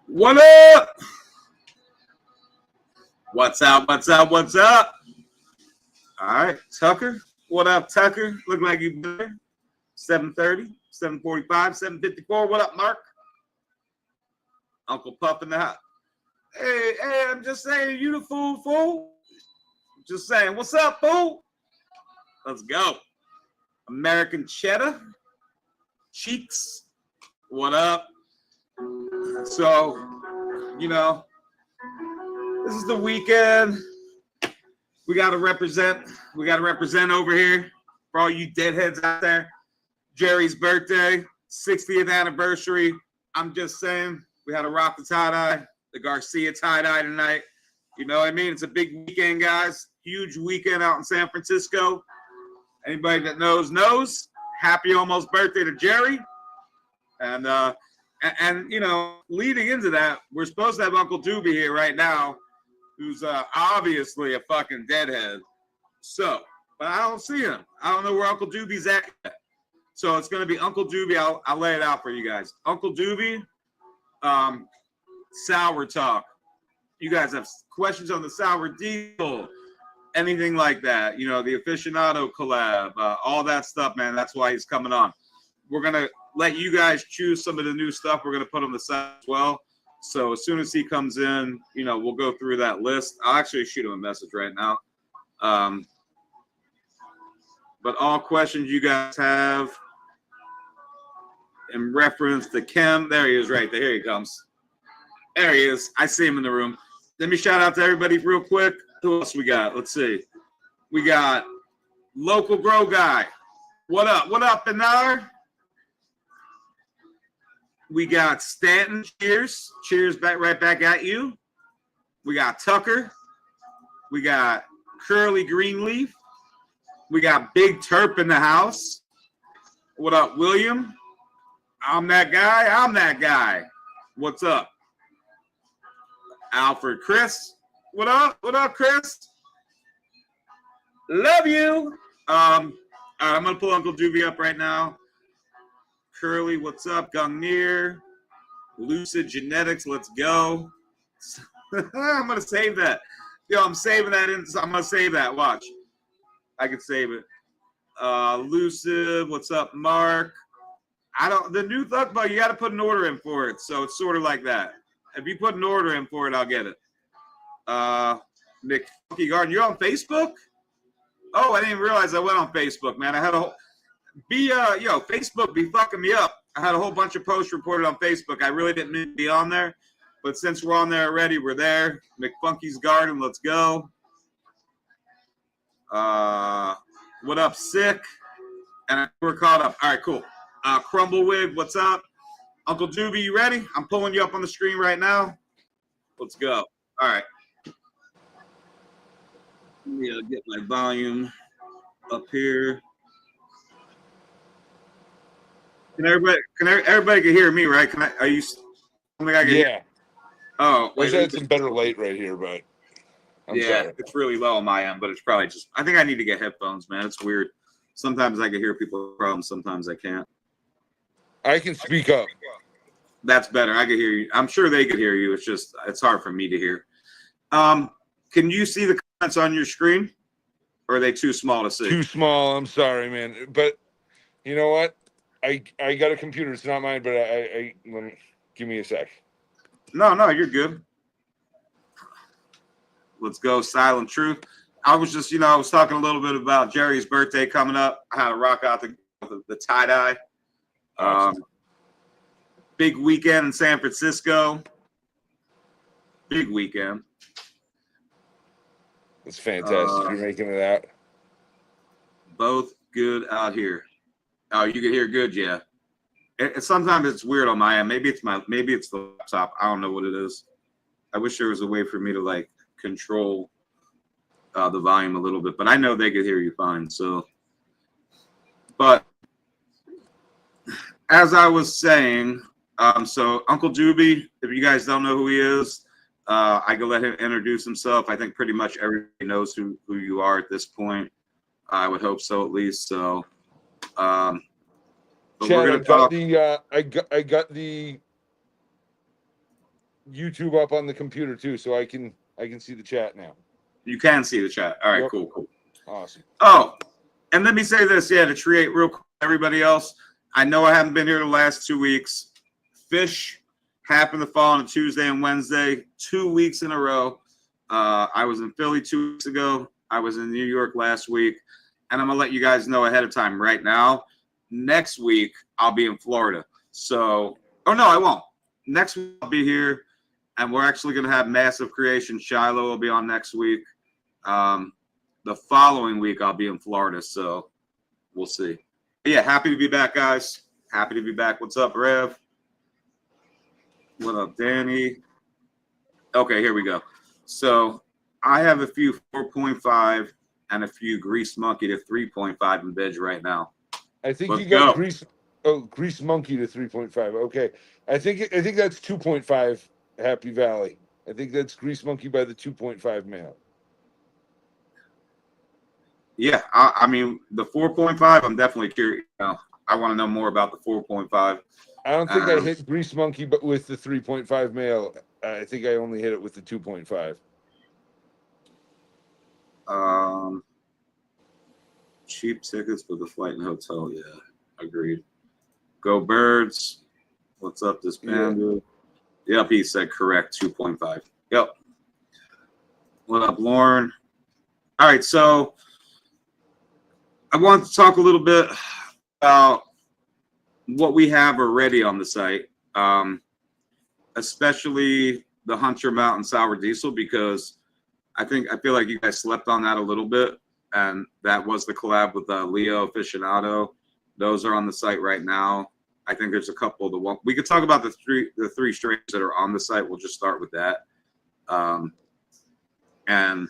What up? What's up? What's up? What's up? All right, Tucker. What up, Tucker? Look like you better. 7:30, 7:45, 7:54. What up, Mark? Uncle Puff in the house. Hey, I'm just saying, you the fool. Just saying, what's up, fool? Let's go. American Cheddar. Cheeks. What up? So, this is the weekend. We got to represent. We got to represent over here for all you deadheads out there. Jerry's birthday, 60th anniversary. I'm just saying, we had to rock the tie-dye, the Garcia tie-dye tonight. You know what I mean? It's a big weekend, guys. Huge weekend out in San Francisco. Anybody that knows. Happy almost birthday to Jerry. And leading into that, we're supposed to have Uncle Doobie here right now, who's obviously a fucking deadhead. So, but I don't see him. I don't know where Uncle Doobie's at. So it's going to be Uncle Doobie. I'll lay it out for you guys. Uncle Doobie, Sour Talk. You guys have questions on the Sour Deal, anything like that. The Aficionado collab, all that stuff, man. That's why he's coming on. We're going to let you guys choose some of the new stuff we're going to put on the site as well. So as soon as he comes in, we'll go through that list. I'll actually shoot him a message right now. But all questions you guys have in reference to Kim, there he is right there. Here he comes. There he is. I see him in the room. Let me shout out to everybody real quick. Who else we got? Let's see. We got Local Grow Guy. What up? What up, Benar? We got Stanton. Cheers. Cheers right back at you. We got Tucker. We got Curly Greenleaf. We got Big Terp in the house. What up, William? I'm that guy. What's up? Alfred Chris. What up? What up, Chris? Love you. I'm going to pull Uncle Doobie up right now. Curly, what's up? Gungnir. Lucid Genetics, let's go. I'm going to save that. I'm saving that. I'm going to save that. Watch. I can save it. Lucid, what's up, Mark? The new Thug Bug, you got to put an order in for it. So it's sort of like that. If you put an order in for it, I'll get it. Nick Funky Garden, you're on Facebook? Oh, I didn't realize I went on Facebook, man. I had a whole Facebook be fucking me up. I had a whole bunch of posts reported on Facebook. I really didn't mean to be on there, but since we're on there already, we're there. McFunky's Garden, let's go. What up, Sick? And we're caught up. All right, cool. Crumblewig, what's up? Uncle Doobie, you ready? I'm pulling you up on the screen right now. Let's go. All right. Let me get my volume up here. Can everybody can hear me, right? Are you? I can hear? Oh, I had some better light right here, but I'm sorry. It's really low on my end, but it's probably just. I think I need to get headphones, man. It's weird. Sometimes I can hear people's problems. Sometimes I can't. I can speak up. That's better. I can hear you. I'm sure they could hear you. It's hard for me to hear. Can you see the comments on your screen, or are they too small to see? Too small. I'm sorry, man. But you know what? I got a computer. It's not mine, but give me a sec. No, you're good. Let's go. Silent Truth. I was just, I was talking a little bit about Jerry's birthday coming up. I had to rock out the tie-dye. Awesome. Big weekend in San Francisco. Big weekend. It's fantastic. You're making it out. Both good out here. Oh, you can hear good, yeah. Sometimes it's weird on my end. Maybe it's the laptop. I don't know what it is. I wish there was a way for me to control the volume a little bit, but I know they could hear you fine. So, but as I was saying, so Uncle Doobie, if you guys don't know who he is, I can let him introduce himself. I think pretty much everybody knows who you are at this point. I would hope so, at least. So, But Chad, we're I gonna got talk. the I got the YouTube up on the computer too, so I can see the chat now. You can see the chat. All right, Yep. cool. Awesome. Oh, and let me say this, yeah, to create real quick, everybody else. I know I haven't been here the last 2 weeks. Fish happened to fall on a Tuesday and Wednesday, 2 weeks in a row. I was in Philly 2 weeks ago. I was in New York last week. And I'm going to let you guys know ahead of time right now. Next week, I'll be in Florida. So, oh, no, I won't. Next week, I'll be here. And we're actually going to have Massive Creation. Shiloh will be on next week. The following week, I'll be in Florida. So, we'll see. But yeah, happy to be back, guys. Happy to be back. What's up, Rev? What up, Danny? Okay, here we go. So I have a few 4.5 and a few Grease Monkey to 3.5 in bids right now. I think Let's you got go. Grease Monkey to 3.5. Okay. I think that's 2.5 Happy Valley. I think that's Grease Monkey by the 2.5 male. Yeah, I mean the 4.5. I'm definitely curious. I want to know more about the 4.5. I don't think I hit Grease Monkey, but with the 3.5 male, I think I only hit it with the 2.5. Cheap tickets for the flight and hotel. Yeah, agreed. Go Birds. What's up, this Panda? Yep, he said correct. 2.5. Yep. What up, Lauren? All right, so I want to talk a little bit about what we have already on the site, especially the Hunter Mountain Sour Diesel, because I feel like you guys slept on that a little bit, and that was the collab with Leo Aficionado. Those are on the site right now. I think there's a couple of the one we could talk about the three strains that are on the site. We'll just start with that. And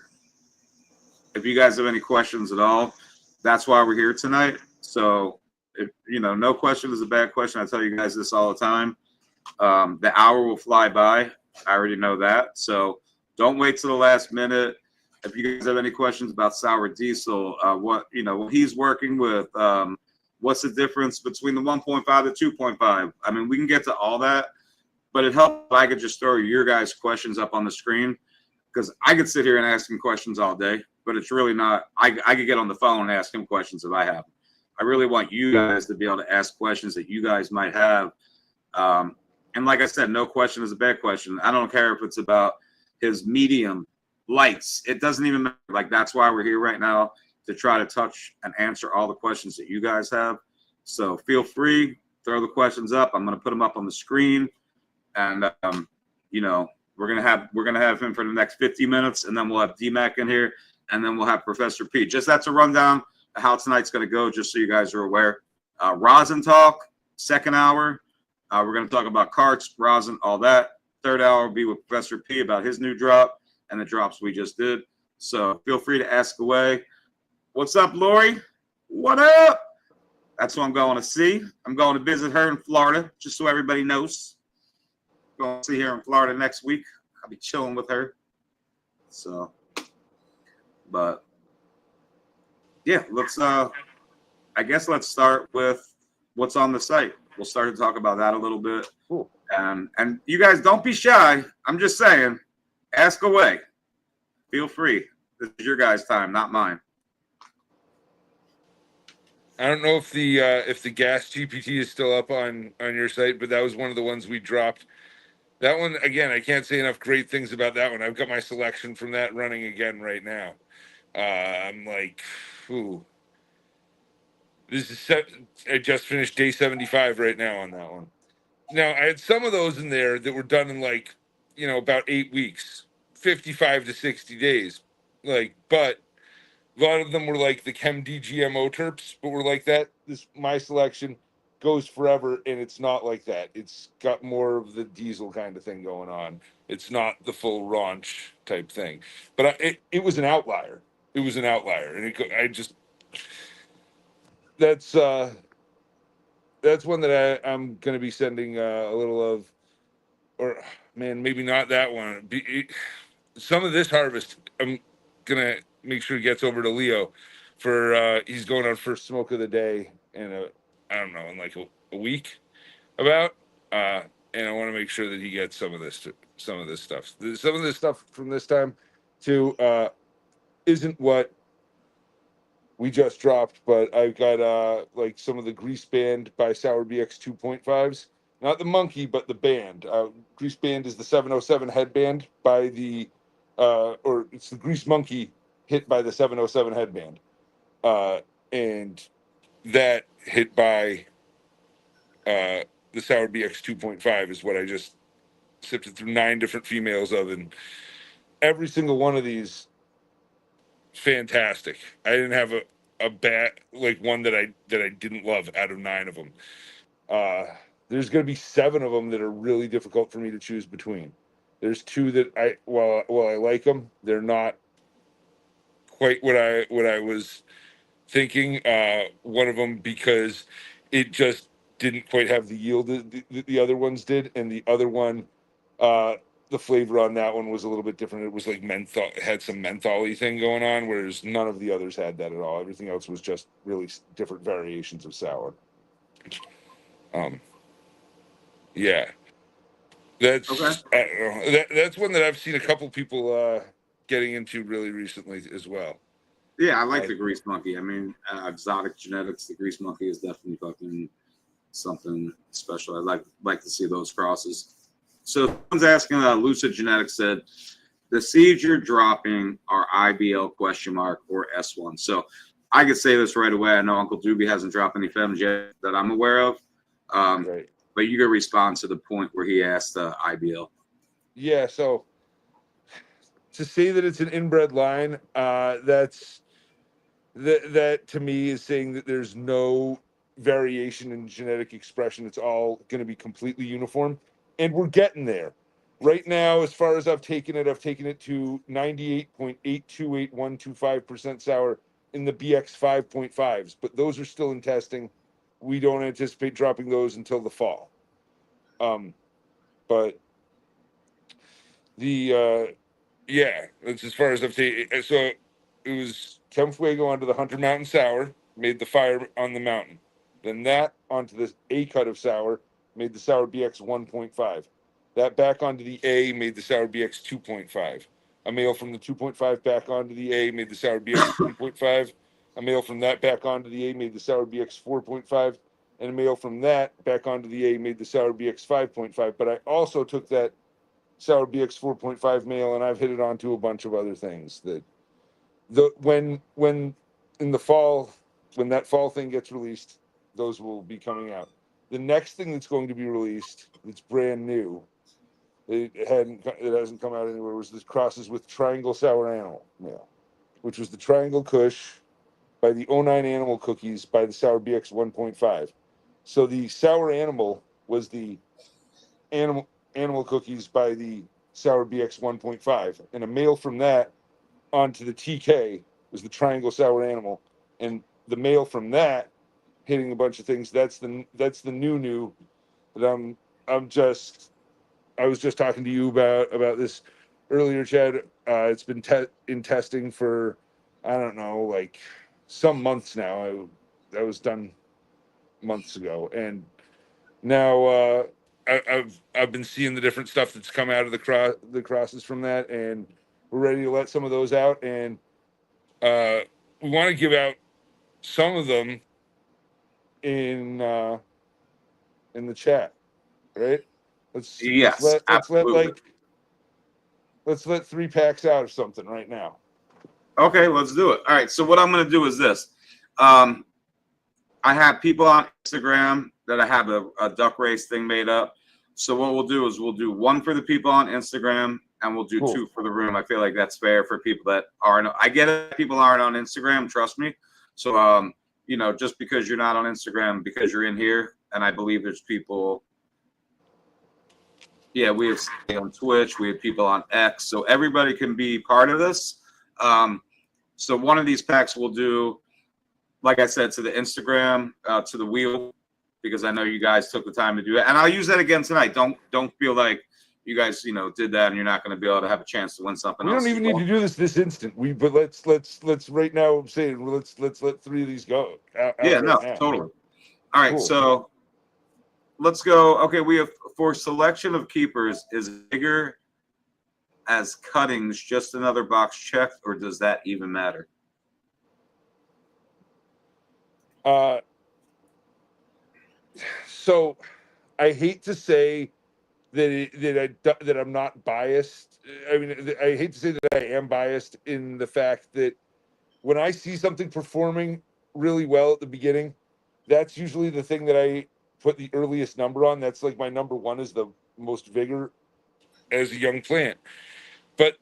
if you guys have any questions at all, that's why we're here tonight. So if no question is a bad question. I tell you guys this all the time. The hour will fly by. I already know that. So don't wait till the last minute. If you guys have any questions about Sour Diesel, what he's working with, what's the difference between the 1.5 to 2.5? I mean, we can get to all that, but it helps if I could just throw your guys' questions up on the screen, because I could sit here and ask him questions all day, but it's really not. I could get on the phone and ask him questions if I have them. I really want you guys to be able to ask questions that you guys might have. And like I said, no question is a bad question. I don't care if it's about his medium lights. It doesn't even matter. Like, that's why we're here right now, to try to touch and answer all the questions that you guys have. So feel free, throw the questions up. I'm going to put them up on the screen, and we're gonna have him for the next 50 minutes, and then we'll have DMAC in here, and then we'll have Professor P. Just that's a rundown of how tonight's going to go, just so you guys are aware. Rosin talk, second hour. We're going to talk about carts, rosin, all that. Third hour will be with Professor P about his new drop and the drops we just did. So feel free to ask away. What's up, Lori? What up? That's who I'm going to see. I'm going to visit her in Florida, just so everybody knows. Going to see her in Florida next week. I'll be chilling with her. So, but yeah, I guess let's start with what's on the site. We'll start to talk about that a little bit. Cool. And you guys don't be shy. I'm just saying, ask away. Feel free. This is your guys' time, not mine. I don't know if the gas GPT is still up on your site, but that was one of the ones we dropped. That one, again, I can't say enough great things about that one. I've got my selection from that running again right now. I'm like, ooh. I just finished day 75 right now on that one. Now, I had some of those in there that were done in about 8 weeks, 55 to 60 days. But a lot of them were like the ChemD GMO terps, but were like that. My selection goes forever, and it's not like that. It's got more of the diesel kind of thing going on. It's not the full raunch type thing. But it was an outlier. It was an outlier, and that's one that I'm going to be sending a little of, or man, maybe not that one. Some of this harvest, I'm going to make sure it gets over to Leo for he's going on first smoke of the day in I don't know, in like a week about. And I want to make sure that he gets some of this stuff. Some of this stuff from this time too isn't what we just dropped, but I've got like some of the Grease Band by Sour BX 2.5s. Not the monkey, but the band. Grease Band is the 707 headband by the or it's the Grease Monkey hit by the 707 headband. And that hit by the Sour BX 2.5 is what I just sifted through 9 different females of, and every single one of these fantastic. I didn't have a bad like one that I didn't love out of 9 of them. There's going to be 7 of them that are really difficult for me to choose between. There's 2 that while I like them, they're not quite what I was thinking. One of them because it just didn't quite have the yield that the other ones did, and the other one, the flavor on that one was a little bit different. It was like menthol, it had some mentholy thing going on, whereas none of the others had that at all. Everything else was just really different variations of sour. Yeah, that's Okay. I don't know. That's one that I've seen a couple people getting into really recently as well. Yeah, I like the Grease Monkey. I mean, exotic genetics. The Grease Monkey is definitely fucking something special. I like to see those crosses. So someone's asking, Lucid Genetics said, the seeds you're dropping are IBL ? Or S1. So I could say this right away. I know Uncle Doobie hasn't dropped any femmes yet that I'm aware of. Right. But you can respond to the point where he asked IBL. Yeah, so to say that it's an inbred line, that to me is saying that there's no variation in genetic expression. It's all going to be completely uniform, and we're getting there. Right now, as far as I've taken it to 98.828125% sour in the BX 5.5s, but those are still in testing. We don't anticipate dropping those until the fall. But the yeah, that's as far as I've taken. So it was Kem Fuego onto the Hunter Mountain Sour, made the fire on the mountain. Then that onto the A cut of sour, made the Sour BX 1.5. That back onto the A, made the Sour BX 2.5. A male from the 2.5 back onto the A, made the Sour BX 3.5. A male from that back onto the A, made the Sour BX 4.5. And a male from that back onto the A, made the Sour BX 5.5. But I also took that Sour BX 4.5 male, and I've hit it onto a bunch of other things that when in the fall, when that fall thing gets released, those will be coming out. The next thing that's going to be released, that's brand new, it hasn't come out anywhere, was this crosses with Triangle Sour Animal male, which was the Triangle Kush by the 09 Animal Cookies by the Sour BX 1.5. So the Sour Animal was the animal cookies by the Sour BX 1.5, and a male from that onto the TK was the Triangle Sour Animal, and the male from that hitting a bunch of things. That's the new that I was just talking to you about this earlier, Chad. It's been in testing for I don't know, like some months now. That was done months ago, and now I've been seeing the different stuff that's come out of the crosses from that, and we're ready to let some of those out, and we want to give out some of them in the chat, right? Yes, absolutely. Let's let 3 packs out or something right now. Okay, let's do it. All right, so what I'm going to do is this. I have people on Instagram that I have a duck race thing made up. So what we'll do is we'll do one for the people on Instagram, and we'll do 2 for the room. I feel like that's fair for people that aren't. I get it. People aren't on Instagram. Trust me. So, just because you're not on Instagram, because you're in here, and I believe there's people. Yeah, we have on Twitch. We have people on X. So everybody can be part of this. So one of these packs we'll do, like I said, to the Instagram, to the wheel, because I know you guys took the time to do it, and I'll use that again tonight. Don't feel like you guys, did that, and you're not going to be able to have a chance to win something else. We don't even need to do this instant. But let's right now say let's let 3 of these go. Yeah, no, now. totally. All right, Cool. so let's go. Okay, we have for selection of keepers, is vigor as cuttings just another box checked, or does that even matter? So I hate to say that I'm not biased. I mean, I hate to say that I am biased in the fact that when I see something performing really well at the beginning, that's usually the thing that I put the earliest number on. That's like my number one is the most vigor as a young plant. But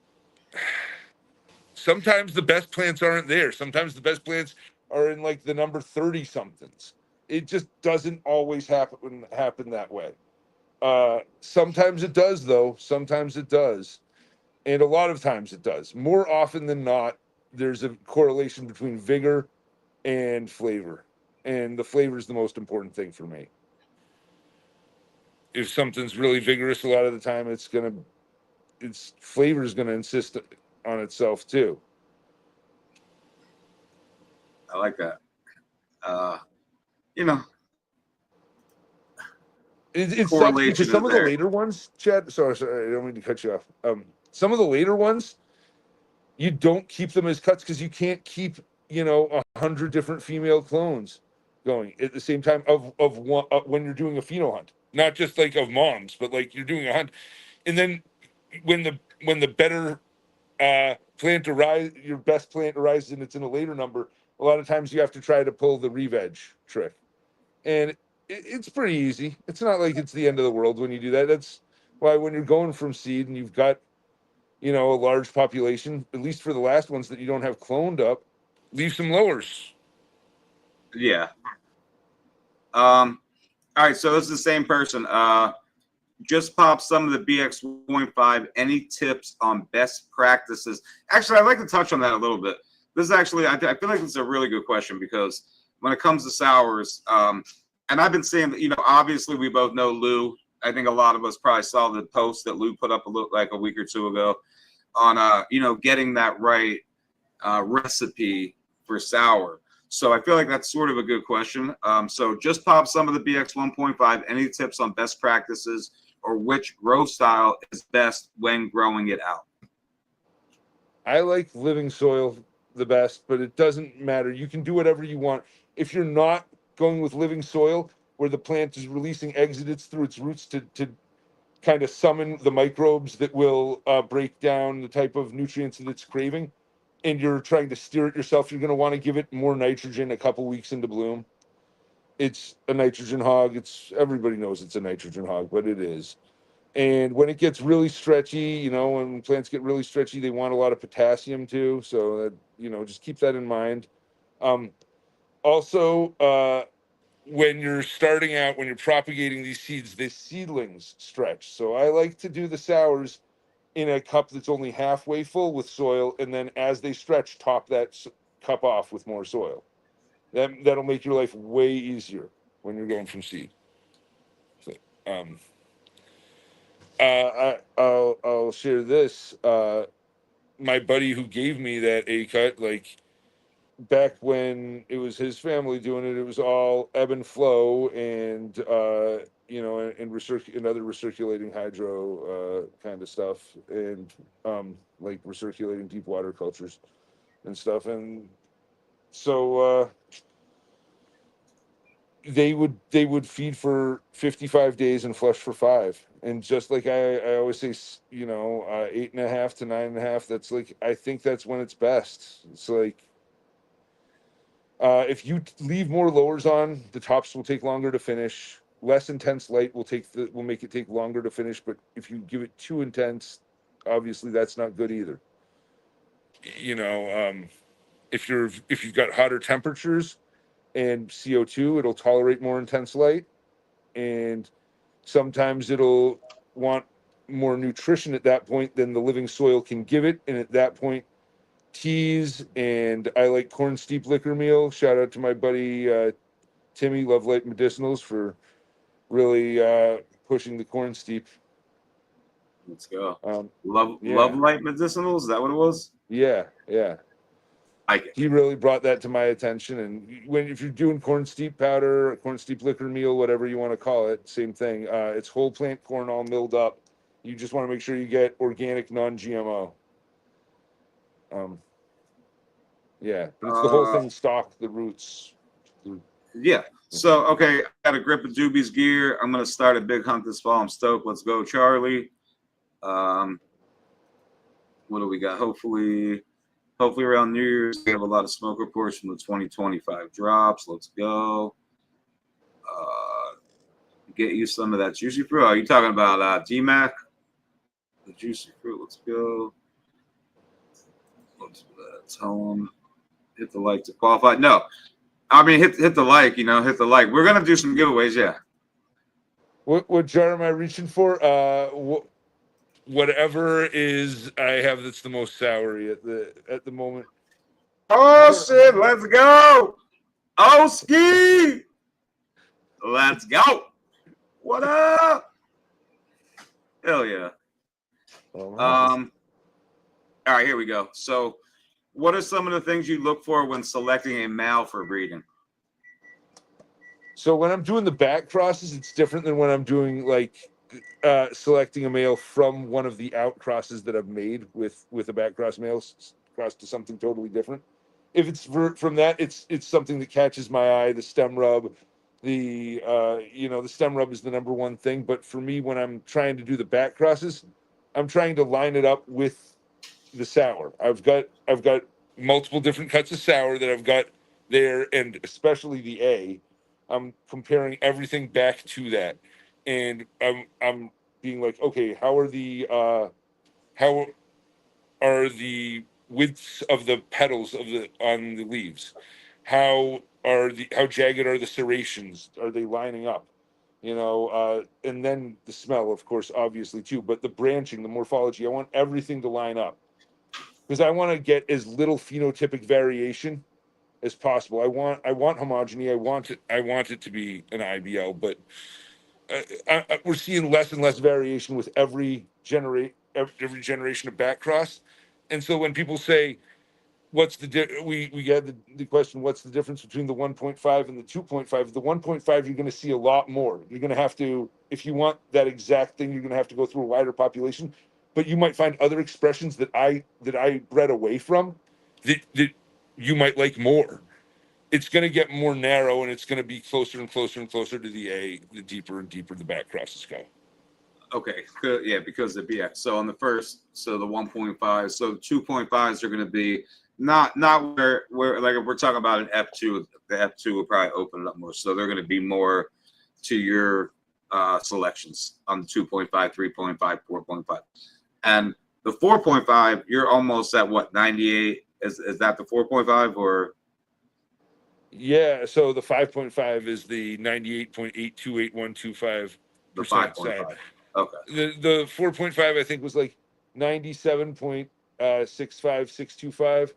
sometimes the best plants aren't there. Sometimes the best plants are in like the number 30 somethings. It just doesn't always happen that way. Sometimes it does, though. Sometimes it does. And a lot of times it does. More often than not, there's a correlation between vigor and flavor. And the flavor is the most important thing for me. If something's really vigorous, a lot of the time its flavor is gonna insist on itself too. I like that. You know, It sucks because correlation is some of the there. later ones, Chad. Sorry, I don't mean to cut you off. Some of the later ones, you don't keep them as cuts because you can't keep 100 different female clones going at the same time of one when you're doing a pheno hunt, not just like of moms, but like you're doing a hunt, and then when the better plant arrives, your best plant arrives, and it's in a later number. A lot of times you have to try to pull the re-veg trick, and it's pretty easy. It's not like it's the end of the world when you do that. That's why when you're going from seed and you've got a large population, at least for the last ones that you don't have cloned up, leave some lowers. Yeah. All right, so this is the same person. Just pop some of the BX 1.5. Any tips on best practices? Actually, I'd like to touch on that a little bit. This is actually, I feel like this is a really good question because when it comes to sours, and I've been seeing, obviously we both know Lou. I think a lot of us probably saw the post that Lou put up like a week or two ago on, getting that right recipe for sour. So I feel like that's sort of a good question. So just pop some of the BX 1.5. Any tips on best practices or which grow style is best when growing it out? I like living soil the best, but it doesn't matter. You can do whatever you want. If you're not going with living soil, where the plant is releasing exudates through its roots to kind of summon the microbes that will break down the type of nutrients that it's craving, and you're trying to steer it yourself, you're going to want to give it more nitrogen a couple weeks into bloom. It's a nitrogen hog. Everybody knows it's a nitrogen hog, but it is. And when it gets really stretchy, when plants get really stretchy, they want a lot of potassium too. So that, just keep that in mind. Also, when you're starting out, when you're propagating these seeds, the seedlings stretch. So I like to do the sours in a cup that's only halfway full with soil, and then as they stretch, top that cup off with more soil. That'll make your life way easier when you're going from seed. So, I'll share this. My buddy who gave me that A cut, like back when it was his family doing it, it was all ebb and flow, and and other recirculating hydro kind of stuff, and like recirculating deep water cultures and stuff, and so they would feed for 55 days and flush for 5. And just like I always say, 8.5 to 9.5, that's like, I think that's when it's best. It's like, if you leave more lowers on, the tops will take longer to finish. Less intense light will make it take longer to finish. But if you give it too intense, obviously that's not good either. If you've got hotter temperatures and CO2, it'll tolerate more intense light, and sometimes it'll want more nutrition at that point than the living soil can give it. And at that point, teas, and I like corn steep liquor meal. Shout out to my buddy Timmy, Love Light Medicinals, for really pushing the corn steep. Let's go. Yeah, Love Light Medicinals. Is that what it was? yeah. Like it. He really brought that to my attention. And if you're doing corn steep powder, or corn steep liquor meal, whatever you want to call it, same thing. It's whole plant corn all milled up. You just want to make sure you get organic, non-GMO. Yeah, but it's the whole thing: stock, the roots. Yeah. So okay, I got a grip of Doobie's gear. I'm gonna start a big hunt this fall. I'm stoked. Let's go, Charlie. What do we got? Hopefully around New Year's we have a lot of smoke reports from the 2025 drops. Let's go. Get you some of that juicy fruit. Are you talking about DMAC? The juicy fruit. Let's go. Let's tell them hit the like to qualify. No, I mean hit the like. Hit the like. We're gonna do some giveaways. Yeah. What jar am I reaching for? Whatever is I have that's the most soury at the moment. Oh shit! Let's go. Oh ski. Let's go. What up? Hell yeah. All right, here we go. So, what are some of the things you look for when selecting a male for breeding? So when I'm doing the back crosses, it's different than when I'm doing selecting a male from one of the out crosses that I've made with a back cross male cross to something totally different. If it's from that, it's something that catches my eye. The stem rub, the stem rub is the number one thing. But for me, when I'm trying to do the back crosses, I'm trying to line it up with the sour. I've got multiple different cuts of sour that I've got there, and especially the A. I'm comparing everything back to that, and I'm being like, okay, how are the widths of the petals on the leaves? How jagged are the serrations? Are they lining up? And then the smell, of course, obviously too. But the branching, the morphology, I want everything to line up because I want to get as little phenotypic variation as possible. I want homogeny. I want it to be an IBL, but we're seeing less and less variation with every generation of back cross. And so when people say, "What's we get the question, what's the difference between the 1.5 and the 2.5? The 1.5, you're going to see a lot more. You're going to have to, if you want that exact thing, you're going to have to go through a wider population. But you might find other expressions that I bred away from that you might like more. It's going to get more narrow, and it's going to be closer and closer and closer to the A, the deeper and deeper the back crosses go. Okay, good. Yeah, because the BX. So on the first, so the 1.5, so 2.5s are going to be not where like if we're talking about an F2, the F2 will probably open it up more. So they're going to be more to your selections on the 2.5, 3.5, 4.5, and the 4.5. You're almost at what 98? Is that the 4.5 or? Yeah, so the 5.5 is the 98.828125%. The 5.5. Okay. The 4.5 I think was like 97.65625,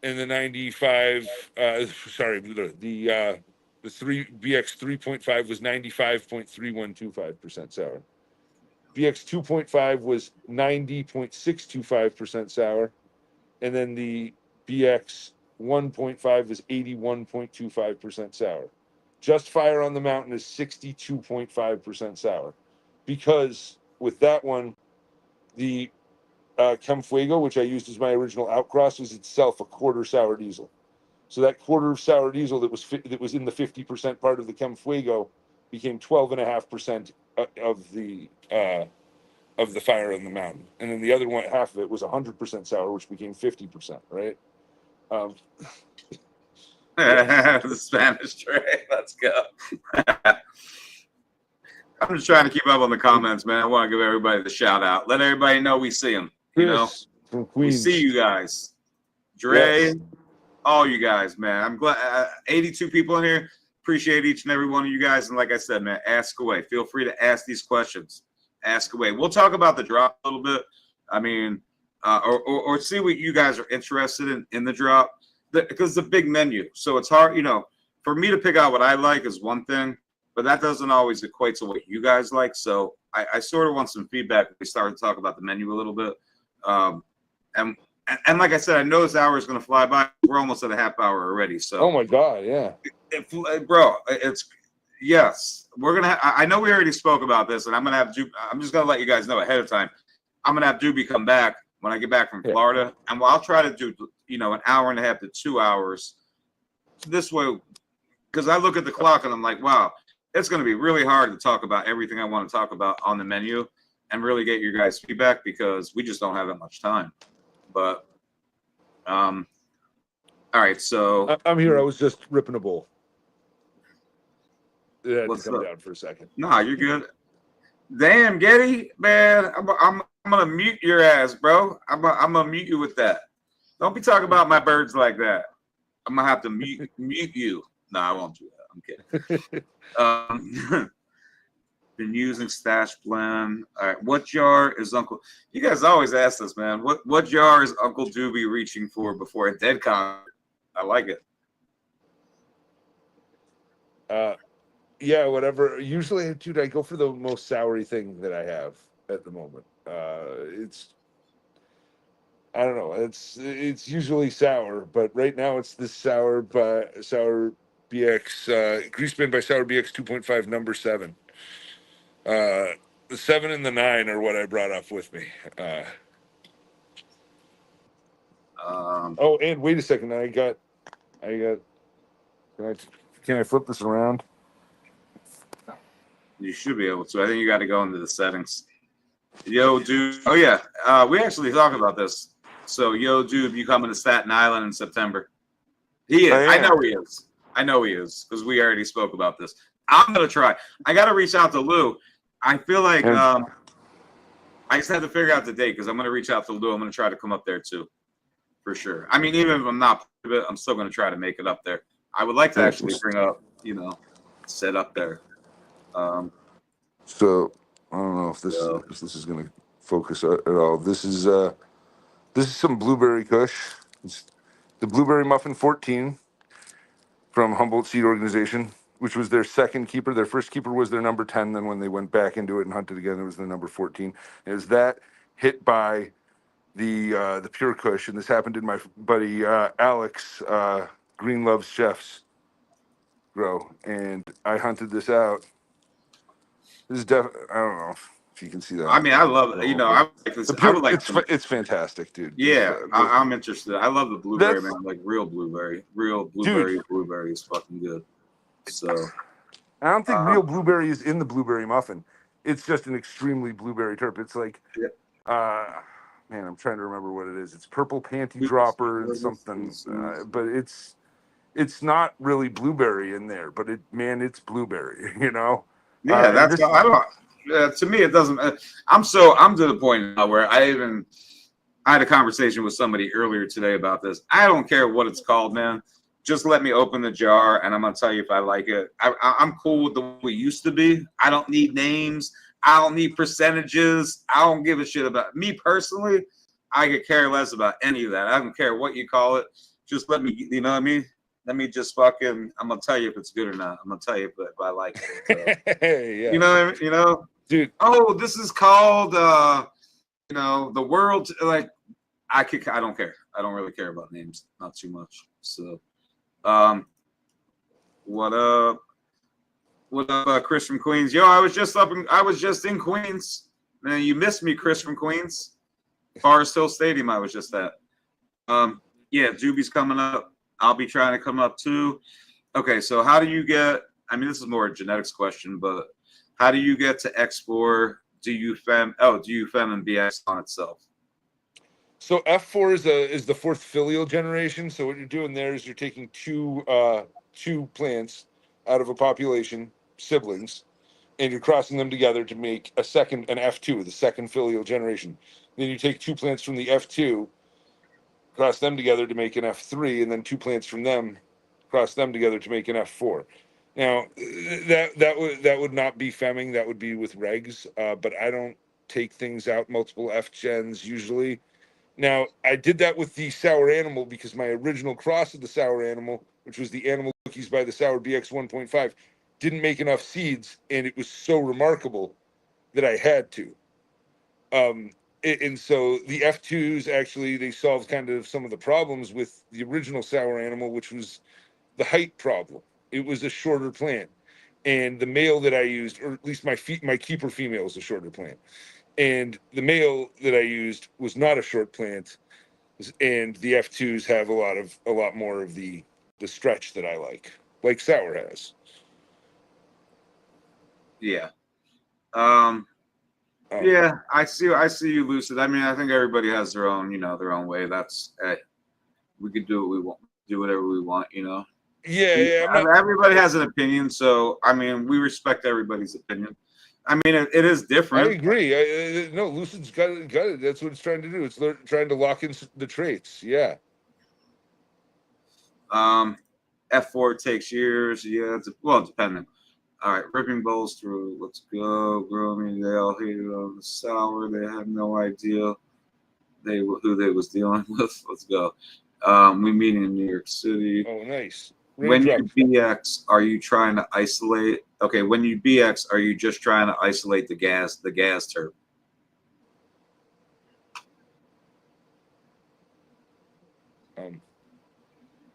and the 95 the 3 BX 3.5 was 95.3125% sour. BX 2.5 was 90.625% sour, and then the BX 1.5 is 81.25% sour. Just Fire on the Mountain is 62.5% sour. Because with that one, the Chem Fuego, which I used as my original outcross, was itself a quarter sour diesel. So that quarter of sour diesel that was in the 50% part of the Chem Fuego became 12.5% of the Fire on the Mountain, and then the other one half of it was 100% sour, which became 50%. Right. The Spanish tray. Let's go. I'm just trying to keep up on the comments, man. I want to give everybody the shout out. Let everybody know we see them. Chris from Queens. We see you guys. Dre, yes. All you guys, man. I'm glad 82 people in here. Appreciate each and every one of you guys. And like I said, man, ask away. Feel free to ask these questions. Ask away. We'll talk about the drop a little bit. I mean, or see what you guys are interested in the drop. Because it's a big menu. So it's hard, for me to pick out what I like is one thing, but that doesn't always equate to what you guys like. So I sort of want some feedback. We started to talk about the menu a little bit. And And like I said, I know this hour is going to fly by. We're almost at a half hour already. So, Oh my God, yeah. Bro, it's yes. We're gonna. I know we already spoke about this, and I'm gonna have. I'm just gonna let you guys know ahead of time. I'm gonna have Doobie come back when I get back from Florida, and I'll try to do an hour and a half to 2 hours. This way, because I look at the clock and I'm like, wow, it's gonna be really hard to talk about everything I want to talk about on the menu, and really get your guys' feedback because we just don't have that much time. But, all right, so I'm here. I was just ripping a bowl. It had to what's come up? down for a second. Nah, you're good. Damn, Getty, man, I'm gonna mute your ass, bro. I'm gonna mute you with that. Don't be talking about my birds like that. I'm gonna have to mute you. No, I won't do that. I'm kidding. Been using stash blend. All right, what jar is Uncle? You guys always ask this, man. What jar is Uncle Doobie reaching for before a dead concert? I like it. Yeah, whatever. Usually, dude, I go for the most soury thing that I have at the moment. It's I don't know. It's usually sour, but right now it's this sour BX grease band by Sour BX 2.5 number 7. The 7 and the 9 are what I brought up with me. Oh, and wait a second. I got. Can I flip this around? You should be able to. I think you got to go into the settings. Yo, dude. Oh yeah, we actually talked about this. So, yo, dude, you coming to Staten Island in September? He is. I know he is. I know he is because we already spoke about this. I'm gonna try. I got to reach out to Lou. I feel like I just had to figure out the date because I'm gonna reach out to Lou. I'm gonna try to come up there too, for sure. I mean, even if I'm not, I'm still gonna try to make it up there. I would like to actually bring up, set up there. So I don't know if this is going to focus at all. This is some blueberry kush. It's the Blueberry Muffin 14 from Humboldt Seed Organization, which was their second keeper. Their first keeper was their number 10. Then when they went back into it and hunted again, it was their number 14. It was that hit by the pure kush, and this happened in my buddy Alex Green Loves Chef's grow, and I hunted this out. This is I don't know if you can see that. I mean, I love it. I like this. I would like. It's fantastic, dude. Yeah, I'm interested. I love the blueberry, man. Like real blueberry is fucking good. So I don't think real blueberry is in the blueberry muffin. It's just an extremely blueberry terp. It's like, man, I'm trying to remember what it is. It's purple panty dropper and something, but it's not really blueberry in there. But it's blueberry. Yeah, that's I don't. To me, it doesn't. I'm to the point now where I had a conversation with somebody earlier today about this. I don't care what it's called, man. Just let me open the jar, and I'm gonna tell you if I like it. I'm cool with the way we used to be. I don't need names. I don't need percentages. I don't give a shit about me personally. I could care less about any of that. I don't care what you call it. Just let me. You know what I mean? Let me just fucking. I'm gonna tell you if it's good or not. I'm gonna tell you if I like it. So. Yeah. You know what I mean? Dude. Oh, this is called. The world. Like, I don't care. I don't really care about names. Not too much. So. What up? What up, Chris from Queens? Yo, I was just in Queens. Man, you missed me, Chris from Queens. Forest Hill Stadium, I was just at. Yeah, Doobie's coming up. I'll be trying to come up too. Okay, so how do you get? I mean, this is more a genetics question, but how do you get to X4? Do you fem and BX on itself? So F4 is the fourth filial generation. So what you're doing there is you're taking two plants out of a population, siblings, and you're crossing them together to make an F2, the second filial generation. Then you take two plants from the F2, cross them together to make an F3, and then two plants from them, cross them together to make an F4. Now that would not be femming, that would be with regs, but I don't take things out multiple F gens usually. Now, I did that with the Sour Animal because my original cross of the Sour Animal, which was the Animal Cookies by the Sour BX 1.5, didn't make enough seeds, and it was so remarkable that I had to. And so the F2s actually, they solved kind of some of the problems with the original sour animal, which was the height problem. It was a shorter plant, and the male that I used, or at least my keeper female, is a shorter plant, and the male that I used was not a short plant, and the F2s have a lot more of the stretch that I like sour has. Yeah. Um, Yeah, I see you, Lucid. I mean, I think everybody has their own, their own way. That's we could do what we want, do whatever we want, Yeah, I'm not. Everybody has an opinion, so I mean, we respect everybody's opinion. I mean, it is I different. agree. No, Lucid's got it. That's what it's trying to do. It's trying to lock in the traits. Yeah. F4 takes years. Yeah, depending. All right, ripping bowls through. Let's go. Grooming. They all hated on the sour. They had no idea who they was dealing with. Let's go. We meet in New York City. Oh, nice. When you BX, are you trying to isolate? Okay, when you BX, are you just trying to isolate the gas terp?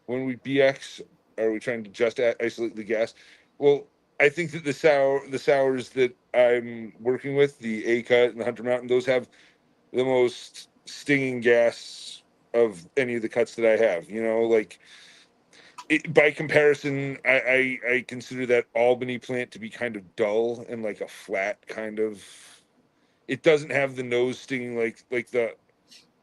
When we BX, are we trying to just isolate the gas? Well, I think that the sours that I'm working with, the A Cut and the Hunter Mountain, those have the most stinging gas of any of the cuts that I have. Like by comparison, I consider that Albany plant to be kind of dull and like a flat kind of. It doesn't have the nose stinging like the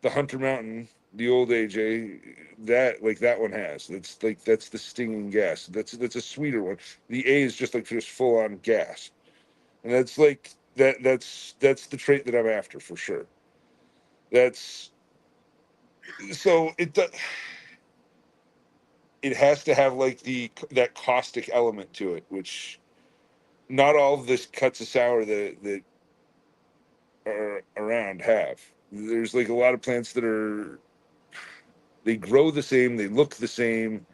Hunter Mountain, the old AJ, that one has. That's the stinging gas. That's a sweeter one. The A is just full on gas, and that's that's the trait that I'm after for sure. That's so it has to have like that caustic element to it, which not all of this cuts of sour that are around have. There's like a lot of plants that they grow the same, they look the same,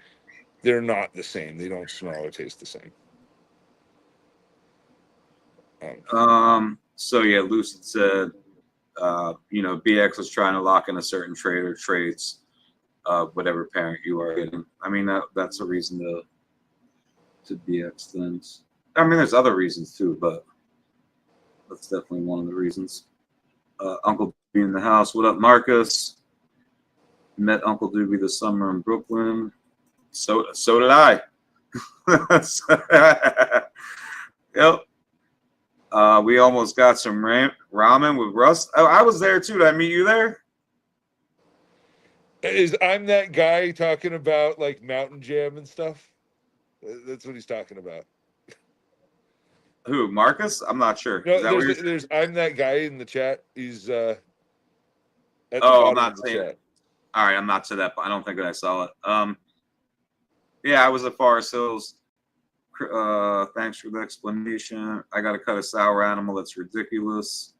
they're not the same. They don't smell or taste the same. So yeah, Lucid said, BX was trying to lock in a certain trait or traits of whatever parent you are getting. I mean, that's a reason to BX things. I mean, there's other reasons too, but that's definitely one of the reasons. Uncle Doobie in the house. What up, Marcus? Met Uncle Doobie this summer in Brooklyn. So did I. Yep. We almost got some ramen with Russ. Oh, I was there too. Did I meet you there? I'm that guy talking about like Mountain Jam and stuff? That's what he's talking about. Who, Marcus? I'm not sure. No, there's I'm that guy in the chat. He's at the I'm bottom not of the saying chat. it. All right, I'm not to that. I don't think that I saw it. Yeah, I was at Forest Hills. Thanks for the explanation. I got to cut a sour animal. That's ridiculous.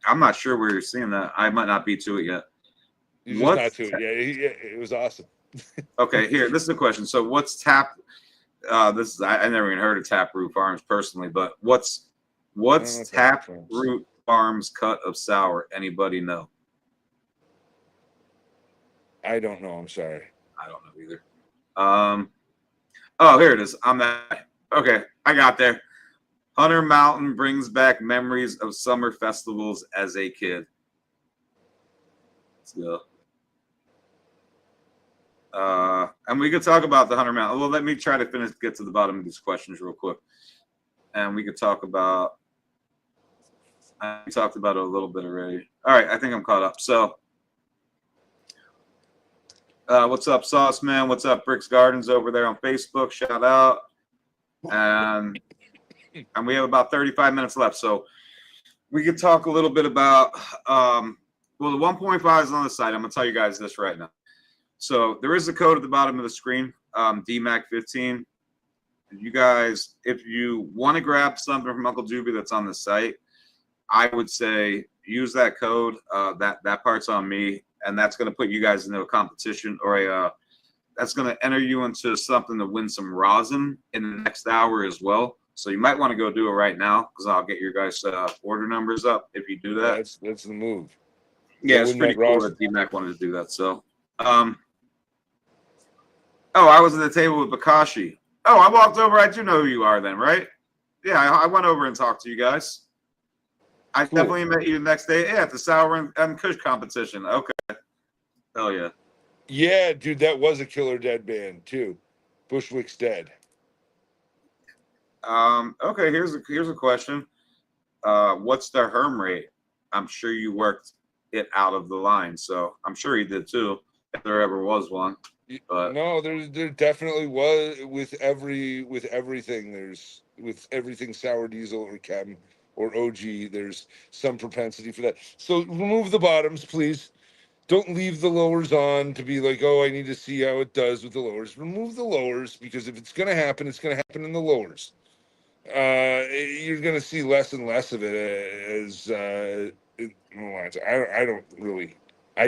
I'm not sure where you're seeing that. I might not be to it yet. You're just not to it. Yeah, it was awesome. Okay, here. This is the question. So, what's tap? This is I never even heard of Taproot Farms personally, but what's Taproot Farms cut of sour? Anybody know? I don't know. I'm sorry. I don't know either. Oh, here it is. Okay, I got there. Hunter Mountain brings back memories of summer festivals as a kid. Let's go. And we could talk about the Hunter Mountain. Well, let me try to get to the bottom of these questions real quick. And we could talk about, I talked about it a little bit already. All right, I think I'm caught up. So, what's up, Sauce Man? What's up, Bricks Gardens over there on Facebook? Shout out. And we have about 35 minutes left. So we could talk a little bit about, the 1.5 is on the site. I'm going to tell you guys this right now. So there is a code at the bottom of the screen, DMAC15. You guys, if you want to grab something from Uncle Doobie that's on the site, I would say use that code. That part's on me, and that's going to put you guys into a competition or that's going to enter you into something to win some rosin in the next hour as well. So you might want to go do it right now because I'll get your guys' order numbers up if you do that. That's the move. Yeah, it's pretty cool that D-Mac wanted to do that. So, oh, I was at the table with Bakashi. Oh, I walked over. I do know who you are then, right? Yeah, I went over and talked to you guys. I definitely met you the next day. Yeah, at the Sour and Kush competition. Okay. Hell yeah. Yeah, dude, that was a Killer Dead band too. Bushwick's Dead. Okay, here's a question. What's the Herm rate? I'm sure you worked it out of the line, so I'm sure you did too, if there ever was one. But no, there definitely was with everything. There's with everything Sour Diesel or Chem or OG. There's some propensity for that. So remove the bottoms, please. Don't leave the lowers on to be like, oh, I need to see how it does with the lowers. Remove the lowers because if it's going to happen, it's going to happen in the lowers. You're going to see less and less of it as I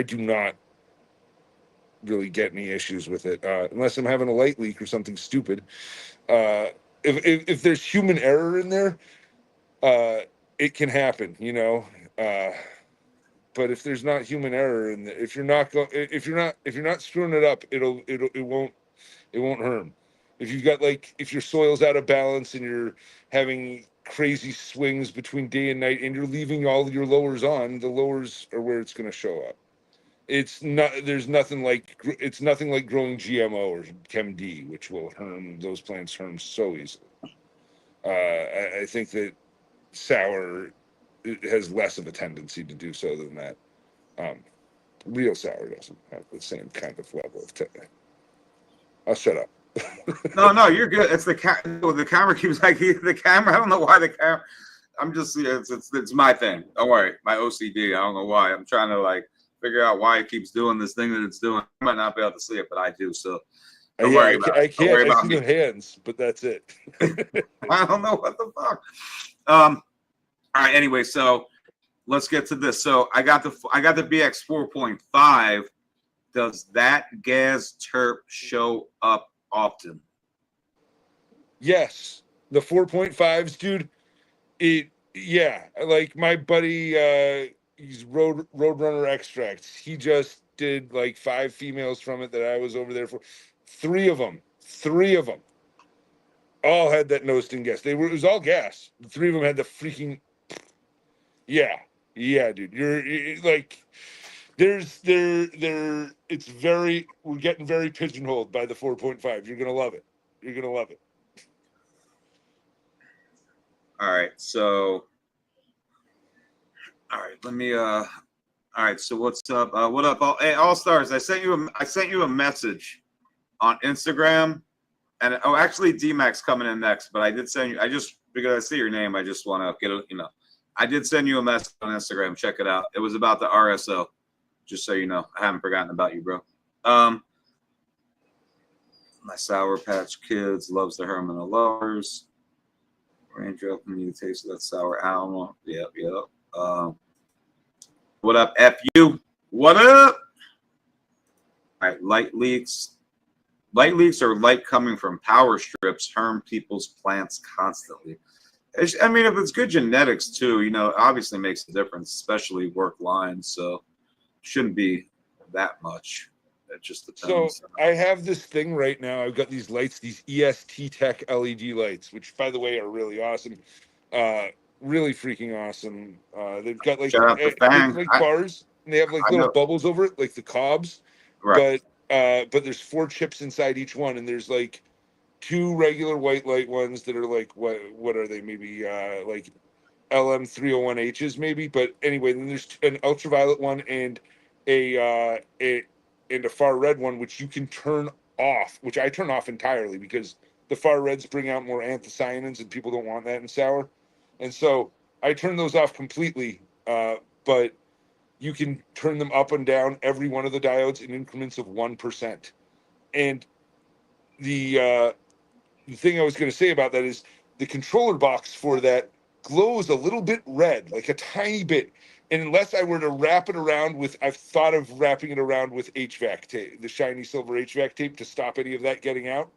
do not really get any issues with it unless I'm having a light leak or something stupid. If there's human error in there, it can happen, you know. But if there's not human error in there, if you're not screwing it up, it won't harm. If your soil's out of balance and you're having crazy swings between day and night and you're leaving all your lowers on, the lowers are where it's going to show up. It's nothing like growing GMO or Chem D, which will harm those plants so easily. I think that sour has less of a tendency to do so than that. Real sour doesn't have the same kind of level of I'll shut up. no, you're good. It's the camera keeps like the camera. I don't know why the camera. I'm just it's my thing. Don't worry, my OCD. I don't know why. I'm trying to figure out why it keeps doing this thing that it's doing. I might not be able to see it, but I do. So don't worry about it. Don't worry about I see your hands, but that's it. I don't know what the fuck. All right. Anyway, so let's get to this. So I got the BX 4.5. Does that gas terp show up often? Yes, the 4.5s, dude. Like my buddy, he's Roadrunner Extracts. He just did like 5 females from it that I was over there for. Three of them all had that no sting gas. It was all gas. The 3 of them had the freaking yeah, dude. You're like it's we're getting very pigeonholed by the 4.5. You're gonna love it. All right, so let me all right, so what's up? What up? All stars. I sent you a message on Instagram, and actually D-Mac's coming in next, but I did send you. I just because I see your name, I just want to get it. I did send you a message on Instagram. Check it out. It was about the RSO. Just so you know, I haven't forgotten about you, bro. My Sour Patch Kids loves the Herman and the Lowers. Raindrop and you taste of that sour almond. Yep. What up, FU? What up? All right, light leaks. Light leaks are light coming from power strips harm people's plants constantly. I mean, if it's good genetics too, obviously makes a difference, especially work lines. So shouldn't be that much. It just depends. So I have this thing right now. I've got these lights, these EST Tech LED lights, which by the way are really awesome. Really freaking awesome. They've got like bars and they have like little bubbles over it, like the cobs. Right. But there's 4 chips inside each one, and there's like 2 regular white light ones that are like what are they? Maybe like LM301Hs maybe. But anyway, then there's an ultraviolet one and a far red one, which you can turn off, which I turn off entirely because the far reds bring out more anthocyanins and people don't want that in sour. And so I turn those off completely. But you can turn them up and down, every one of the diodes, in increments of 1%. And the thing I was going to say about that is the controller box for that glows a little bit red, like a tiny bit. And unless I were to wrap it around I've thought of wrapping it around with HVAC tape, the shiny silver HVAC tape to stop any of that getting out.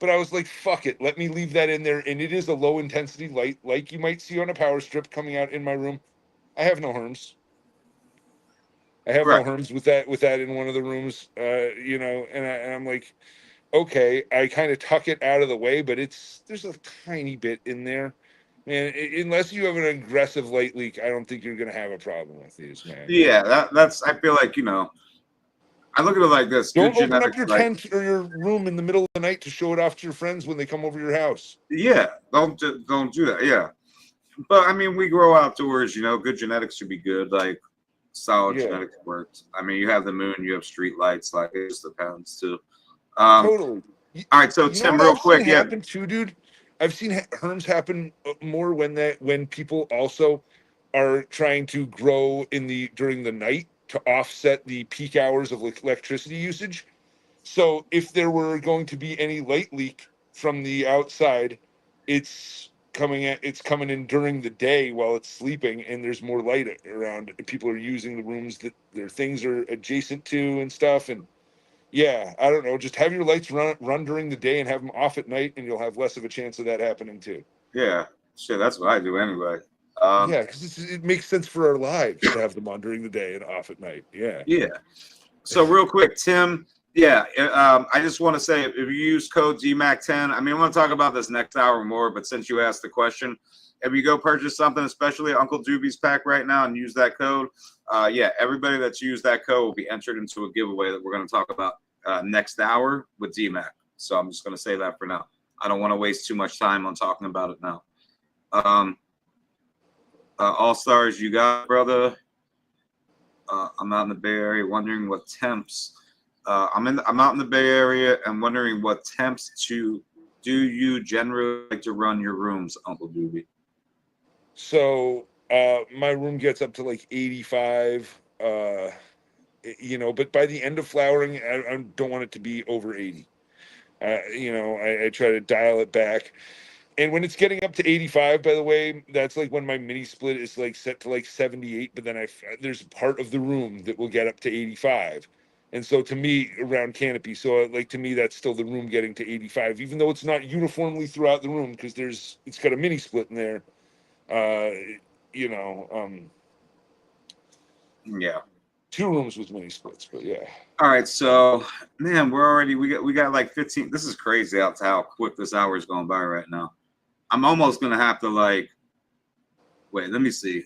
But I was like, fuck it, let me leave that in there. And it is a low intensity light, like you might see on a power strip coming out in my room. I have no herms. I have no Right. herms with that in one of the rooms, and I'm like, okay, I kind of tuck it out of the way, but there's a tiny bit in there. Man, unless you have an aggressive light leak, I don't think you're gonna have a problem with these, man. Yeah, that's. I feel like I look at it like this: good Don't open up genetics. your Like, tent or your room in the middle of the night to show it off to your friends when they come over your house. yeah, don't do that. Yeah, but I mean, we grow outdoors. Good genetics should be good. Like, solid Yeah, genetics works. I mean, you have the moon, you have street lights. Like, it just depends too. Um, totally. You, all right, so you know Tim, what real I've seen quick, yeah, happen too, dude? I've seen herms happen more when people also are trying to grow during the night to offset the peak hours of electricity usage. So if there were going to be any light leak from the outside, it's coming in during the day while it's sleeping, and there's more light around. People are using the rooms that their things are adjacent to and stuff. And yeah, I don't know. Just have your lights run during the day and have them off at night, and you'll have less of a chance of that happening too. yeah, shit, that's what I do anyway. Um, Yeah, because it makes sense for our lives to have them on during the day and off at night. Yeah. yeah. So real quick, Tim. Yeah, I just want to say if you use code GMAC10, I mean, I want to talk about this next hour more, but since you asked the question, if you go purchase something, especially Uncle Doobie's pack right now, and use that code, yeah, everybody that's used that code will be entered into a giveaway that we're going to talk about next hour with DMAC. So I'm just going to say that for now. I don't want to waste too much time on talking about it now. All Stars, you got it, brother. I'm out in the Bay Area wondering what temps. I'm out in the Bay Area and wondering what temps do you generally like to run your rooms, Uncle Doobie? So my room gets up to like 85. But by the end of flowering, I don't want it to be over 80. I try to dial it back. And when it's getting up to 85, by the way, that's like when my mini split is like set to like 78, but then there's part of the room that will get up to 85. And so to me, around canopy, so like to me, that's still the room getting to 85, even though it's not uniformly throughout the room because it's got a mini split in there. You know, Yeah. 2 rooms with mini splits, but yeah. All right, so man, we got like 15. This is crazy how quick this hour is going by right now. I'm almost gonna have to wait. Let me see.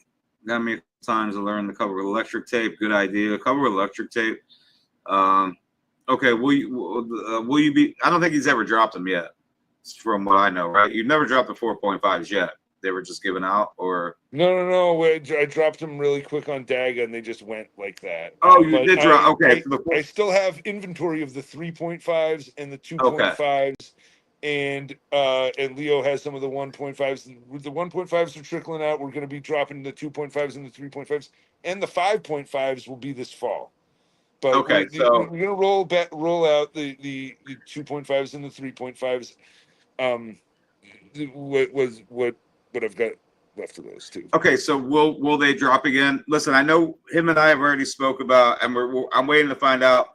Got me times to learn the cover with electric tape. Good idea. Cover with electric tape. Okay. Will you be? I don't think he's ever dropped them yet, from what I know. Right? You've never dropped the 4.5s yet. They were just given out, or No. I dropped them really quick on Daga, and they just went like that. oh, you But did drop. Okay. I still have inventory of the 3.5s and the Okay. 2.5s, and Leo has some of the 1.5s. The 1.5s are trickling out. We're going to be dropping the 2.5s and the 3.5s, and the 5.5s will be this fall. But Okay. we're So going to roll out the 2.5s and the 3.5s. What I've got left of those two. okay. So will they drop again? Listen, I know him and I have already spoke about, and I'm waiting to find out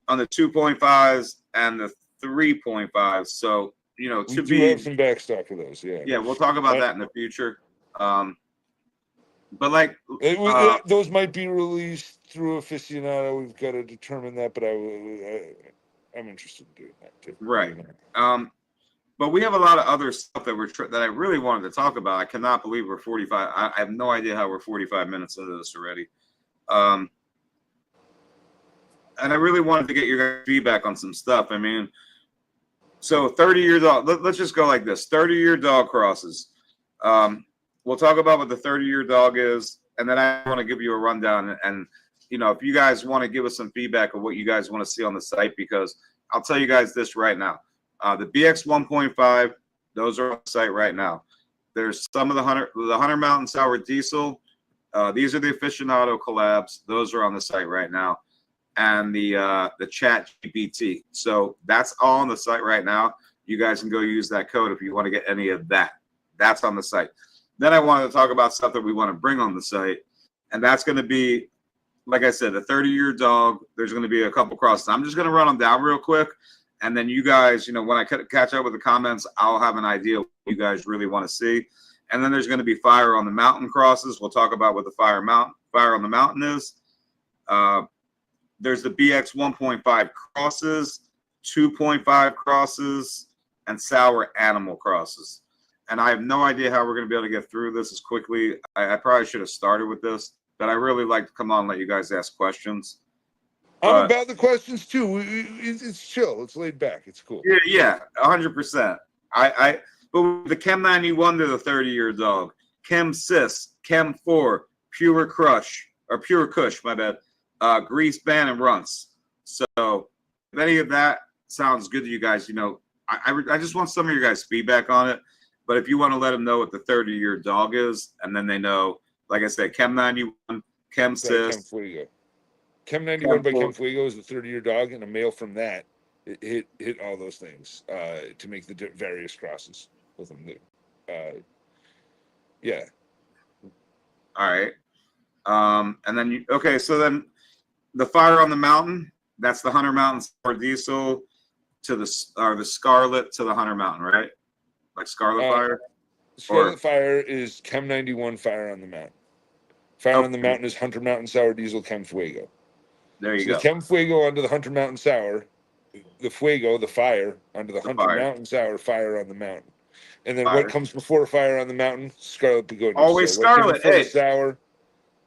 on the 2.5s and the 3.5s. So We do have some backstock of those, yeah. Yeah, we'll talk about that in the future. But those might be released through aficionado. We've got to determine that, but I'm interested in doing that too. Right. But we have a lot of other stuff that I really wanted to talk about. I cannot believe we're 45. I have no idea how we're 45 minutes into this already. And I really wanted to get your feedback on some stuff. I mean, so 30-year dog. Let's just go like this: 30-year dog crosses. We'll talk about what the 30-year dog is, and then I want to give you a rundown. And if you guys want to give us some feedback of what you guys want to see on the site, because I'll tell you guys this right now. The BX 1.5, those are on the site right now. There's some of the Hunter Mountain Sour Diesel. These are the aficionado collabs. Those are on the site right now. And the Chat GPT. So that's all on the site right now. You guys can go use that code if you want to get any of that. That's on the site. Then I wanted to talk about stuff that we want to bring on the site. And that's going to be, like I said, a 30-year dog. There's going to be a couple crosses. I'm just going to run them down real quick. And then you guys, when I catch up with the comments, I'll have an idea what you guys really want to see. And then there's going to be fire on the mountain crosses. We'll talk about what the fire on the mountain is. There's the BX 1.5 crosses, 2.5 crosses, and sour animal crosses. And I have no idea how we're going to be able to get through this as quickly. I probably should have started with this, but I really like to come on and let you guys ask questions. I'm about the questions too. It's chill. It's laid back. It's cool. Yeah, 100%. But with the Chem 91 to the 30-year dog, Chem Cis, Chem 4, Pure Crush, or Pure Kush, my bad, Grease Band and Runts. So if any of that sounds good to you guys, I just want some of your guys' feedback on it. But if you want to let them know what the 30-year dog is, and then they know, like I said, Chem 91, Chem Cis. Chem Fuego. Chem 91 by Chem Fuego is the 30-year dog, and a male from that hit all those things to make the various crosses with them. Yeah. All right. And then so then the fire on the mountain, that's the Hunter Mountain Sour Diesel to the Scarlet to the Hunter Mountain, right? Like Scarlet Fire? Scarlet Fire is Chem 91 Fire on the Mountain. Fire on the Mountain is Hunter Mountain Sour Diesel Chem Fuego. There you go. The Chem Fuego under the Hunter Mountain Sour, the Fuego, the fire, under the Hunter Mountain Sour, Fire on the Mountain. And then what comes before Fire on the Mountain? Scarlet Begonia. Always Scarlet. Hey. Sour.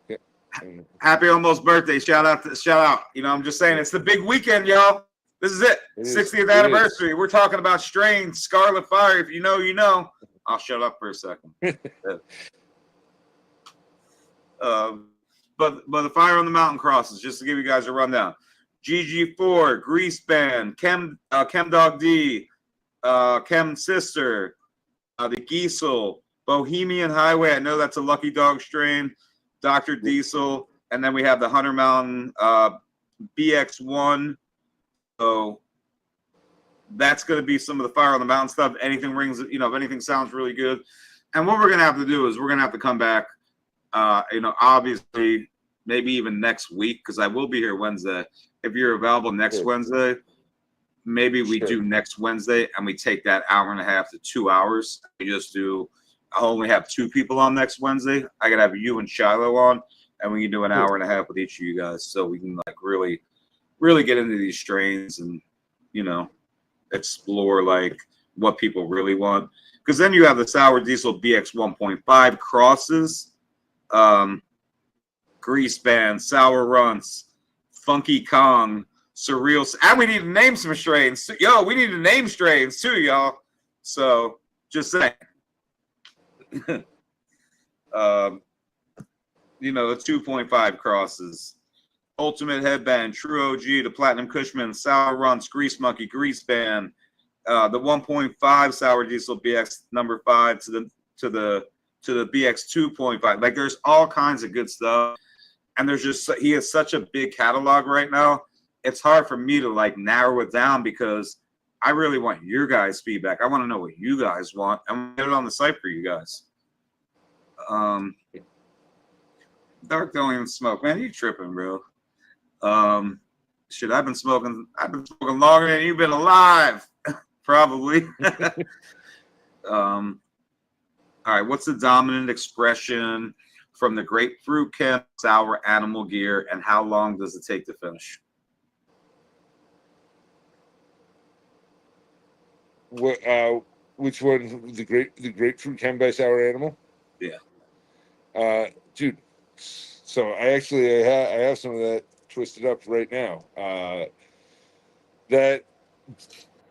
Yeah. Happy almost birthday. Shout out. I'm just saying, it's the big weekend, y'all. This is it. 60th anniversary. We're talking about strains, Scarlet Fire. If you know, you know. I'll shut up for a second. But the fire on the mountain crosses, just to give you guys a rundown. GG4, Grease Band, Chem Dog D, Chem Sister, the Giesel, Bohemian Highway. I know that's a Lucky Dog strain. Dr. Diesel, and then we have the Hunter Mountain BX1. So that's going to be some of the fire on the mountain stuff. Anything rings, if anything sounds really good. And what we're going to have to do is we're going to have to come back, obviously, maybe even next week, because I will be here Wednesday. If you're available next Wednesday, maybe we do next Wednesday and we take that hour and a half to 2 hours. I'll only have 2 people on next Wednesday. I could have you and Shiloh on, and we can do an hour and a half with each of you guys, so we can really get into these strains and explore what people really want. Because then you have the Sour Diesel BX 1.5 crosses, Grease Band, Sour Runts, Funky Kong, Surreal, and we need to name some strains. Yo, we need to name strains too, y'all. So just saying. The 2.5 crosses, Ultimate Headband, True OG, the Platinum Cushman, Sour Runts, Grease Monkey, Grease Band, the 1.5 Sour Diesel BX number 5 to the BX 2.5. There's all kinds of good stuff, and he has such a big catalog right now. It's hard for me to narrow it down because I really want your guys' feedback. I want to know what you guys want, and we'll get it on the site for you guys. Dark don't even smoke, man. You tripping, bro? I've been smoking longer than you've been alive, probably. All right, what's the dominant expression from the grapefruit Chem Sour Animal Gear, and how long does it take to finish? Which one? The grapefruit Chem by Sour Animal? Yeah. Dude. So I have some of that twisted up right now.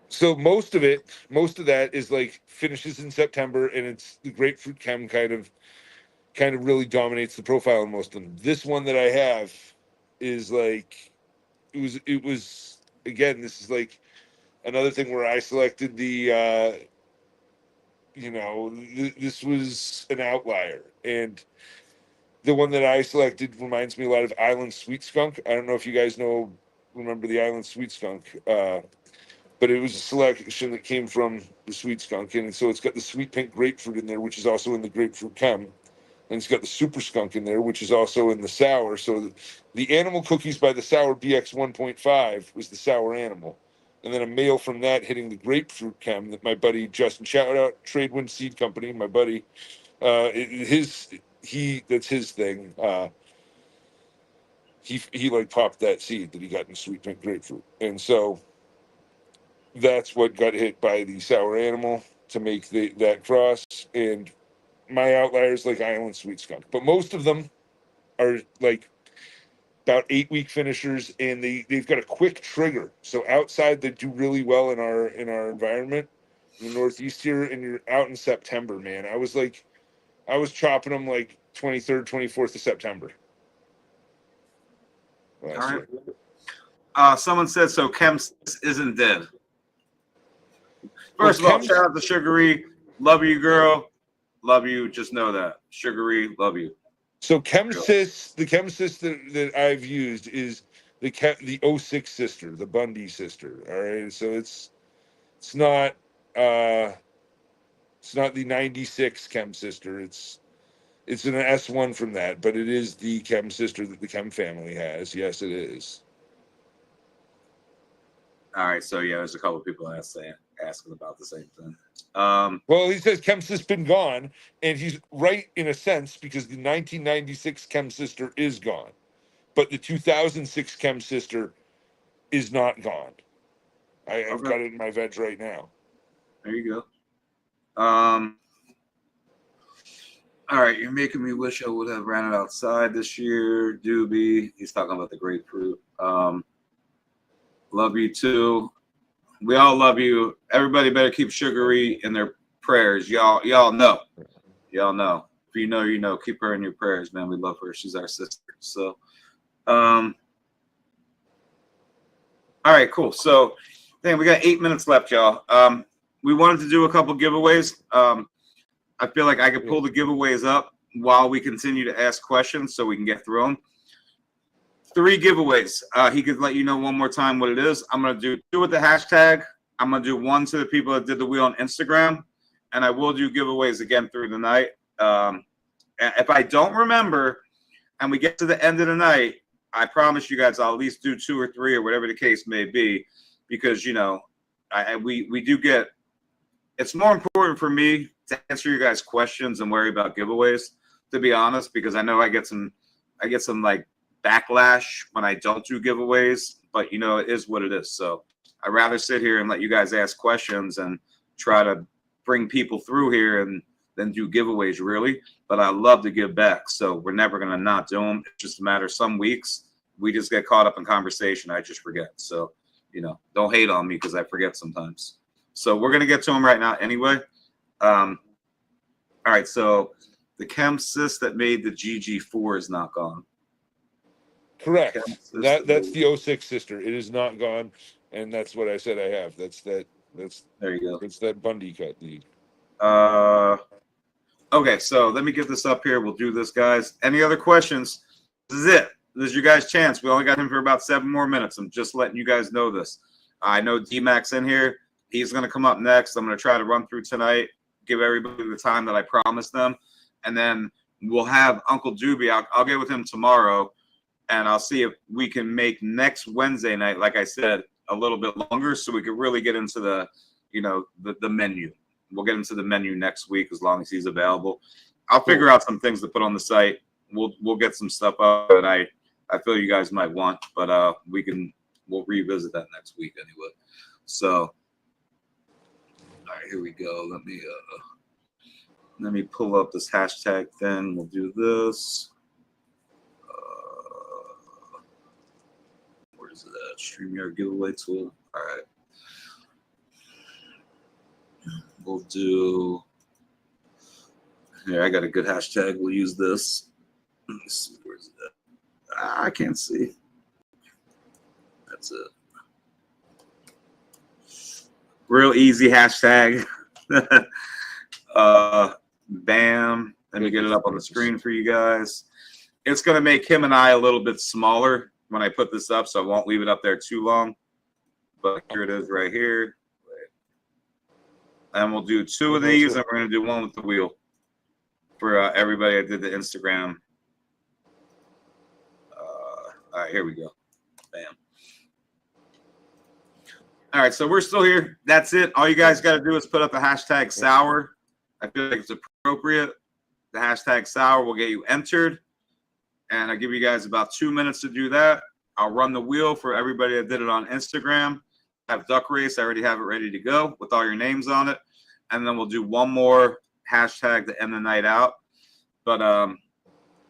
So most of that is finishes in September, and it's the grapefruit Chem kind of really dominates the profile in most of them. This one that I have is it was again, this is another thing where I selected the this was an outlier, and the one that I selected reminds me a lot of Island Sweet Skunk. I don't know if you guys remember the Island Sweet Skunk, but it was a selection that came from the Sweet Skunk, and so it's got the sweet pink grapefruit in there, which is also in the grapefruit Chem, and it's got the Super Skunk in there, which is also in the sour. So the Animal Cookies by the Sour BX 1.5 was the sour animal, and then a male from that hitting the grapefruit chem that my buddy Justin, shout out Tradewind Seed Company, my buddy, that's his thing. He like popped that seed that he got in sweet pink grapefruit, and so that's what got hit by the sour animal to make that cross. And my outliers like Island Sweet Skunk, but most of them are like about 8-week finishers, and they've got a quick trigger. So outside they do really well in our environment in the Northeast here, and you're out in September, man. I was chopping them like 23rd, 24th of September. All right. Someone said so. Chem isn't dead. First of all, shout out to Sugary. Love you, girl. Love you. Just know that. Sugary, love you. So ChemSys, the ChemSys that I've used is the 06 sister, the Bundy sister. All right. So it's not the 96 Chem sister. It's an S1 from that, but it is the Chem sister that the Chem family has. Yes, it is. All right. So yeah, there's a couple of people asking about the same thing. Well, he says ChemSys been gone, and he's right in a sense because the 1996 Chem sister is gone, but the 2006 Chem sister is not gone. I've got it in my veg right now. There you go. All right, you're making me wish I would have ran it outside this year. Doobie, he's talking about the grapefruit. Love you too. We all love you. Everybody better keep Sugary in their prayers. Y'all know. Y'all know. If you know, you know. Keep her in your prayers, man. We love her. She's our sister. So, all right, cool. So, we got 8 minutes left, y'all. We wanted to do a couple giveaways. I feel like I could pull the giveaways up while we continue to ask questions so we can get through them. 3 giveaways. He could let you know one more time what it is. I'm going to do 2 with the hashtag. I'm going to do 1 to the people that did the wheel on Instagram. And I will do giveaways again through the night. If I don't remember and we get to the end of the night, I promise you guys I'll at least do 2 or 3 or whatever the case may be. Because, you know, we do get – it's more important for me to answer you guys' questions and worry about giveaways, to be honest, because I know I get some like backlash when I don't do giveaways, but you know, it is what it is. So I'd rather sit here and let you guys ask questions and try to bring people through here and then do giveaways, really. But I love to give back, so we're never going to not do them. It's just a matter of some weeks we just get caught up in conversation. I just forget. So, you know, don't hate on me because I forget sometimes. So we're going to get to them right now anyway. All right, so the ChemSys that made the GG4 is not gone. Correct. That's the 06 sister. It is not gone, and that's what I said I have. That's there you go. It's that Bundy cut lead. Okay, so let me get this up here. We'll do this, guys. Any other questions? This is it. This is your guys' chance. We only got him for about 7 more minutes. I'm just letting you guys know this. I know D-Mac's in here. He's going to come up next. I'm going to try to run through tonight, give everybody the time that I promised them, and then we'll have Uncle Doobie. I'll get with him tomorrow, and I'll see if we can make next Wednesday night, like I said, a little bit longer so we can really get into the, you know, the menu. We'll get into the menu next week as long as he's available. I'll figure out some things to put on the site. We'll get some stuff up that I feel you guys might want, but we'll revisit that next week anyway. So, all right, here we go. Let me pull up this hashtag thing. We'll do this. Where's it at? StreamYard giveaway tool. All right. We'll do. Here, I got a good hashtag. We'll use this. Let me see. Where's it at? I can't see. That's it. Real easy hashtag. Bam. Let me get it up on the screen for you guys. It's going to make him and I a little bit smaller when I put this up, so I won't leave it up there too long. But here it is right here. And we'll do 2 of these, and we're going to do 1 with the wheel for everybody that did the Instagram. All right, here we go. Bam. All right, so we're still here. That's it. All you guys got to do is put up the hashtag sour. I feel like it's appropriate. The hashtag sour will get you entered. And I'll give you guys about 2 minutes to do that. I'll run the wheel for everybody that did it on Instagram. I have Duck Race. I already have it ready to go with all your names on it. And then we'll do one more hashtag to end the night out. But I'm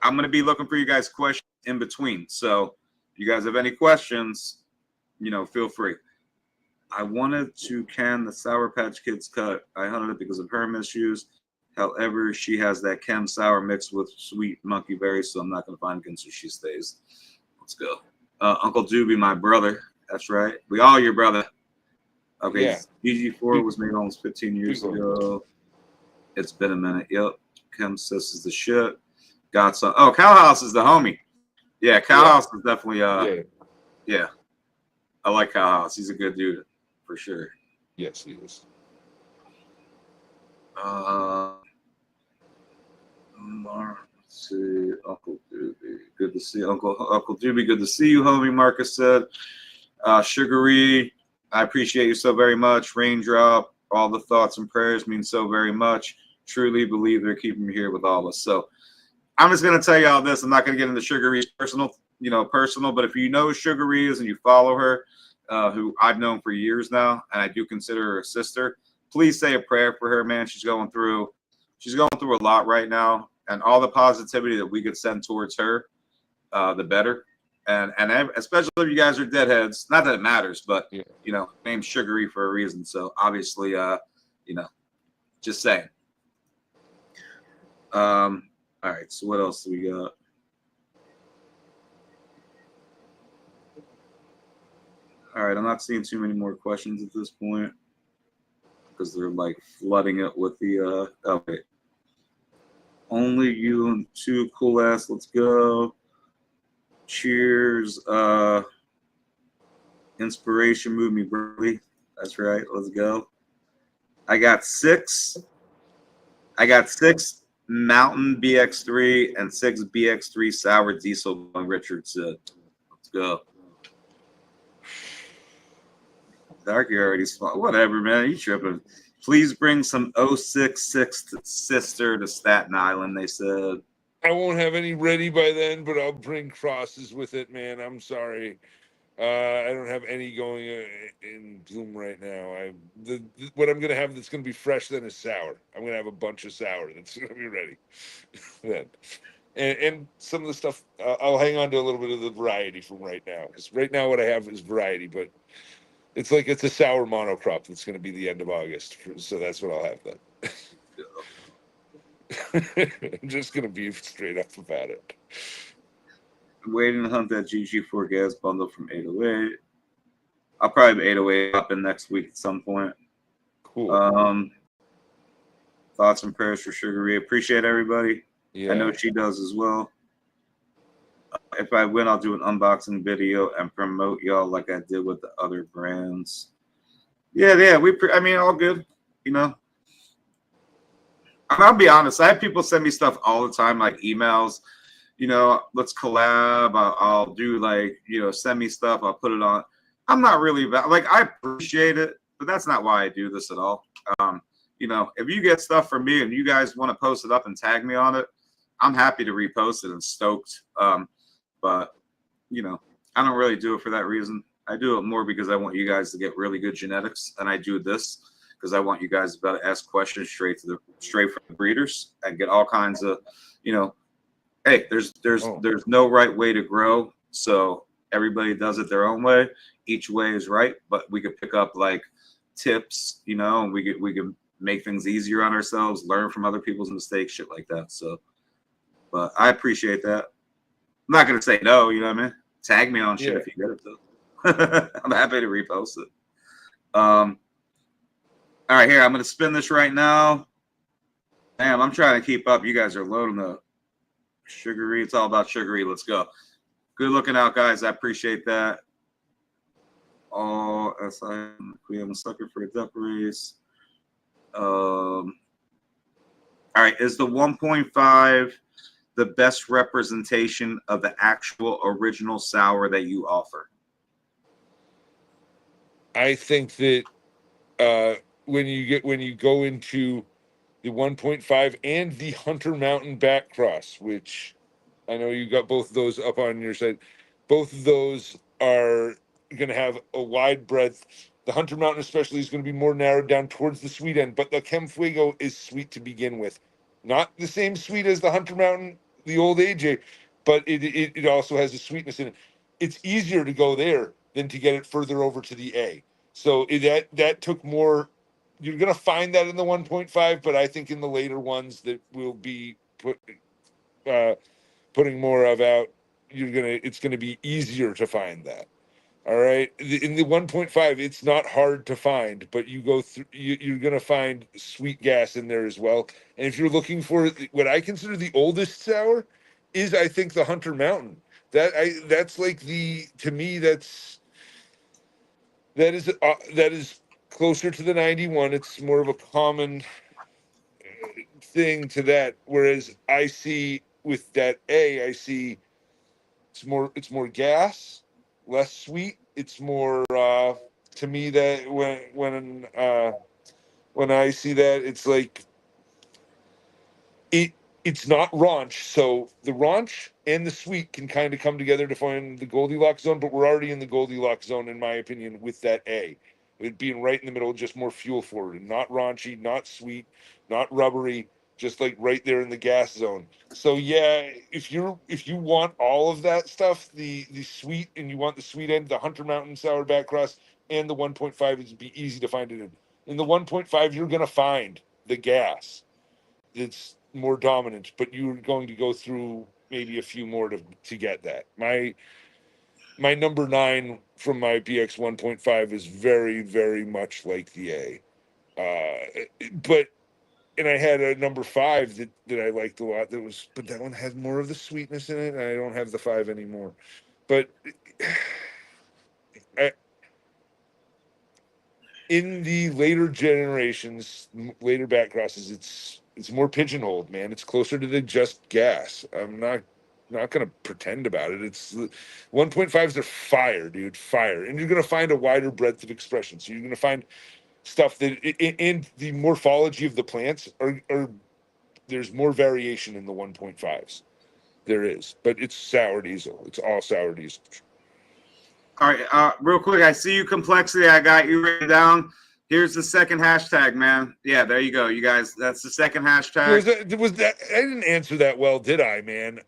going to be looking for you guys' questions in between. So if you guys have any questions, feel free. I wanted to can the Sour Patch Kids cut. I hunted it because of her misuse. However, she has that chem sour mixed with sweet monkey berries, so I'm not going to find against her. She stays. Let's go. Uncle Doobie, my brother. That's right. We all your brother. Okay. Yeah. DG4 was made almost 15 years ago. It's been a minute. Yep. Chem sis is the shit. Got some. Oh, Cowhouse is the homie. Yeah, Cowhouse is definitely. Yeah. I like Cowhouse. He's a good dude for sure. Yes, he is. Let's see, Uncle Doobie. Good to see Uncle Doobie. Good to see you, homie. Marcus said. Sugary, I appreciate you so very much. Raindrop, all the thoughts and prayers mean so very much. Truly believe they're keeping me here with all of us. So I'm just gonna tell you all this. I'm not gonna get into Sugary's personal, but if you know Sugary is and you follow her, who I've known for years now, and I do consider her a sister, please say a prayer for her, man. She's going through a lot right now, and all the positivity that we could send towards her, the better. And especially if you guys are deadheads, not that it matters, but named Sugary for a reason. So obviously, just saying. All right. So what else do we got? All right. I'm not seeing too many more questions at this point because they're like flooding it with the. Okay. Only you and two cool ass. Let's go. Cheers. Inspiration moved me, Burley. That's right. Let's go. I got six Mountain BX3 and 6 BX3 sour diesel. Richard said, "Let's go." Darky already smart. Whatever, man. You tripping? Please bring some 066 sister to Staten Island. They said. I won't have any ready by then, but I'll bring crosses with it, man. I'm sorry. I don't have any going in bloom right now. What I'm going to have that's going to be fresh then is sour. I'm going to have a bunch of sour that's going to be ready then. And some of the stuff, I'll hang on to a little bit of the variety from right now. Because right now what I have is variety, but it's a sour monocrop that's going to be the end of August. So that's what I'll have then. I'm just going to be straight up about it. Waiting to hunt that GG4 gas bundle from 808. I'll probably be 808 up in next week at some point. Cool. Thoughts and prayers for Sugary. Appreciate everybody. Yeah. I know she does as well. If I win, I'll do an unboxing video and promote y'all like I did with the other brands. Yeah. All good. I'll be honest. I have people send me stuff all the time, like emails. Let's collab. I'll do send me stuff. I'll put it on. I'm not really about I appreciate it, but that's not why I do this at all. If you get stuff from me and you guys want to post it up and tag me on it, I'm happy to repost it and stoked. But I don't really do it for that reason. I do it more because I want you guys to get really good genetics, and I do this because I want you guys to be able to ask questions straight from the breeders and get all kinds of, hey, there's no right way to grow, so everybody does it their own way. Each way is right, but we could pick up tips, and we could make things easier on ourselves, learn from other people's mistakes, shit like that. So, but I appreciate that. I'm not gonna say no, you know what I mean? Tag me on shit if you get it though. I'm happy to repost it. All right, here I'm gonna spin this right now. Damn, I'm trying to keep up. You guys are loading up. Sugary, it's all about Sugary. Let's go. Good looking out, guys. I appreciate that. I'm a sucker for a duck race. All right, is the 1.5 the best representation of the actual original sour that you offer? I think that when you go into the 1.5 and the Hunter Mountain back cross, which I know you got both of those up on your side. Both of those are going to have a wide breadth. The Hunter Mountain especially is going to be more narrowed down towards the sweet end, but the Chem Fuego is sweet to begin with. Not the same sweet as the Hunter Mountain, the old AJ, but it also has a sweetness in it. It's easier to go there than to get it further over to the A. So that took more. You're going to find that in the 1.5, but I think in the later ones that will be putting more of out, it's gonna be easier to find that. All right, in the 1.5, it's not hard to find, but you go through, you're gonna find sweet gas in there as well. And if you're looking for what I consider the oldest sour, is I think the Hunter Mountain. That's like to me that is closer to the 91. It's more of a common thing to that. Whereas I see with that I see it's more gas, less sweet. It's more to me that when I see that, it's like it's not raunch. So the raunch and the sweet can kind of come together to find the Goldilocks zone, but we're already in the Goldilocks zone, in my opinion, with that A. It being right in the middle, just more fuel forward, not raunchy, not sweet, not rubbery, just like right there in the gas zone. So yeah, if you want all of that stuff, the sweet, and you want the sweet end, the Hunter Mountain sour back cross and the 1.5 is be easy to find it in. In the 1.5, you're gonna find the gas. It's more dominant, but you're going to go through maybe a few more to get that. My number 9 from my BX 1.5 is very, very much like the A. But and I had a number 5 that I liked a lot. But that one had more of the sweetness in it, and I don't have the 5 anymore. But in the later generations, later back crosses, it's more pigeonholed, man. It's closer to the just gas. I'm not gonna pretend about it. It's 1.5s are fire, dude, fire, and you're gonna find a wider breadth of expression. So you're gonna find stuff that in the morphology of the plants are there's more variation in the 1.5s. There is, but it's sour diesel. It's all sour diesel. All right, real quick, I see you, Complexity. I got you written down. Here's the second hashtag, man. Yeah, there you go, you guys. That's the second hashtag. Was that I didn't answer that well, did I, man?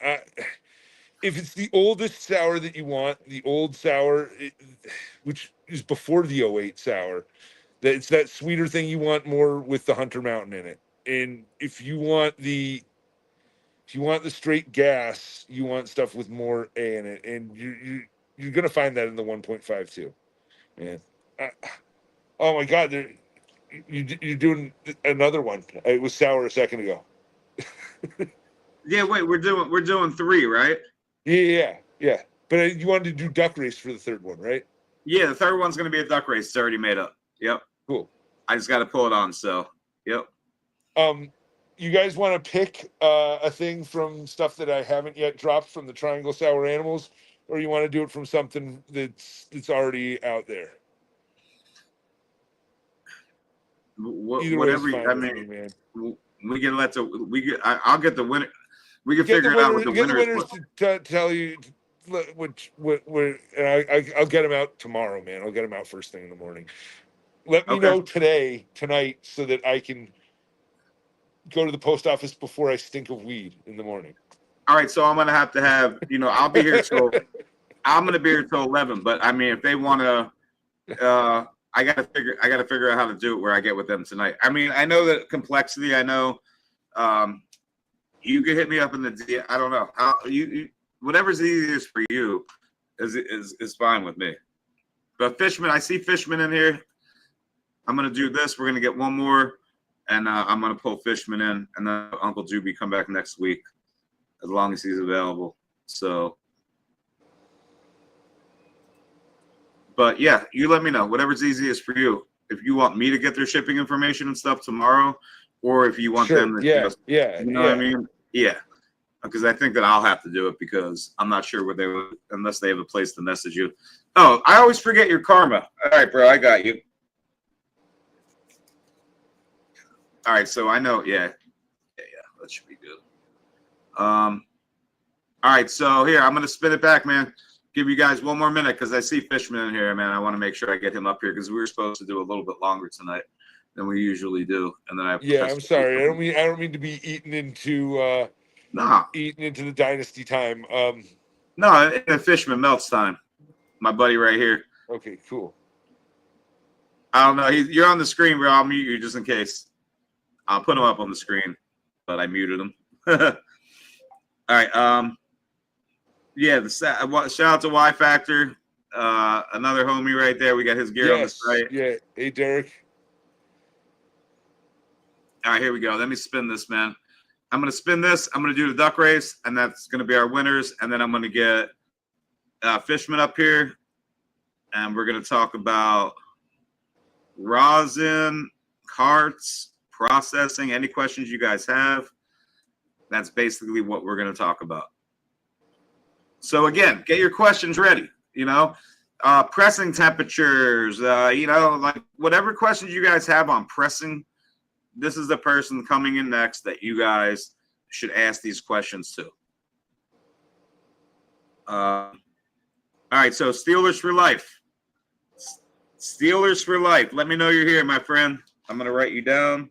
If it's the oldest sour that you want, the old sour, which is before the '08 sour, that it's that sweeter thing you want more with the Hunter Mountain in it. And if you want the straight gas, you want stuff with more A in it, and you're gonna find that in the 1.5 too, man. Oh my God, you're doing another one. It was sour a second ago. Yeah, wait, we're doing 3, right? Yeah. But you wanted to do duck race for the third one, right? Yeah, the third one's gonna be a duck race. It's already made up. Yep. Cool. I just got to pull it on. So, yep. You guys want to pick a thing from stuff that I haven't yet dropped from the Triangle Sour Animals, or you want to do it from something that's already out there? Whatever. I mean, man. We can I'll get the winner. We can figure it out with the winners to tell you and I'll get them out tomorrow, man. I'll get them out first thing in the morning. Let me know tonight, so that I can go to the post office before I stink of weed in the morning. All right, so I'm gonna have I'll be here till I'm gonna be here till 11. But I mean, if they want to, I gotta figure out how to do it where I get with them tonight. I mean, I know that Complexity. I know you can hit me up in the I don't know how you whatever's easiest for you is fine with me. But Fishman, I see Fishman in here. I'm gonna do this. We're gonna get one more, and I'm gonna pull Fishman in, and then Uncle Doobie come back next week, as long as he's available. So, but yeah, you let me know whatever's easiest for you. If you want me to get their shipping information and stuff tomorrow, or if you want them to you know what I mean? Yeah, because I think that I'll have to do it because I'm not sure where they would, unless they have a place to message you. Oh, I always forget your karma. All right, bro, I got you. All right, so I know, yeah, that should be good. All right, so here, I'm gonna spin it back, man. Give you guys one more minute because I see Fishman in here, man. I want to make sure I get him up here because we were supposed to do a little bit longer tonight than we usually do. And then I'm sorry. I don't mean to be eaten into the Dynasty time. No, in the Fishman Meltz time. My buddy right here. Okay, cool. I don't know. You're on the screen, bro. I'll mute you just in case. I'll put him up on the screen, but I muted him. All right. Yeah, shout out to Y Factor. Another homie right there. We got his gear on the site. Yeah. Hey, Derek. All right, here we go. Let me spin this, man. I'm going to spin this. I'm going to do the duck race, and that's going to be our winners. And then I'm going to get Fishman up here, and we're going to talk about rosin, carts, processing, any questions you guys have. That's basically what we're going to talk about. So again, get your questions ready, pressing temperatures, like whatever questions you guys have on pressing, this is the person coming in next that you guys should ask these questions to. All right, so Steelers for life. Steelers for life. Let me know you're here, my friend. I'm going to write you down.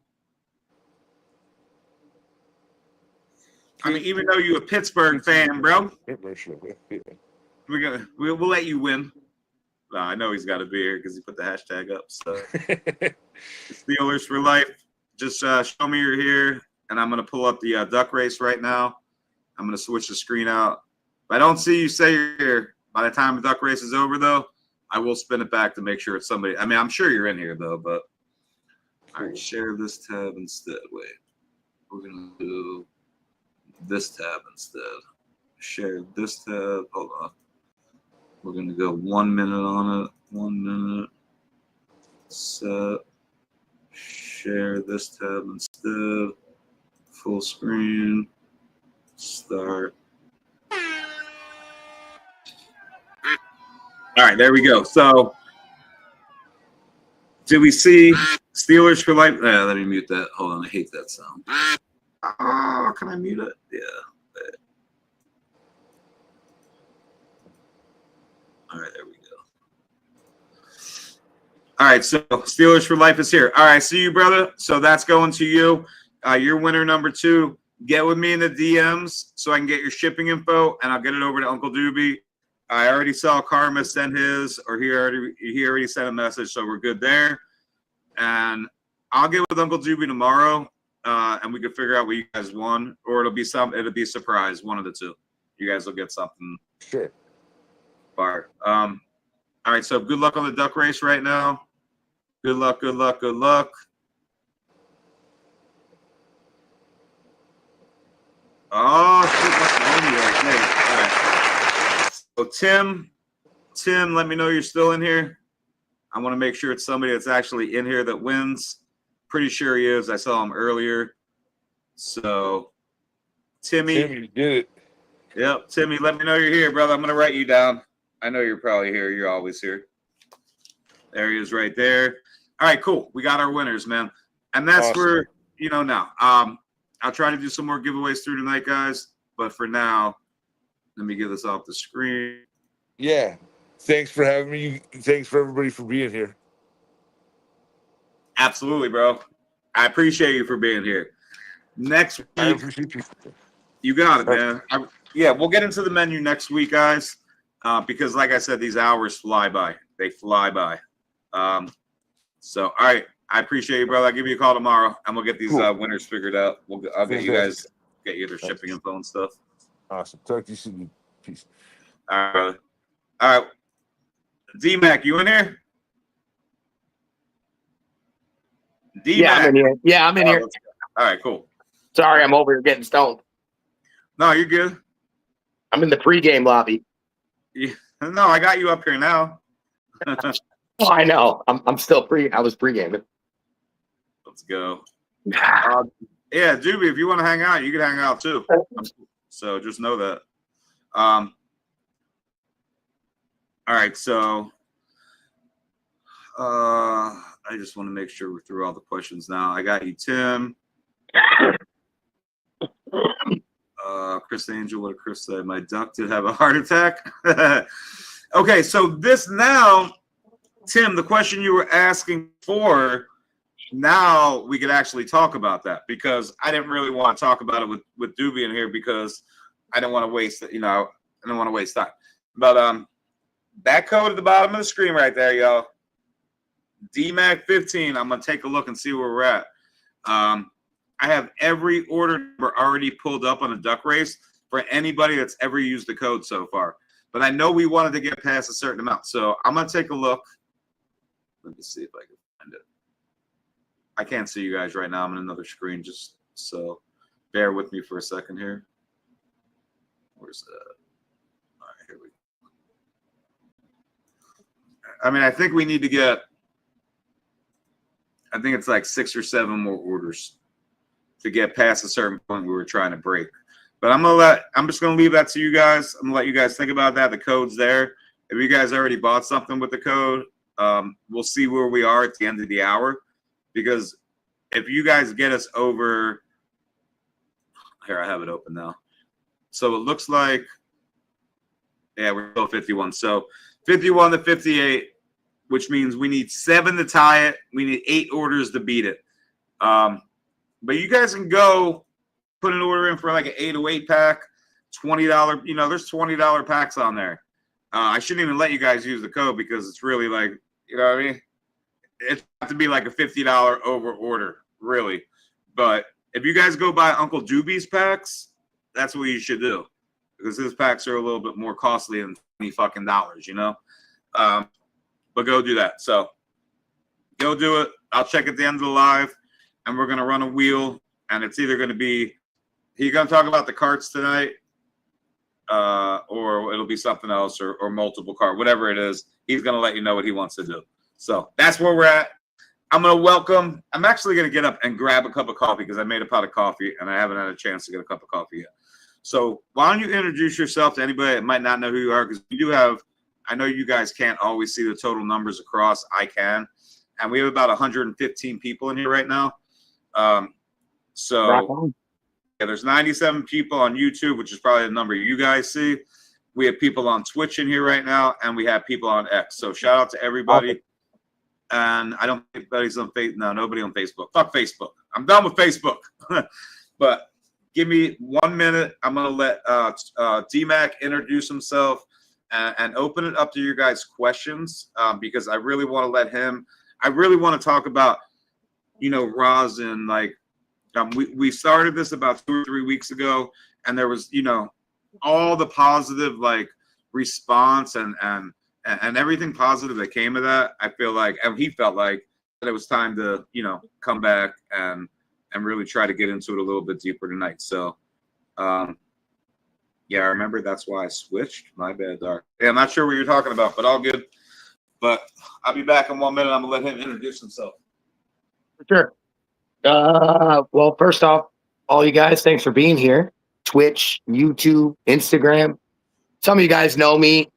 I mean, even though you're a Pittsburgh fan, bro, we'll let you win. No, I know he's got to be here because he put the hashtag up. So Steelers for life. Just show me you're here, and I'm going to pull up the duck race right now. I'm going to switch the screen out. If I don't see you say you're here, by the time the duck race is over, though, I will spin it back to make sure it's somebody. I mean, I'm sure you're in here, though, but all right, share this tab instead. Wait, we're going to do this tab instead. Share this tab. Hold on. We're going to go 1 minute on it. 1 minute. Set. Share this tab instead. Full screen. Start. All right, there we go. So, did we see Steelers for life? Let me mute that. Hold on, I hate that sound. Oh, can I mute it? Yeah. All right, there we go. All right, so Steelers for life is here. All right, see you, brother. So that's going to you. You're winner number 2. Get with me in the DMs so I can get your shipping info, and I'll get it over to Uncle Doobie. I already saw Karma send his, or he already sent a message, so we're good there. And I'll get with Uncle Doobie tomorrow, and we can figure out what you guys won, or it'll be a surprise, one of the two. You guys will get something. Sure. Fire. All right, so good luck on the duck race right now. Good luck, good luck, good luck. Oh, all right. So Tim, let me know you're still in here. I want to make sure it's somebody that's actually in here that wins. Pretty sure he is. I saw him earlier. So, Timmy, you did it. Yep, Timmy, let me know you're here, brother. I'm going to write you down. I know you're probably here. You're always here. There he is right there. All right, cool. We got our winners, man. And that's awesome. for, now. I'll try to do some more giveaways through tonight, guys. But for now, let me get this off the screen. Yeah. Thanks for having me. Thanks for everybody for being here. Absolutely, bro. I appreciate you for being here. Next week, I appreciate you. You got it, man. We'll get into the menu next week, guys, because like I said, these hours fly by. They fly by. So, all right. I appreciate you, brother. I'll give you a call tomorrow, and we'll get these winners figured out. I'll get you guys, get you their shipping info and stuff. Awesome. Talk to you soon. Peace. All right, brother. All right. D-Mac, you in here? D-Mac. Yeah, I'm in here. Yeah, I'm in here. All right, cool. Sorry, I'm over here getting stoned. No, you're good. I'm in the pregame lobby. Yeah. No, I got you up here now. Oh, I know. I'm still I was pregaming. Let's go. Yeah, Doobie, if you want to hang out, you can hang out too. So just know that. All All right, so I just want to make sure we're through all the questions now. I got you, Tim. Chris Angel, what did Chris say? My duck did have a heart attack. Okay, so this now, Tim, the question you were asking for, now we could actually talk about that, because I didn't really want to talk about it with Doobie in here because I didn't want to waste it, I didn't want to waste time. But that code at the bottom of the screen right there, y'all. DMAC15. I'm gonna take a look and see where we're at. I have every order number already pulled up on a duck race for anybody that's ever used the code so far. But I know we wanted to get past a certain amount. So I'm going to take a look. Let me see if I can find it. I can't see you guys right now. I'm on another screen, just so bear with me for a second here. Where's that? All right, here we go. I mean, I think we need to get, I think it's like 6 or 7 more orders to get past a certain point we were trying to break. But I'm just gonna leave that to you guys. I'm gonna let you guys think about that. The code's there. If you guys already bought something with the code, we'll see where we are at the end of the hour. Because if you guys get us over, here, I have it open now. So it looks like, yeah, we're still 51. So 51 to 58, which means we need 7 to tie it. We need 8 orders to beat it. But you guys can go put an order in for like an 808 pack, $20. There's $20 packs on there. I shouldn't even let you guys use the code because it's really like, you know what I mean? It's have to be like a $50 over order, really. But if you guys go buy Uncle Doobie's packs, that's what you should do, because his packs are a little bit more costly than $20 fucking dollars, But go do that. So go do it. I'll check at the end of the live. And we're going to run a wheel, and it's either going to be, he's going to talk about the carts tonight, or it'll be something else, or multiple cart, whatever it is. He's going to let you know what he wants to do. So that's where we're at. I'm actually going to get up and grab a cup of coffee because I made a pot of coffee, and I haven't had a chance to get a cup of coffee yet. So why don't you introduce yourself to anybody that might not know who you are, because we do have, I know you guys can't always see the total numbers across. I can. And we have about 115 people in here right now. So yeah, there's 97 people on YouTube, which is probably the number you guys see. We have people on Twitch in here right now, and we have people on X. So shout out to everybody. Okay. And I don't think anybody's on Facebook. No, nobody on Facebook. Fuck Facebook. I'm done with Facebook. But give me 1 minute. I'm gonna let DMAC introduce himself and open it up to your guys' questions, because I really want to let him. I really want to talk about, Rosin. Like, we started this about 2 or 3 weeks ago, and there was, all the positive response and everything positive that came of that. I feel like, and he felt like that it was time to, come back and really try to get into it a little bit deeper tonight. So, yeah, I remember that's why I switched. My bad, Doc. Yeah, I'm not sure what you're talking about, but all good. But I'll be back in 1 minute. I'm going to let him introduce himself. Sure. Well, first off, all you guys, thanks for being here. Twitch, YouTube, Instagram. Some of you guys know me.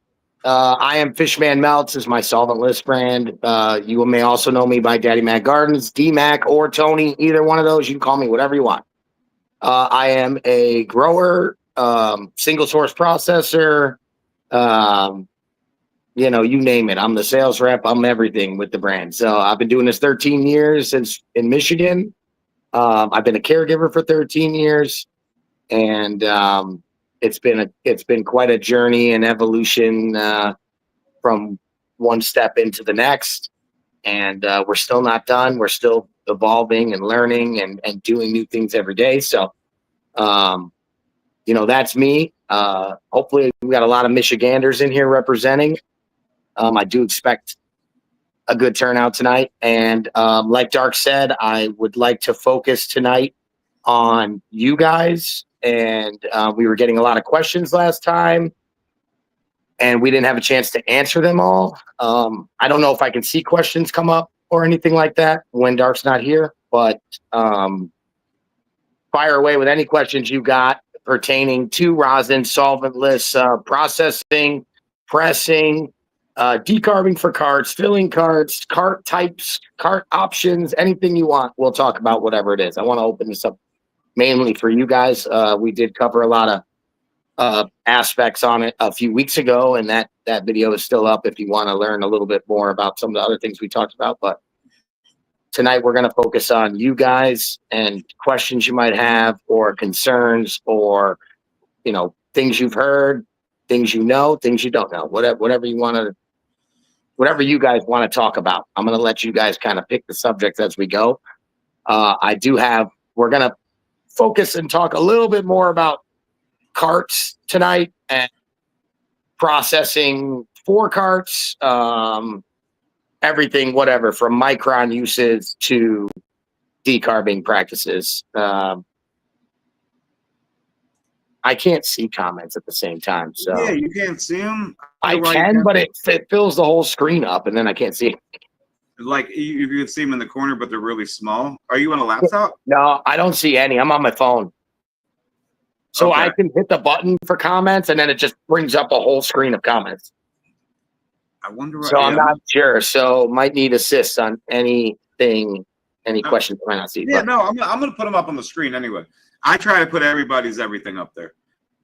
I am Fishman Meltz is my solventless brand. You may also know me by Daddy Mac Gardens, D-Mac, or Tony. Either one of those, you can call me whatever you want. I am a grower, single source processor, you name it. I'm the sales rep. I'm everything with the brand. So I've been doing this 13 years since in Michigan. I've been a caregiver for 13 years, and it's been quite a journey and evolution from one step into the next. And we're still not done. We're still evolving and learning and doing new things every day. So, that's me. Hopefully we got a lot of Michiganders in here representing. I do expect a good turnout tonight. And like Dark said, I would like to focus tonight on you guys. And we were getting a lot of questions last time, and we didn't have a chance to answer them all. I don't know if I can see questions come up or anything like that when Dark's not here, but fire away with any questions you got pertaining to rosin, solventless processing, pressing, decarbing for carts, filling carts, cart types, cart options, anything you want. We'll talk about whatever it is. I want to open this up mainly for you guys. We did cover a lot of aspects on it a few weeks ago, and that video is still up if you want to learn a little bit more about some of the other things we talked about. But tonight we're going to focus on you guys and questions you might have, or concerns, or things you've heard, things you know, things you don't know, whatever you want to, whatever you guys want to talk about. I'm going to let you guys kind of pick the subjects as we go. We're going to focus and talk a little bit more about carts tonight and processing for carts, everything, whatever, from micron uses to decarbing practices. I can't see comments at the same time. So yeah, you can't see them. I can, but it fills the whole screen up, and then I can't see. Like you can see them in the corner, but they're really small. Are you on a laptop? No, I don't see any. I'm on my phone. So Okay. I can hit the button for comments, and then it just brings up a whole screen of comments. I wonder. So I'm not sure. So might need assist on anything, any questions I might not see. Yeah, but. no, I'm gonna put them up on the screen anyway. I try to put everybody's everything up there.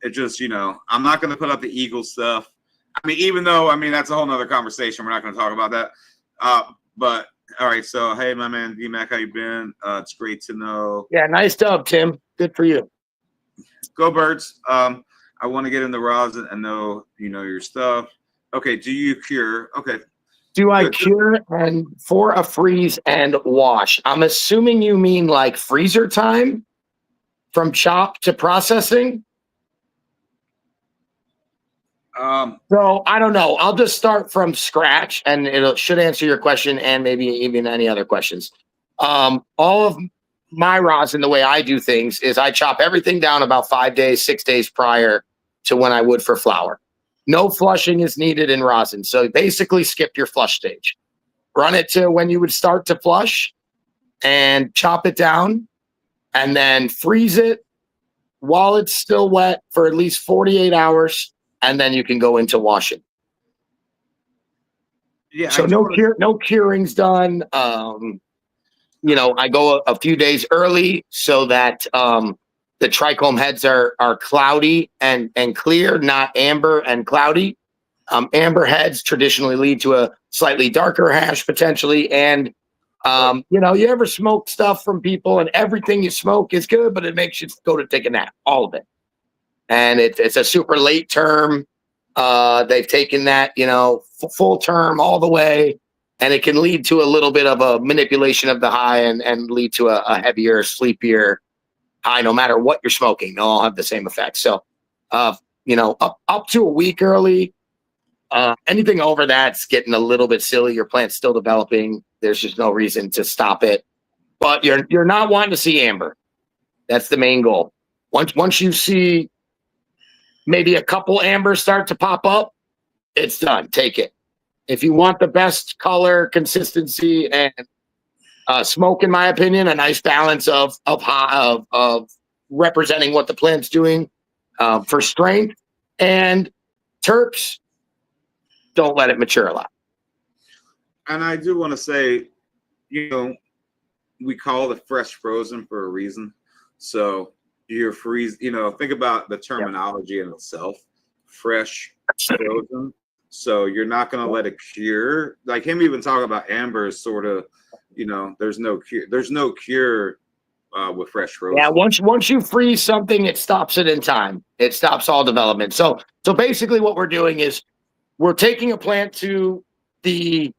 It just, I'm not gonna put up the Eagle stuff. I mean, even though, that's a whole nother conversation. We're not gonna talk about that. But all right. So hey, my man D-Mac, how you been? It's great to know. Yeah, nice job, Tim. Good for you. Go Birds. I want to get into rosin and know your stuff. Okay. Do you cure? Okay. Do I cure and for a freeze and wash? I'm assuming you mean like freezer time from chop to processing. So I don't know. I'll just start from scratch, and it should answer your question and maybe even any other questions. All of my rosin, the way I do things is I chop everything down about 5 days, 6 days prior to when I would for flour. No flushing is needed in rosin. So basically skip your flush stage. Run it to when you would start to flush and chop it down, and then freeze it while it's still wet for at least 48 hours. And then you can go into washing. Yeah. So no curing's done. I go a few days early so that the trichome heads are cloudy and clear, not amber and cloudy. Amber heads traditionally lead to a slightly darker hash potentially. And you ever smoke stuff from people, and everything you smoke is good, but it makes you go to take a nap, all of it. And it's a super late term. They've taken that, full term all the way, and it can lead to a little bit of a manipulation of the high and lead to a heavier, sleepier high, no matter what you're smoking. They'll all have the same effect. So, up to a week early, anything over that's getting a little bit silly. Your plant's still developing. There's just no reason to stop it. But you're not wanting to see amber. That's the main goal. Once you see maybe a couple ambers start to pop up, it's done. Take it. If you want the best color, consistency, and smoke, in my opinion, a nice balance of representing what the plant's doing for strength and terps, don't let it mature a lot. And I do want to say, we call it fresh frozen for a reason. So you're freeze, think about the terminology in itself, fresh frozen. So you're not going to let it cure. Like him even talking about amber is sort of, there's no cure. There's no cure with fresh frozen. Yeah, once you freeze something, it stops it in time. It stops all development. So basically what we're doing is we're taking a plant to the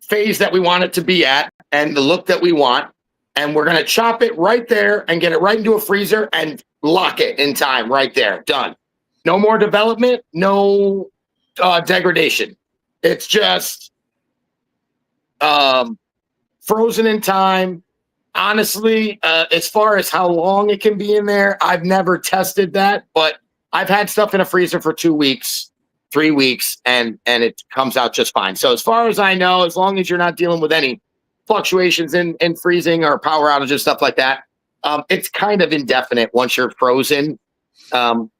phase that we want it to be at and the look that we want, and we're going to chop it right there and get it right into a freezer and lock it in time right there. Done. No more development, no degradation. It's just frozen in time. Honestly, as far as how long it can be in there, I've never tested that, but I've had stuff in a freezer for 2 weeks, 3 weeks, and it comes out just fine. So as far as I know, as long as you're not dealing with any fluctuations in freezing or power outages, stuff like that, it's kind of indefinite once you're frozen.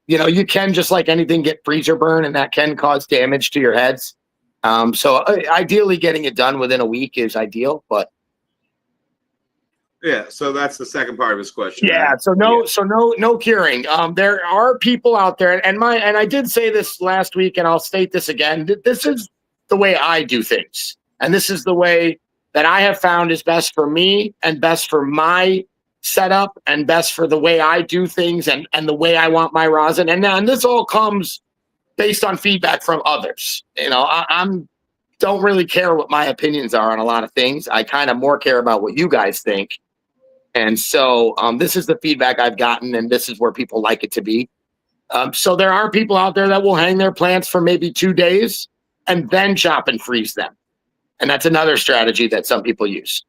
You can, just like anything, get freezer burn, and that can cause damage to your heads. So ideally getting it done within a week is ideal, but Yeah, so that's the second part of his question. yeah, right? so no curing. There are people out there, and I did say this last week, and I'll state this again. This is the way I do things, and this is the way that I have found is best for me and best for my setup and best for the way I do things and the way I want my rosin. And this all comes based on feedback from others. You know, I'm don't really care what my opinions are on a lot of things. I kind of more care about what you guys think. And so this is the feedback I've gotten, and this is where people like it to be. So there are people out there that will hang their plants for maybe 2 days and then chop and freeze them. And that's another strategy that some people use.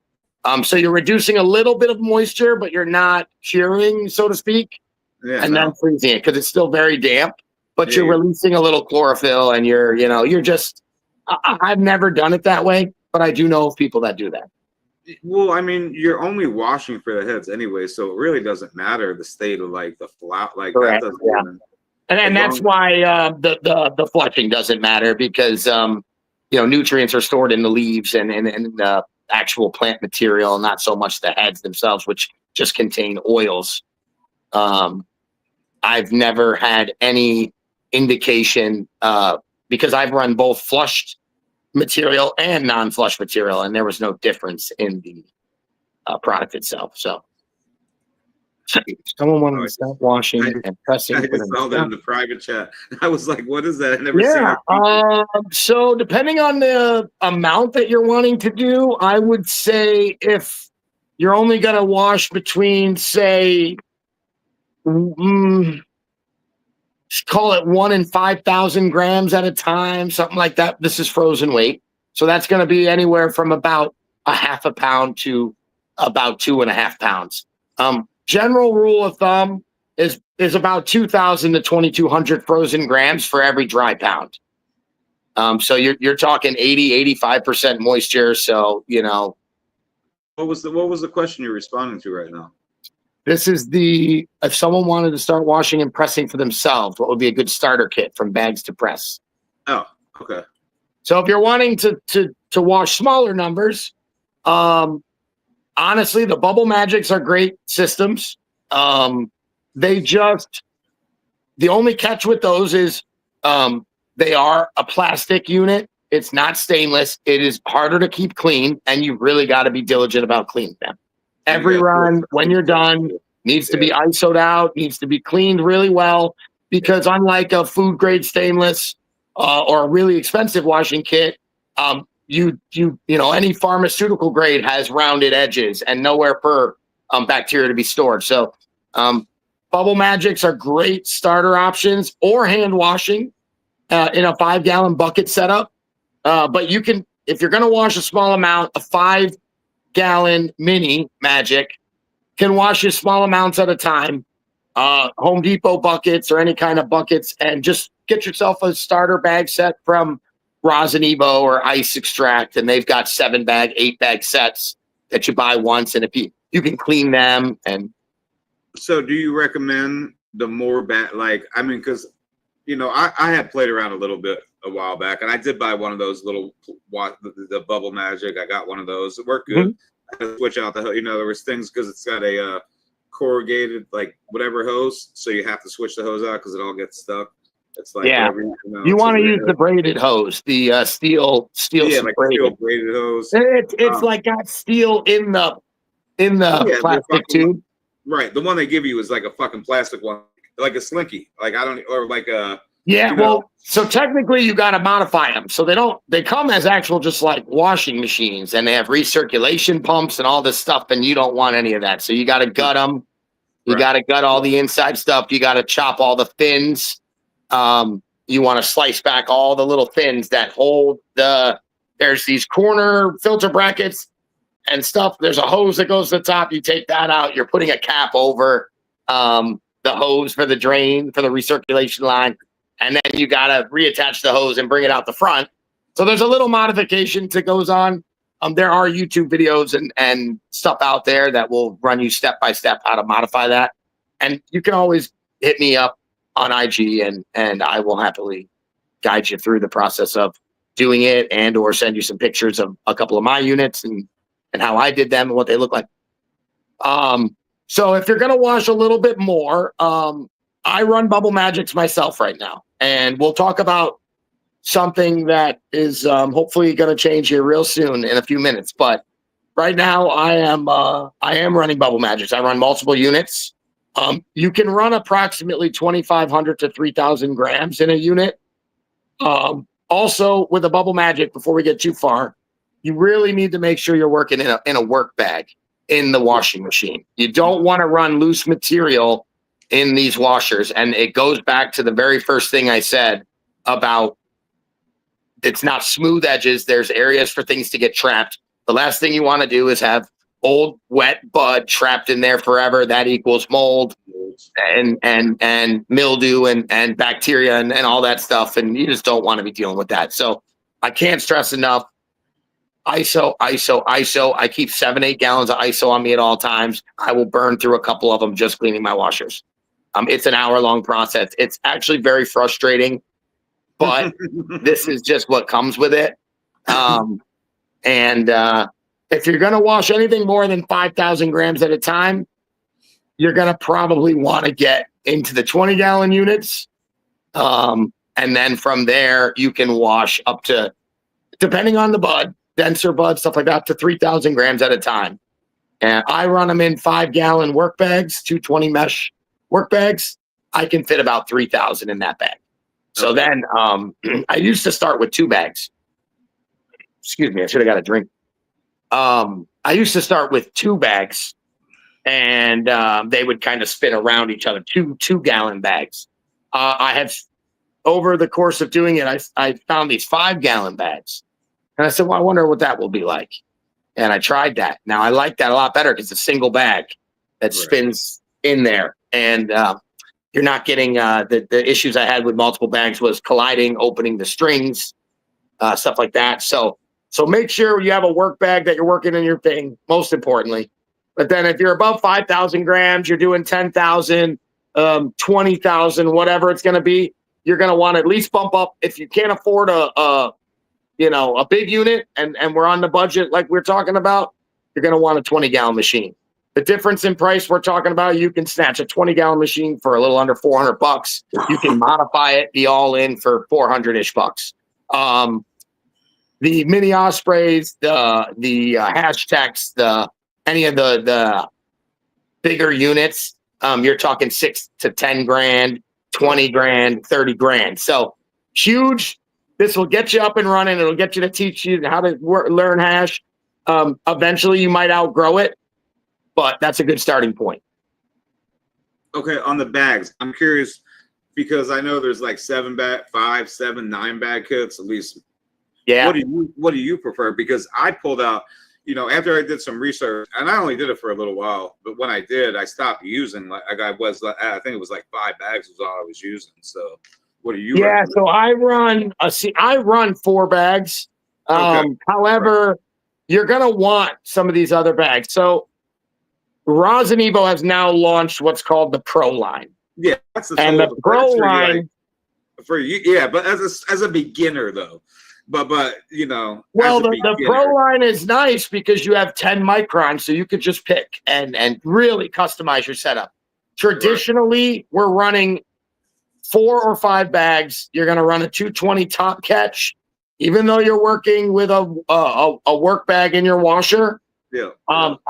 So you're reducing a little bit of moisture, but you're not curing, so to speak, and then freezing it because it's still very damp, but you're releasing a little chlorophyll and you're just, I've never done it that way, but I do know of people that do that. Well, I mean, you're only washing for the heads anyway, so it really doesn't matter the state of like the flower, like Correct, that doesn't yeah. even, And that's why the flushing doesn't matter because nutrients are stored in the leaves and the actual plant material, not so much the heads themselves, which just contain oils. I've never had any indication because I've run both flushed material and non-flush material, and there was no difference in the product itself. So someone wanted to stop washing and pressing. I just saw that in the private chat. I was like, what is that? I never seen it. So depending on the amount that you're wanting to do, I would say if you're only going to wash between, say, call it 1 and 5,000 grams at a time, something like that. This is frozen weight. So that's going to be anywhere from about a half a pound to about 2.5 pounds. General rule of thumb is about 2,000 to 2,200 frozen grams for every dry pound. So you're talking 85% moisture. So, What was the question you're responding to right now? This is if someone wanted to start washing and pressing for themselves, what would be a good starter kit from bags to press? Oh, okay. So if you're wanting to wash smaller numbers, honestly, the Bubble Magics are great systems. The only catch with those is they are a plastic unit. It's not stainless. It is harder to keep clean, and you really got to be diligent about cleaning them. Every run, when you're done, needs to be ISO'd out, needs to be cleaned really well, because unlike a food grade stainless or a really expensive washing kit, any pharmaceutical grade has rounded edges and nowhere for bacteria to be stored. So Bubble Magics are great starter options, or hand washing in a 5-gallon bucket setup. But you can, if you're going to wash a small amount, a 5-gallon mini Magic can wash you small amounts at a time. Home Depot buckets or any kind of buckets, and just get yourself a starter bag set from Rosin Evo or Ice Extract, and they've got 7-bag, 8-bag sets that you buy once, and if you can clean them. And so do you recommend the more because I had played around a little bit a while back, and I did buy one of those little the Bubble Magic. I got one of those. It worked good. I had to switch out there was things because it's got a corrugated whatever hose, so you have to switch the hose out because it all gets stuck. It's like you want to use the braided hose, the steel like steel braided hose. It's like got steel in the plastic tube. Right, the one they give you is like a fucking plastic one, like a Slinky, So technically you got to modify them. So they come as actual just like washing machines, and they have recirculation pumps and all this stuff, and you don't want any of that. So you got to gut them. You got to gut all the inside stuff. You got to chop all the fins. You want to slice back all the little fins that hold there's these corner filter brackets and stuff. There's a hose that goes to the top. You take that out. You're putting a cap over the hose for the drain, for the recirculation line. And then you got to reattach the hose and bring it out the front. So there's a little modification that goes on. There are YouTube videos and stuff out there that will run you step by step how to modify that. And you can always hit me up on IG and I will happily guide you through the process of doing it, and or send you some pictures of a couple of my units and how I did them and what they look like. So if you're going to wash a little bit more, I run Bubble Magics myself right now, and we'll talk about something that is hopefully going to change here real soon in a few minutes. But right now I am running Bubble Magics. I run multiple units. You can run approximately 2,500 to 3,000 grams in a unit. Also, with a Bubble Magic, before we get too far, you really need to make sure you're working in a work bag in the washing machine. You don't want to run loose material in these washers. And it goes back to the very first thing I said about it's not smooth edges. There's areas for things to get trapped. The last thing you want to do is have old wet bud trapped in there forever. That equals mold and mildew and bacteria and all that stuff. And you just don't want to be dealing with that. So I can't stress enough. ISO. I keep 7-8 gallons of ISO on me at all times. I will burn through a couple of them just cleaning my washers. It's an hour-long process. It's actually very frustrating, but this is just what comes with it. If you're going to wash anything more than 5,000 grams at a time, you're going to probably want to get into the 20-gallon units. And then from there, you can wash up to, depending on the bud, denser bud, stuff like that, to 3,000 grams at a time. And I run them in 5-gallon work bags, 220 mesh work bags. I can fit about 3,000 in that bag. So then I used to start with 2 bags. Excuse me, I should have got a drink. I used to start with 2 bags, and they would kind of spin around each other, 2-gallon bags. I have, over the course of doing it, I found these 5-gallon bags. And I said, well, I wonder what that will be like. And I tried that. Now, I like that a lot better because it's a single bag that spins in there. And you're not getting the issues I had with multiple bags was colliding, opening the strings, stuff like that. So make sure you have a work bag that you're working in your thing, most importantly. But then if you're above 5,000 grams, you're doing 10,000, 20,000, whatever it's going to be, you're going to want to at least bump up. If you can't afford a big unit and we're on the budget like we're talking about, you're going to want a 20-gallon machine. The difference in price we're talking about, you can snatch a 20-gallon machine for a little under $400. You can modify it, be all in for 400-ish bucks. The mini ospreys, the hashtags, any of the bigger units, you're talking 6 to 10 grand, 20 grand, 30 grand. So huge. This will get you up and running. It'll get you to teach you how to learn hash. Eventually, you might outgrow it, but that's a good starting point. Okay, on the bags, I'm curious because I know there's like 7 bag, 5, 7, 9 bag kits at least. Yeah. What do you prefer? Because I pulled out, after I did some research, and I only did it for a little while, but when I did, I stopped using. I think it was like 5 bags was all I was using. So. What do you? Yeah, so I run 4 bags. However, you're gonna want some of these other bags. So Rosin Evo has now launched what's called the Pro line. Yeah, that's the Pro line for you. Yeah, but as a beginner though, but well, the Pro line is nice because you have 10 microns, so you could just pick and really customize your setup. Traditionally, we're running 4 or 5 bags. You're going to run a 220 top catch, even though you're working with a work bag in your washer. Yeah.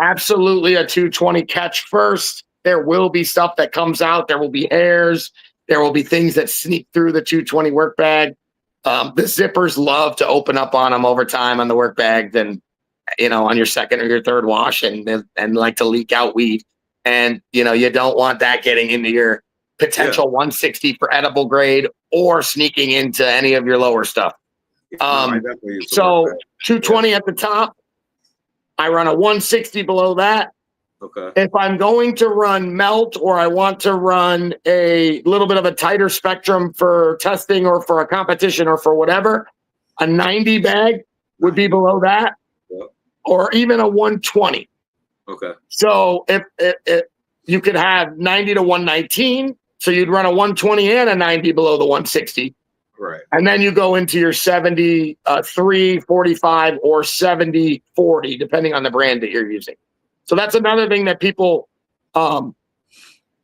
Absolutely a 220 catch first. There will be stuff that comes out. There will be hairs. There will be things that sneak through the 220 work bag. The zippers love to open up on them over time on the work bag. Then, on your second or your third wash and like to leak out weed. And, you don't want that getting into your potential 160 for edible grade or sneaking into any of your lower stuff. So 220 at the top. I run a 160 below that. Okay. If I'm going to run melt or I want to run a little bit of a tighter spectrum for testing or for a competition or for whatever, a 90 bag would be below that, or even a 120. Okay. So if you could have 90 to 119, so you'd run a 120 and a 90 below the 160. Right. And then you go into your 73, 45, or 70, 40, depending on the brand that you're using. So that's another thing that people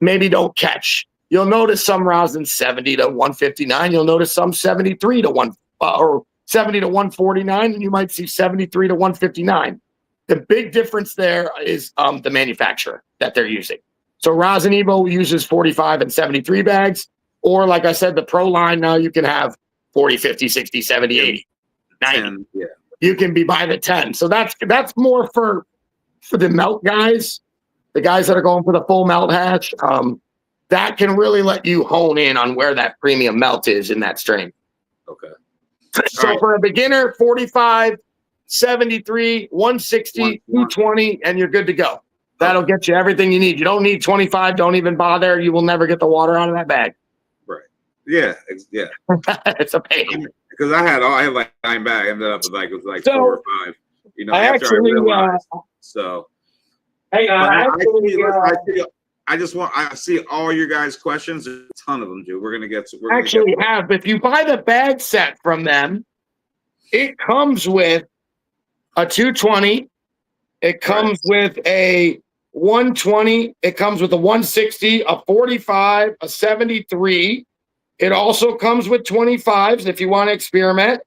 maybe don't catch. You'll notice some rosin 70 to 159. You'll notice some 73 to 1 or 70 to 149, and you might see 73 to 159. The big difference there is the manufacturer that they're using. So Rosin Evo uses 45 and 73 bags, or like I said, the Pro line now you can have 40, 50, 60, 70, 80, 90. 10, yeah. You can be by the 10. So that's more for the melt guys, the guys that are going for the full melt hash. That can really let you hone in on where that premium melt is in that strain. Okay. So right. for a beginner, 45, 73, 160, 220, and you're good to go. That'll get you everything you need. You don't need 25. Don't even bother. You will never get the water out of that bag. Right. Yeah. Yeah. It's a pain. Because I had like 9 bags. I ended up with like 4 or 5. You know, I after actually I realized. So. Hey, I see all your guys' questions. There's a ton of them, dude. We're gonna get. If you buy the bag set from them, it comes with a 220. It comes with a 120. It comes with a 160, a 45, a 73. It also comes with 25s if you want to experiment.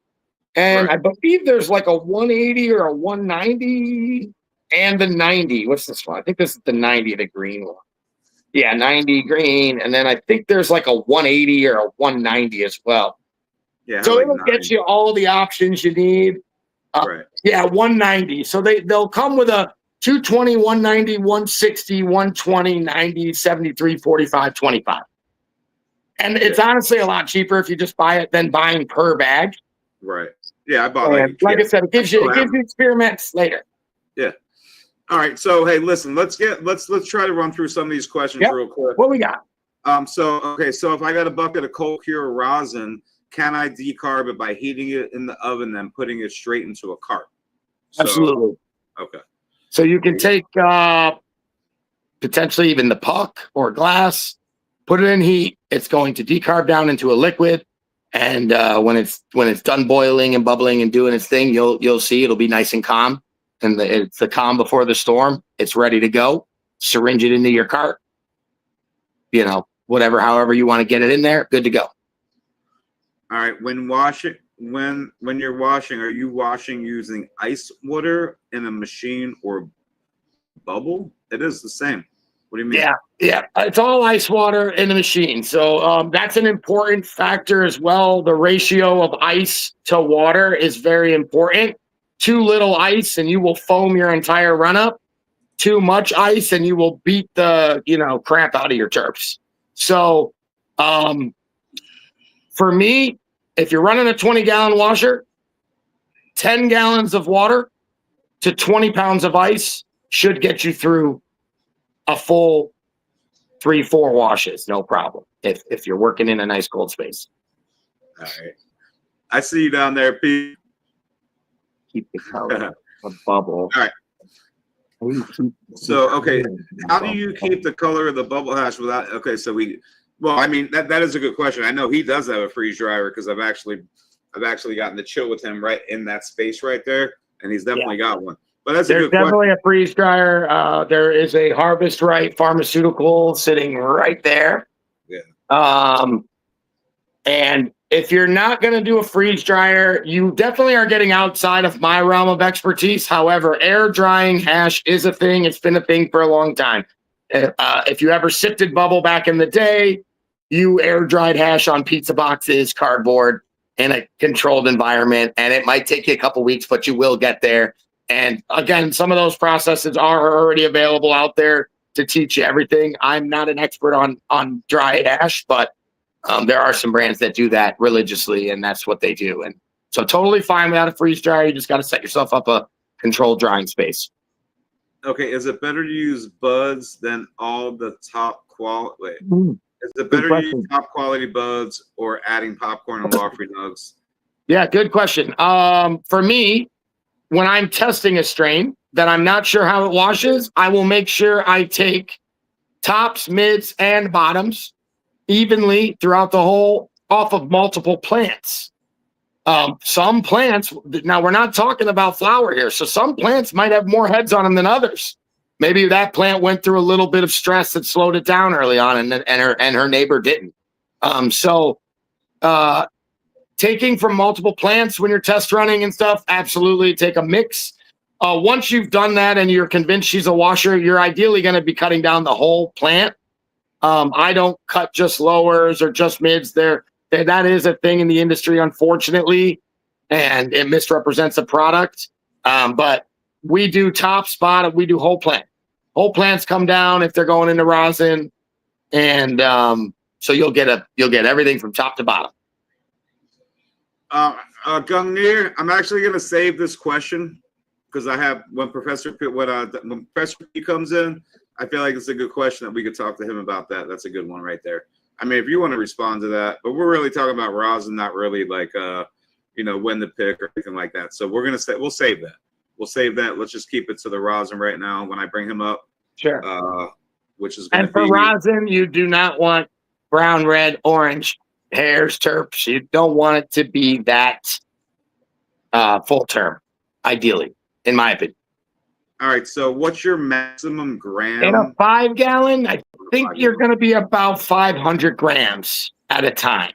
And I believe there's like a 180 or a 190 and the 90. What's this one? I think this is the 90, the green one. Yeah, 90 green. And then I think there's like a 180 or a 190 as well. Yeah. So like it'll get you all the options you need. Right. Yeah, 190. So they'll come with a 220, 190, 160, 120, 90, 73, 45, 25. And it's honestly a lot cheaper if you just buy it than buying per bag. Right. Yeah, I bought like I said, it gives you experiments later. Yeah. All right. So hey, listen, let's try to run through some of these questions real quick. What we got? So if I got a bucket of cold cure rosin, can I decarb it by heating it in the oven, then putting it straight into a cart? Absolutely. Okay. So you can take potentially even the puck or glass, put it in heat. It's going to decarb down into a liquid, and when it's done boiling and bubbling and doing its thing, you'll see it'll be nice and calm. And it's the calm before the storm. It's ready to go. Syringe it into your cart. You know, however you want to get it in there, good to go. All right. When you're washing, are you washing using ice water in a machine or bubble? It is the same. What do you mean? Yeah. It's all ice water in the machine. So that's an important factor as well. The ratio of ice to water is very important. Too little ice and you will foam your entire run up. Too much ice and you will beat the crap out of your terps. So for me, if you're running a 20-gallon washer, 10 gallons of water to 20 pounds of ice should get you through a full 3-4 washes, no problem. If you're working in a nice cold space. All right. I see you down there, Pete. Keep the color a bubble. All right. So, how do you keep the color of the bubble hash without? Okay, so that is a good question. I know he does have a freeze dryer because I've actually gotten to chill with him right in that space right there, and he's definitely got one. But that's There's definitely a freeze dryer. There is a Harvest Right pharmaceutical sitting right there. Yeah. And if you're not going to do a freeze dryer, you definitely are getting outside of my realm of expertise. However, air drying hash is a thing. It's been a thing for a long time. If you ever sifted bubble back in the day, you air dried hash on pizza boxes, cardboard, in a controlled environment. And it might take you a couple weeks, but you will get there. And again, some of those processes are already available out there to teach you everything. I'm not an expert on dry hash, but there are some brands that do that religiously, and that's what they do. And so totally fine without a freeze dryer. You just got to set yourself up a controlled drying space. Okay, is it better to use buds than all the top quality? Is it better to use top quality buds or adding popcorn and law-free nugs? Yeah, good question. For me, when I'm testing a strain that I'm not sure how it washes, I will make sure I take tops, mids, and bottoms evenly throughout the whole off of multiple plants. Some plants, now we're not talking about flower here, so some plants might have more heads on them than others. Maybe that plant went through a little bit of stress that slowed it down early on, and her neighbor didn't. Taking from multiple plants when you're test running and stuff, absolutely take a mix. Once you've done that and you're convinced she's a washer, you're ideally going to be cutting down the whole plant. I don't cut just lowers or just mids. That is a thing in the industry, unfortunately, and it misrepresents the product. But we do top, bottom, we do whole plant. Whole plants come down if they're going into rosin, and so you'll get everything from top to bottom. Gungnir, I'm actually going to save this question because I have when Professor P comes in, I feel like it's a good question that we could talk to him about that. That's a good one right there. I mean, if you want to respond to that, but we're really talking about rosin, not really like when to pick or anything like that. So we'll save that. We'll save that. Let's just keep it to the rosin right now when I bring him up. Sure. Which is going to be. And for rosin, you do not want brown, red, orange hairs, terps. You don't want it to be that full term, ideally, in my opinion. All right. So what's your maximum gram? In a 5 gallon, I think you're going to be about 500 grams at a time.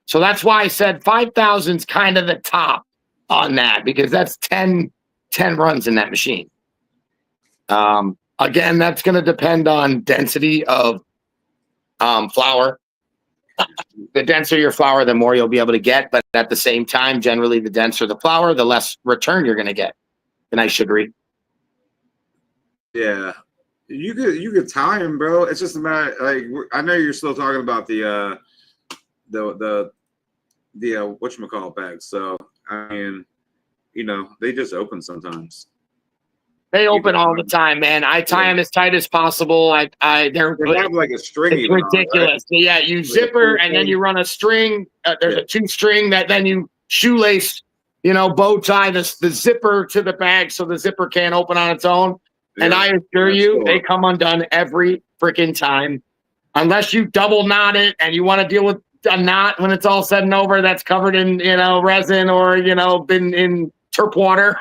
So that's why I said 5,000 is kind of the top on that, because that's 10 runs in that machine. Again, that's going to depend on density of flour. The denser your flour, the more you'll be able to get. But at the same time, generally, the denser the flour, the less return you're going to get. The nice sugary. Yeah, you could time, bro. It's just a matter. Like, I know you're still talking about the whatchamacallit bags. So I mean, they just open sometimes. They open all the time, man. I tie them as tight as possible. They have like a string. It's ridiculous. Right? Yeah, you zipper and then you run a string. There's a 2-string that then you shoelace, bow tie the zipper to the bag so the zipper can't open on its own. Yeah, and I assure you, they come undone every freaking time, unless you double knot it and you want to deal with a knot when it's all said and over that's covered in resin or been in turp water.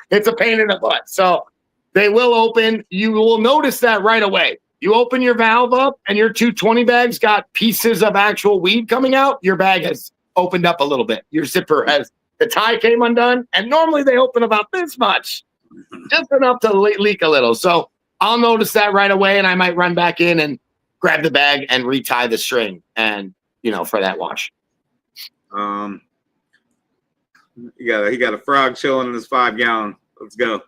It's a pain in the butt. So they will open. You will notice that right away. You open your valve up and your 220 bags got pieces of actual weed coming out. Your bag has opened up a little bit. Your zipper has, the tie came undone, and normally they open about this much, just enough to leak a little. So I'll notice that right away, and I might run back in and grab the bag and retie the string, and for that wash. He got a frog chilling in his 5 gallon. Let's go.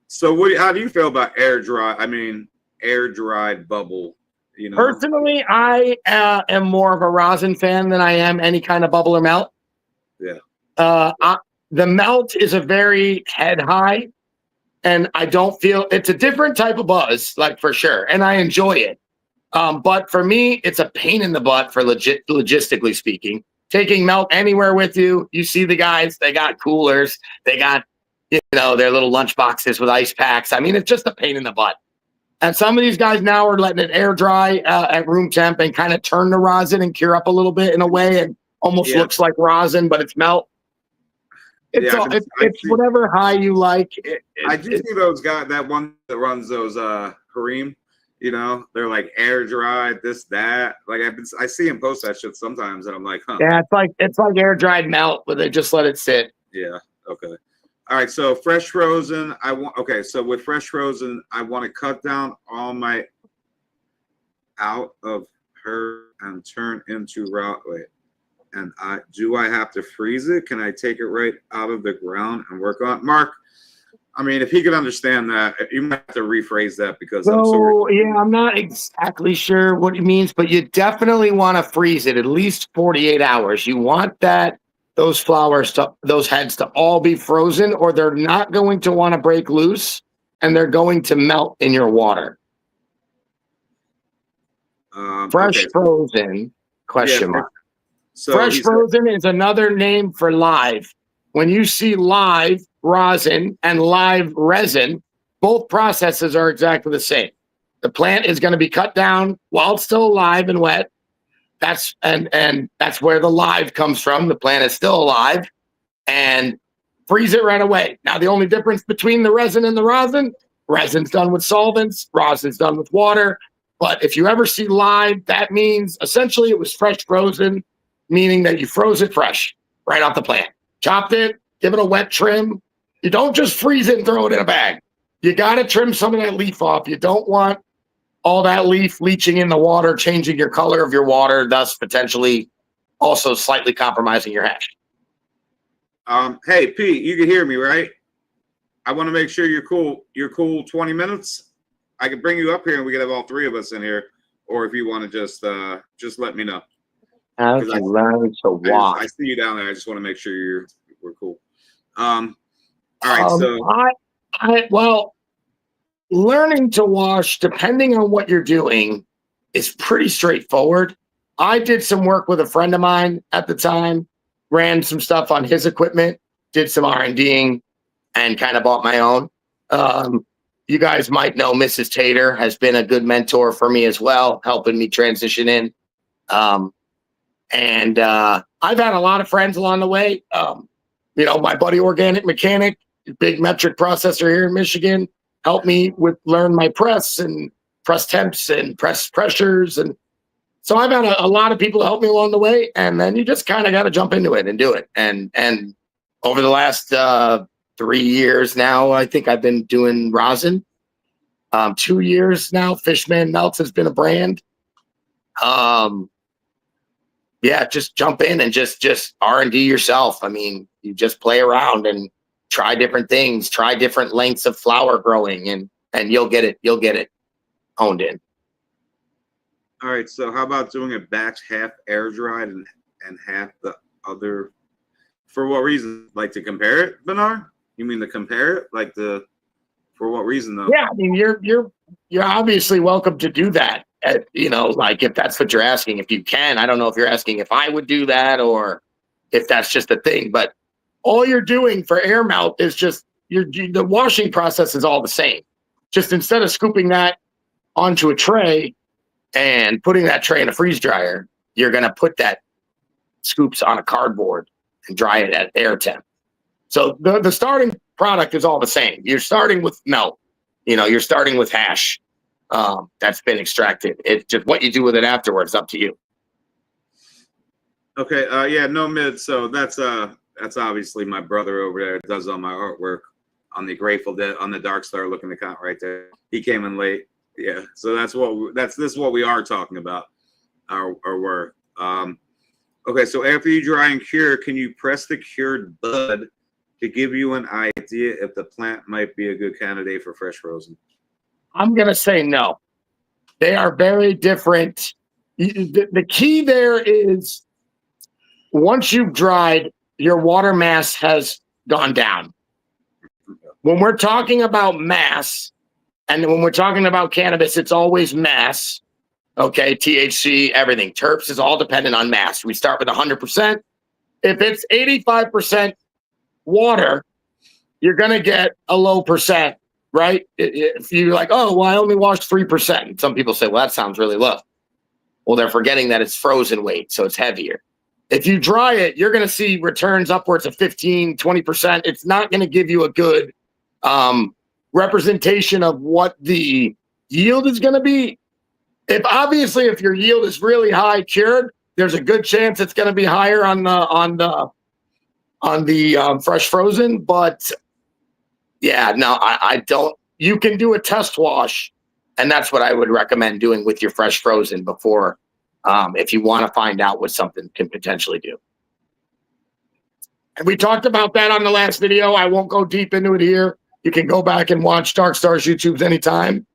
So how do you feel about air dried bubble? Personally, I am more of a rosin fan than I am any kind of bubble or melt. Yeah. The melt is a very head high, and I don't feel it's a different type of buzz, like for sure, and I enjoy it. But for me, it's a pain in the butt for logistically speaking. Taking melt anywhere with you, you see the guys, they got coolers, they got, their little lunch boxes with ice packs. I mean, it's just a pain in the butt. And some of these guys now are letting it air dry at room temp and kind of turn the rosin and cure up a little bit in a way. It almost looks like rosin, but it's melt. It's whatever high you like. I do see those guys, that one that runs those Kareem. They're like air dried, this, that. Like I see him post that shit sometimes, and I'm like, huh. Yeah, it's like air dried melt, but they just let it sit. Yeah. Okay. All right. So fresh frozen. So with fresh frozen, I want to cut down all my out of her and turn into raw. Wait. And do I have to freeze it? Can I take it right out of the ground and work on it? Mark? I mean, if he could understand that, you might have to rephrase that because I'm not exactly sure what it means, but you definitely want to freeze it at least 48 hours. You want those heads to all be frozen, or they're not going to want to break loose, and they're going to melt in your water. Fresh frozen? Question mark. So fresh frozen is another name for live. When you see live rosin and live resin, both processes are exactly the same. The plant is going to be cut down while it's still alive and wet. that's where the live comes from. The plant is still alive, and freeze it right away. Now, the only difference between the resin and the rosin, resin's done with solvents, rosin's done with water. But if you ever see live, that means essentially it was fresh frozen, meaning that you froze it fresh right off the plant. Chopped it, give it a wet trim. You don't just freeze it and throw it in a bag. You got to trim some of that leaf off. You don't want all that leaf leaching in the water, changing your color of your water, thus potentially also slightly compromising your hash. Hey, Pete, you can hear me, right? I want to make sure you're cool. You're cool 20 minutes? I can bring you up here and we can have all three of us in here. Or if you want to just let me know. How to learn to wash. I see you down there. I just want to make sure we're cool. All right, well, learning to wash, depending on what you're doing, is pretty straightforward. I did some work with a friend of mine at the time, ran some stuff on his equipment, did some R&Ding, and kind of bought my own. You guys might know Mrs. Tater has been a good mentor for me as well, helping me transition in. And I've had a lot of friends along the way. My buddy Organic Mechanic, big metric processor here in Michigan, helped me learn my press and press temps and press pressures. And so I've had a lot of people help me along the way. And then you just kind of got to jump into it and do it. And over the last 3 years now, I think I've been doing rosin. 2 years now, Fishman Meltz has been a brand. Just jump in and just R&D yourself. I mean, you just play around and try different things, try different lengths of flower growing, and you'll get it honed in. All right, so how about doing a batch half air dried and half the other? For what reason? Like to compare it, Bernard? You mean to compare it? For what reason though? Yeah, I mean you're obviously welcome to do that. If that's what you're asking, if you can. I don't know if you're asking if I would do that or if that's just a thing, but all you're doing for air melt is just the washing process is all the same. Just instead of scooping that onto a tray and putting that tray in a freeze dryer, you're going to put that scoops on a cardboard and dry it at air temp. So the starting product is all the same. You're starting with melt, you're starting with hash that's been extracted. It's just what you do with it afterwards, up to you. Okay. No mid. So that's obviously my brother over there does all my artwork on the Grateful Dead, on the Dark Star looking account right there. He came in late. Yeah. So this is what we are talking about, our work. Okay. So after you dry and cure, can you press the cured bud to give you an idea if the plant might be a good candidate for fresh frozen? I'm going to say no. They are very different. The key there is once you've dried, your water mass has gone down. When we're talking about mass, and when we're talking about cannabis, it's always mass. Okay, THC, everything. Terps is all dependent on mass. We start with 100%. If it's 85% water, you're going to get a low percent, right? If you're like, oh, well, I only washed 3%. Some people say, well, that sounds really low. Well, they're forgetting that it's frozen weight, so it's heavier. If you dry it, you're going to see returns upwards of 15, 20%. It's not going to give you a good representation of what the yield is going to be. If your yield is really high cured, there's a good chance it's going to be higher on the fresh frozen. But yeah, no, I don't. You can do a test wash, and that's what I would recommend doing with your fresh frozen before, if you want to find out what something can potentially do. And we talked about that on the last video. I won't go deep into it here. You can go back and watch Dark Star's YouTubes anytime.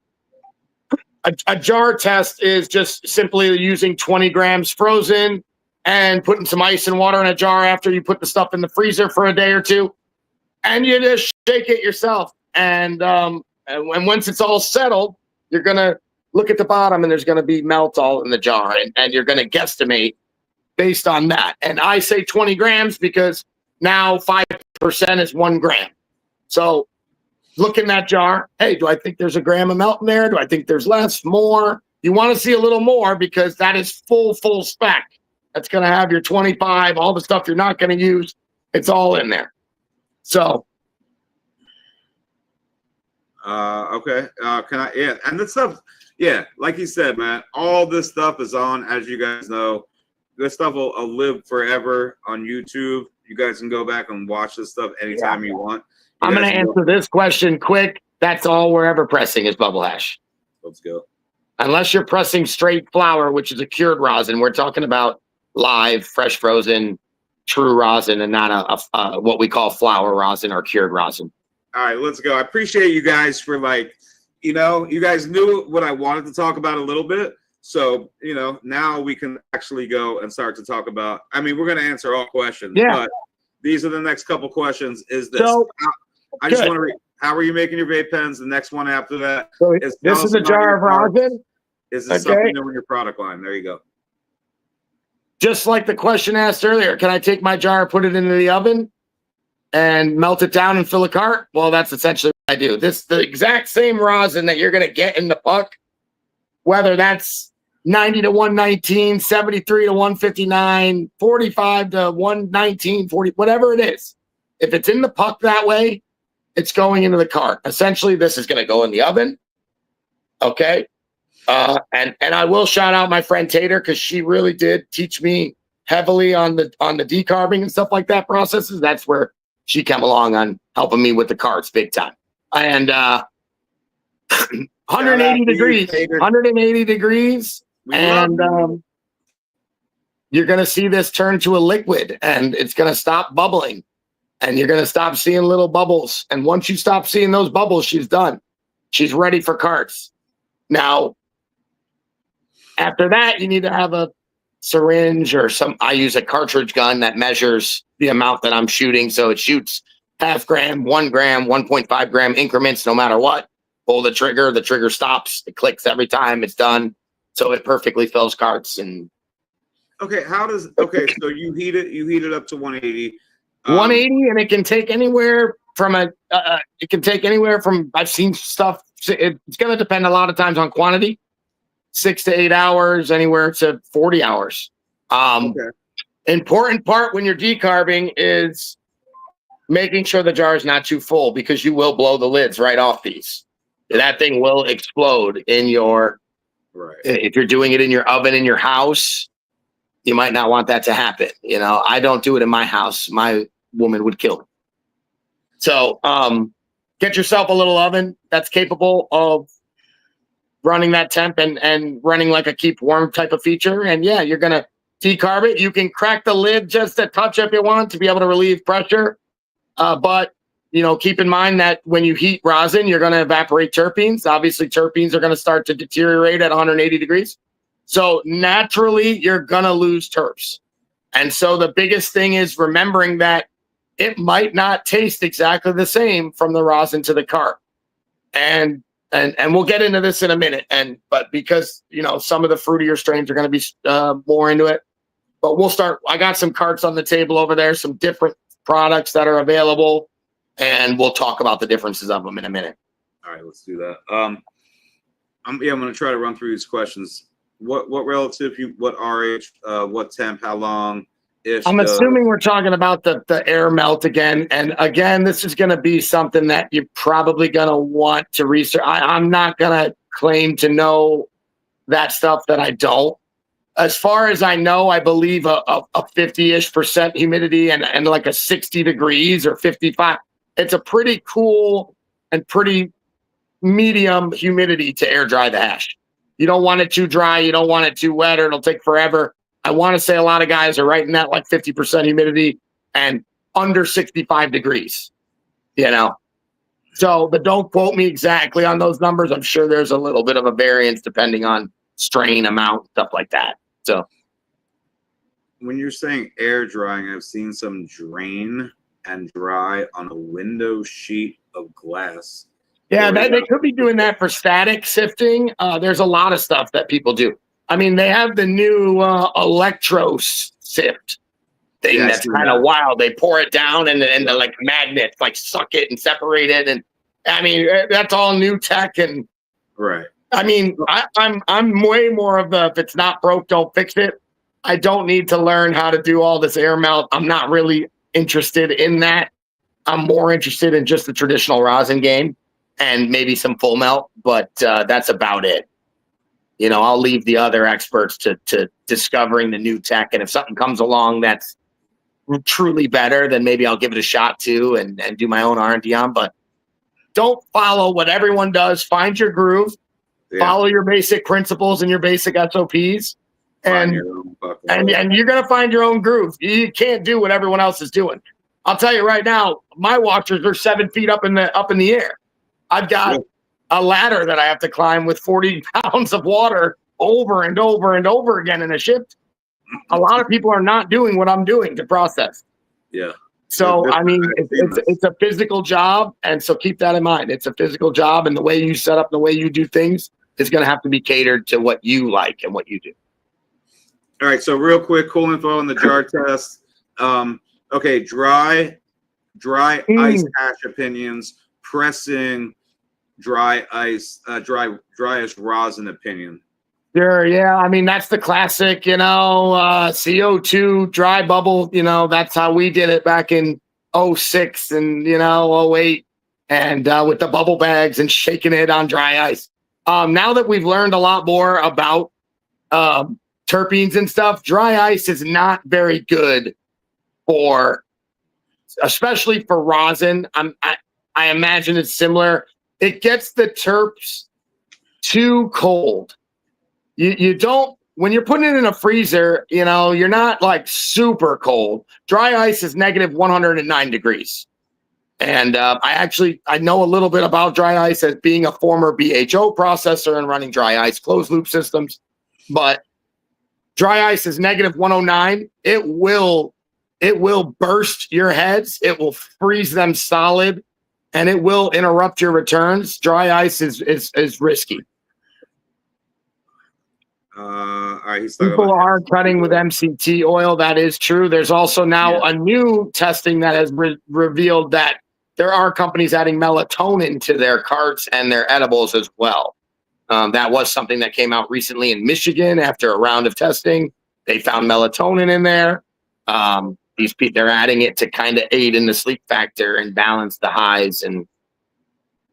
A jar test is just simply using 20 grams frozen and putting some ice and water in a jar after you put the stuff in the freezer for a day or two. And you just shake it yourself. And once it's all settled, you're going to look at the bottom and there's going to be melt all in the jar. And you're going to guesstimate based on that. And I say 20 grams because now 5% is 1 gram. So look in that jar. Hey, do I think there's a gram of melt in there? Do I think there's less, more? You want to see a little more because that is full spec. That's going to have your 25, all the stuff you're not going to use. It's all in there. So. Okay. Can I? Yeah. And this stuff, yeah, like you said, man, all this stuff is on, as you guys know. This stuff will live forever on YouTube. You guys can go back and watch this stuff anytime you want. I'm going to answer this question quick. That's all we're ever pressing is bubble hash. Let's go. Unless you're pressing straight flour, which is a cured rosin. We're talking about live, fresh frozen, true rosin, and not a what we call flour rosin or cured rosin. All right, let's go. I appreciate you guys for you guys knew what I wanted to talk about a little bit. So, now we can actually go and start to talk about, we're going to answer all questions, but these are the next couple questions. Is this, I just want to read, how are you making your vape pens? The next one after that. So this is a jar of rosin. Is this something new in your product line? There you go. Just like the question asked earlier, can I take my jar, put it into the oven and melt it down and fill a cart? Well, that's essentially what I do. The exact same rosin that you're going to get in the puck, whether that's 90 to 119, 73 to 159, 45 to 119, 40, whatever it is. If it's in the puck that way, it's going into the cart. Essentially, this is going to go in the oven. Okay. And I will shout out my friend Tater because she really did teach me heavily on the decarbing and stuff like that processes. That's where she came along on helping me with the carts big time. And 180 degrees, and you're going to see this turn to a liquid, and it's going to stop bubbling, and you're going to stop seeing little bubbles. And once you stop seeing those bubbles, she's done. She's ready for carts. Now, after that, you need to have a syringe or I use a cartridge gun that measures the amount that I'm shooting. So it shoots 0.5 gram, 1 gram, 1.5 gram increments, no matter what. Pull the trigger stops, it clicks every time, it's done. So it perfectly fills carts. And okay, so you heat it up to 180. 180, and it can take anywhere from I've seen stuff. It's going to depend a lot of times on quantity. 6 to 8 hours, anywhere to 40 hours. Important part when you're decarbing is making sure the jar is not too full, because you will blow the lids right off these. That thing will explode in your, if you're doing it in your oven in your house, you might not want that to happen. I don't do it in my house. My woman would kill me. So get yourself a little oven that's capable of running that temp and running like a keep warm type of feature. And yeah, you're going to decarb it. You can crack the lid just a touch if you want to be able to relieve pressure. But, keep in mind that when you heat rosin, you're going to evaporate terpenes. Obviously, terpenes are going to start to deteriorate at 180 degrees. So naturally, you're going to lose terps. And so the biggest thing is remembering that it might not taste exactly the same from the rosin to the cart. And we'll get into this in a minute. But because, some of the fruitier strains are going to be more into it. But we'll start. I got some carts on the table over there, some different products that are available, and we'll talk about the differences of them in a minute. All right, let's do that. I'm going to try to run through these questions. What relative, what RH, what temp, how long? I'm assuming we're talking about the air melt again. And again, this is going to be something that you're probably going to want to research. I'm not going to claim to know that stuff that I don't. As far as I know, I believe a 50-ish% humidity and like a 60 degrees or 55. It's a pretty cool and pretty medium humidity to air dry the hash. You don't want it too dry. You don't want it too wet, or it'll take forever. I want to say a lot of guys are right in that like 50% humidity and under 65 degrees, So, but don't quote me exactly on those numbers. I'm sure there's a little bit of a variance depending on strain, amount, stuff like that. So, when you're saying air drying, I've seen some drain and dry on a window sheet of glass. Yeah, they could be doing that for static sifting. There's a lot of stuff that people do. They have the new electro sift thing that's kind of wild. They pour it down and the like magnets like suck it and separate it. And that's all new tech. And right. I mean, I'm way more of the if it's not broke, don't fix it. I don't need to learn how to do all this air melt. I'm not really interested in that. I'm more interested in just the traditional rosin game and maybe some full melt, but that's about it. I'll leave the other experts to discovering the new tech. And if something comes along that's truly better, then maybe I'll give it a shot too and do my own R&D on. But don't follow what everyone does. Find your groove. Yeah. Follow your basic principles and your basic SOPs. And you're going to find your own groove. You can't do what everyone else is doing. I'll tell you right now, my watchers are 7 feet up in the air. I've got a ladder that I have to climb with 40 pounds of water over and over and over again in a shift. A lot of people are not doing what I'm doing to process. Yeah. So, I mean, it's a physical job. And so keep that in mind. It's a physical job. And the way you set up, the way you do things is going to have to be catered to what you like and what you do. All right. So real quick, cool info on the jar test. Okay. Dry ice hash opinions, pressing, dry ice, dry as rosin opinion. Sure. Yeah. I mean, that's the classic, CO2 dry bubble, that's how we did it back in 06 and, 08 and with the bubble bags and shaking it on dry ice. Now that we've learned a lot more about terpenes and stuff, dry ice is not very good especially for rosin. I imagine it's similar. It gets the terps too cold. You don't, when you're putting it in a freezer, you're not like super cold. Dry ice is negative 109 degrees. And I know a little bit about dry ice as being a former BHO processor and running dry ice closed loop systems. But dry ice is negative 109. It will burst your heads. It will freeze them solid and it will interrupt your returns. Dry ice is risky. All right, people are cutting with MCT oil. That is true. There's also now a new testing that has revealed that there are companies adding melatonin to their carts and their edibles as well. That was something that came out recently in Michigan after a round of testing. They found melatonin in there. These people, they're adding it to kind of aid in the sleep factor and balance the highs. And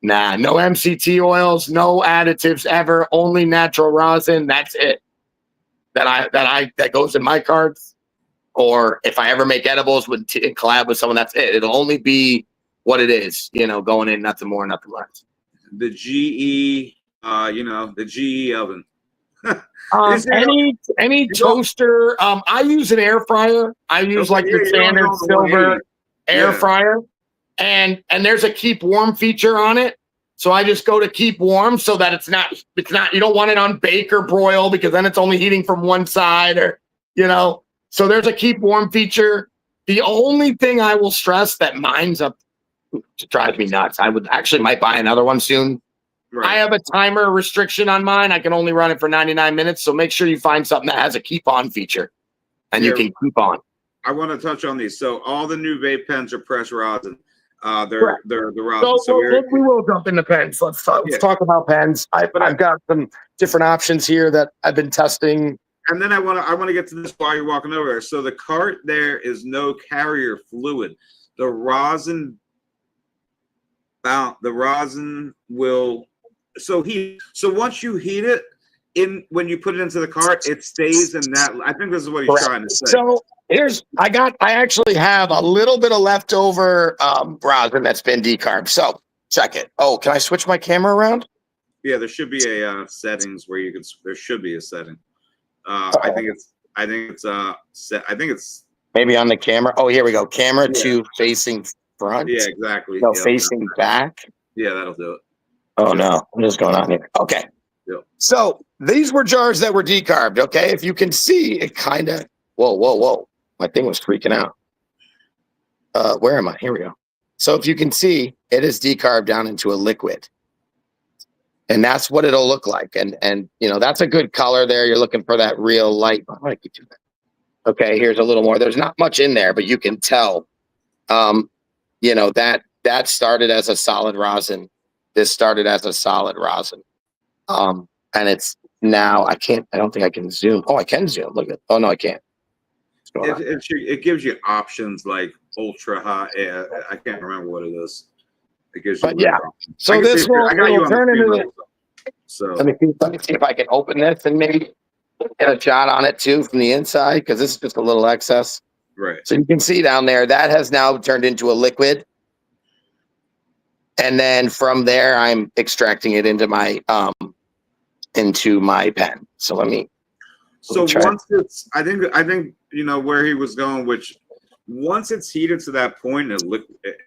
no MCT oils, no additives ever, only natural rosin. That's it. That goes in my carts. Or if I ever make edibles with collab with someone, that's it. It'll only be what it is, going in, nothing more, nothing less. The GE, the GE oven. Any toaster. I use an air fryer. I use the standard silver air fryer, and there's a keep warm feature on it. So I just go to keep warm so that it's not. You don't want it on bake or broil because then it's only heating from one side, or So there's a keep warm feature. The only thing I will stress that mine's up to drive me nuts. I would actually might buy another one soon. Right. I have a timer restriction on mine. I can only run it for 99 minutes. So make sure you find something that has a keep on feature and you can keep on. I want to touch on these. So all the new vape pens are pressed rosin. They're the rosin. So we will jump into pens. Let's talk about pens. I've got some different options here that I've been testing. And then I want to get to this while you're walking over there. So the cart there is no carrier fluid. The rosin will so once you heat it when you put it into the cart, it stays in that. I think this is what he's trying to say. So I actually have a little bit of leftover rosin that's been decarbed. So check it. Oh, can I switch my camera around? Yeah, there should be a settings where you can. There should be a setting. I think it's maybe on the camera. Oh, here we go. Camera 2 facing front. Yeah, exactly. No, facing back. Yeah, that'll do it. Oh no, what is going on here? Okay. Yep. So these were jars that were decarbed. Okay, if you can see, it kind of. Whoa! My thing was freaking out. Where am I? Here we go. So if you can see, it is decarbed down into a liquid. And that's what it'll look like. And that's a good color there. You're looking for that real light. Oh, I could do that. Okay, here's a little more. There's not much in there, but you can tell, that started as a solid rosin. This started as a solid rosin. And it's now I don't think I can zoom. Oh, I can zoom. Look at. Oh no, I can't. What's going on? It gives you options like ultra high. I can't remember what it is. It gives you. But yeah, so I this will I got you on turn the into. screen. So Let me see if I can open this and maybe get a shot on it too from the inside because this is just a little excess. right. So you can see down there that has now turned into a liquid, and then from there I'm extracting it into my pen. So let me. So try. once it's, I think you know where he was going. Which once it's heated to that point,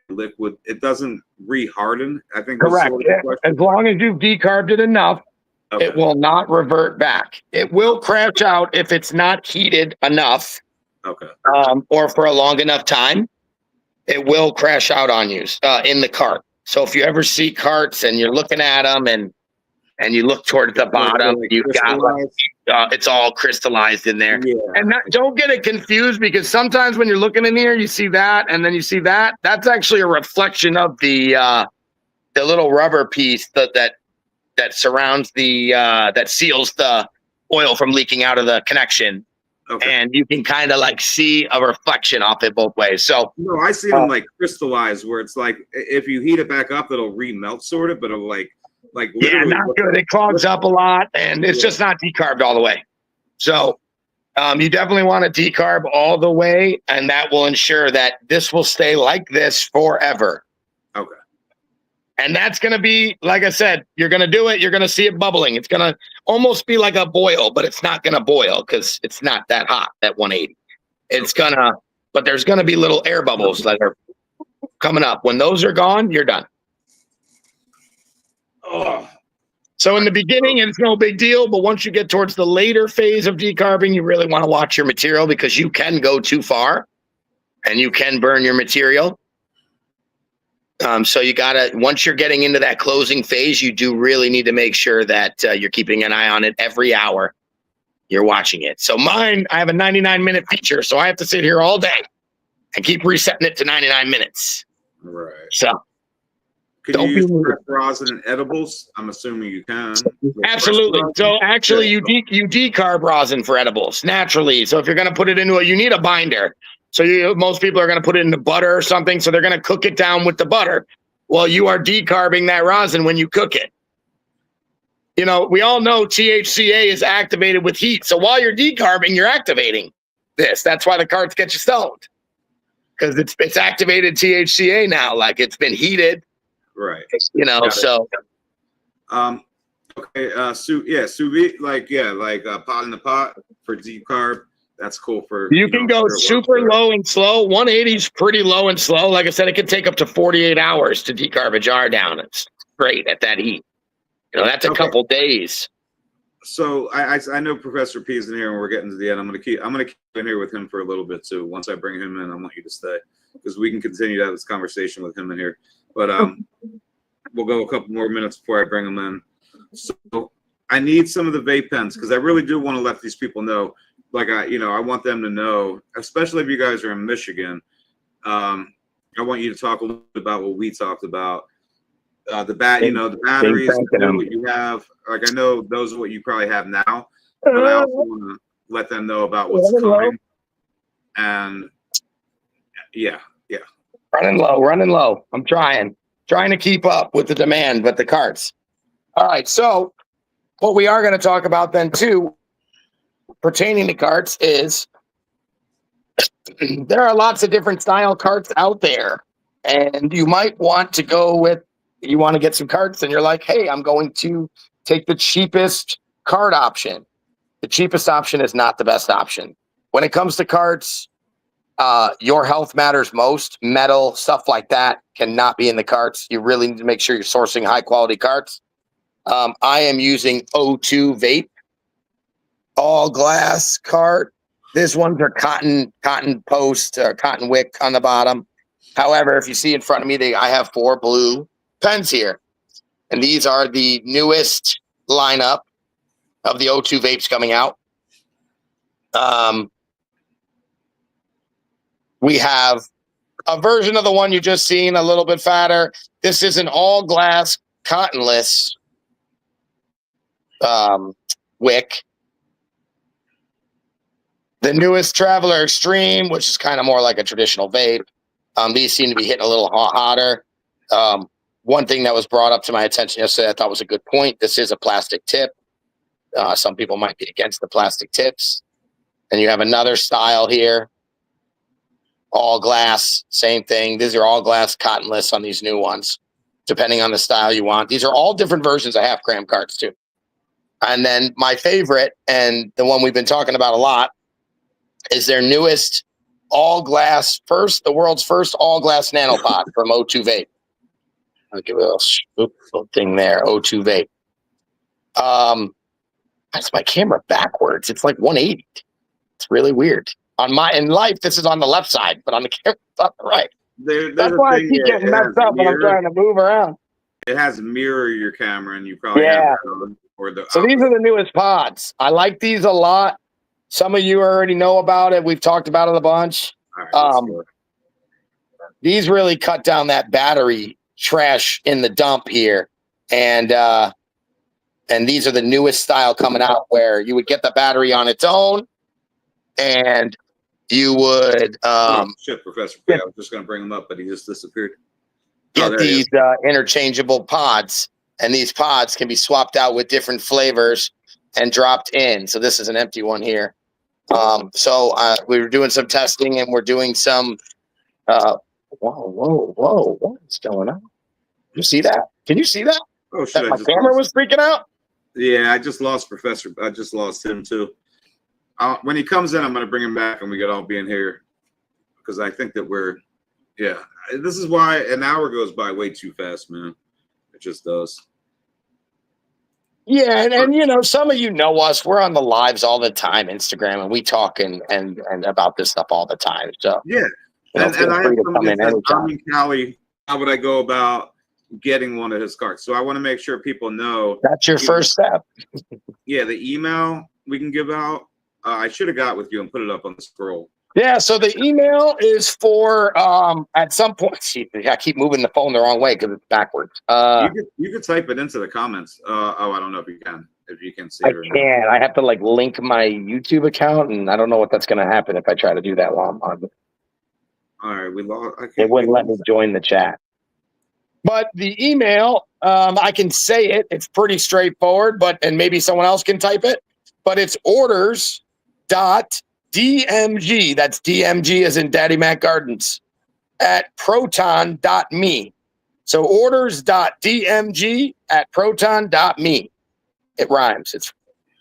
liquid, it doesn't reharden. I think. Correct. As long as you've decarbed it enough, okay. It will not revert back. It will crash out if it's not heated enough. Okay. Or for a long enough time, it will crash out on you in the cart. So if you ever see carts and you're looking at them and you look towards the bottom, you've got it's all crystallized in there. Yeah. And don't get it confused because sometimes when you're looking in here, you see that and then you see that. That's actually a reflection of the little rubber piece that surrounds that seals the oil from leaking out of the connection. Okay. And you can kind of like see a reflection off it both ways. So no, I see them like crystallized where it's like if you heat it back up, it'll remelt sort of, but it'll like yeah, not good. It clogs up a lot and it's just not decarbed all the way. So you definitely want to decarb all the way, and that will ensure that this will stay like this forever. Okay. And that's going to be, like I said, you're going to do it. You're going to see it bubbling. It's going to almost be like a boil, but it's not going to boil because it's not that hot at 180. It's going to, but there's going to be little air bubbles that are coming up. When those are gone, you're done. Oh. So in the beginning, it's no big deal. But once you get towards the later phase of decarbing, you really want to watch your material because you can go too far and you can burn your material. So you gotta, once you're getting into that closing phase, you do really need to make sure that you're keeping an eye on it every hour you're watching it. So mine, I have a 99-minute feature, so I have to sit here all day and keep resetting it to 99 minutes. Right. So can you use rosin and edibles? I'm assuming you can. Absolutely. So actually, you decarb rosin for edibles naturally. So if you're gonna put it into you need a binder. So most people are going to put it into butter or something. So they're going to cook it down with the butter. Well, you are decarbing that rosin when you cook it. You know, we all know THCA is activated with heat. So while you're decarbing, you're activating this. That's why the carts get you stoned. Because it's activated THCA now. Like it's been heated. Right. You know, so. Okay. Sous vide, like pot in the pot for decarb. That's cool for you can go super low and slow. 180 is pretty low and slow. Like I said, it could take up to 48 hours to decarb a jar down. It's great at that heat. You know, that's a couple days. So I know Professor P is in here and we're getting to the end. I'm gonna keep in here with him for a little bit too. Once I bring him in, I want you to stay because we can continue to have this conversation with him in here. But we'll go a couple more minutes before I bring him in. So I need some of the vape pens because I really do want to let these people know. Like I want them to know, especially if you guys are in Michigan. I want you to talk a little bit about what we talked about. The batteries, what you have. Like I know those are what you probably have now, but I also want to let them know about what's coming. And yeah. Running low. I'm trying to keep up with the demand, but the carts. All right, so what we are going to talk about then too, pertaining to carts, is there are lots of different style carts out there, and you might want to you want to get some carts, and you're like, hey, I'm going to take the cheapest cart option. The cheapest option is not the best option. When it comes to carts, your health matters most. Metal, stuff like that cannot be in the carts. You really need to make sure you're sourcing high quality carts. I am using O2 vape, all glass cart. This one's are cotton post or cotton wick on the bottom. However, if you see in front of me, I have 4 blue pens here, and these are the newest lineup of the O2 vapes coming out. We have a version of the one you just seen, a little bit fatter. This is an all glass cottonless wick. The newest Traveler Extreme, which is kind of more like a traditional vape. These seem to be hitting a little hotter. One thing that was brought up to my attention yesterday, I thought was a good point. This is a plastic tip. Some people might be against the plastic tips. And you have another style here. All glass, same thing. These are all glass cottonless on these new ones, depending on the style you want. These are all different versions of half-gram carts, too. And then my favorite, and the one we've been talking about a lot, is their newest all-glass, the world's first all-glass nanopod from O2 Vape. I'll give it a little thing there, O2 Vape. That's my camera backwards. It's like 180. It's really weird. In life, this is on the left side, but on the camera, it's on the right. That's why I keep getting messed up when I'm trying to move around. It has a mirror your camera, and you probably have it on, So these are the newest pods. I like these a lot. Some of you already know about it. We've talked about it a bunch. Right, these really cut down that battery trash in the dump here. And these are the newest style coming out where you would get the battery on its own and you would Professor P. I was just going to bring him up, but he just disappeared. Get these interchangeable pods, and these pods can be swapped out with different flavors and dropped in. So this is an empty one here. We were doing some testing, and we're doing some. Whoa! What's going on? You see that? Can you see that? Oh shit! My camera was freaking out. Yeah, I just lost Professor. I just lost him too. When he comes in, I'm going to bring him back, and we could all be in here because I think that we're. Yeah, this is why an hour goes by way too fast, man. It just does. Yeah, and some of you know us. We're on the lives all the time, Instagram, and we talk and about this stuff all the time. So yeah, and I have somebody that says, I'm in Cali. How would I go about getting one of his cards? So I want to make sure people know that's your first step. Yeah, the email we can give out. I should have got with you and put it up on the scroll. Yeah, so the email is for at some point. See, I keep moving the phone the wrong way because it's backwards. You could type it into the comments. I don't know if you can. If you can see it. I can. I have to link my YouTube account, and I don't know what that's going to happen if I try to do that while I'm on. All right, we lost. It wouldn't let me join the chat. But the email, I can say it. It's pretty straightforward, and maybe someone else can type it. But it's orders.dmg. That's DMG as in Daddy Mac Gardens at proton.me. So orders.dmg at proton.me. It rhymes. It's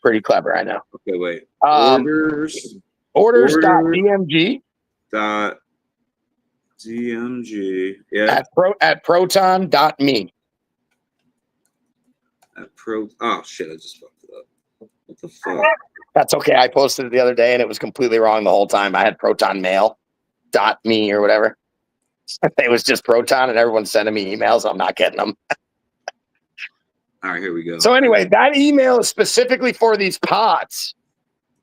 pretty clever, I know. Okay, wait. Orders.dmg. DMG. Yeah. At proton.me. Oh shit! I just fucked it up. What the fuck? That's okay. I posted it the other day and it was completely wrong the whole time. I had protonmail.me or whatever. It was just Proton and everyone's sending me emails. I'm not getting them. All right, here we go. So anyway, that email is specifically for these pods.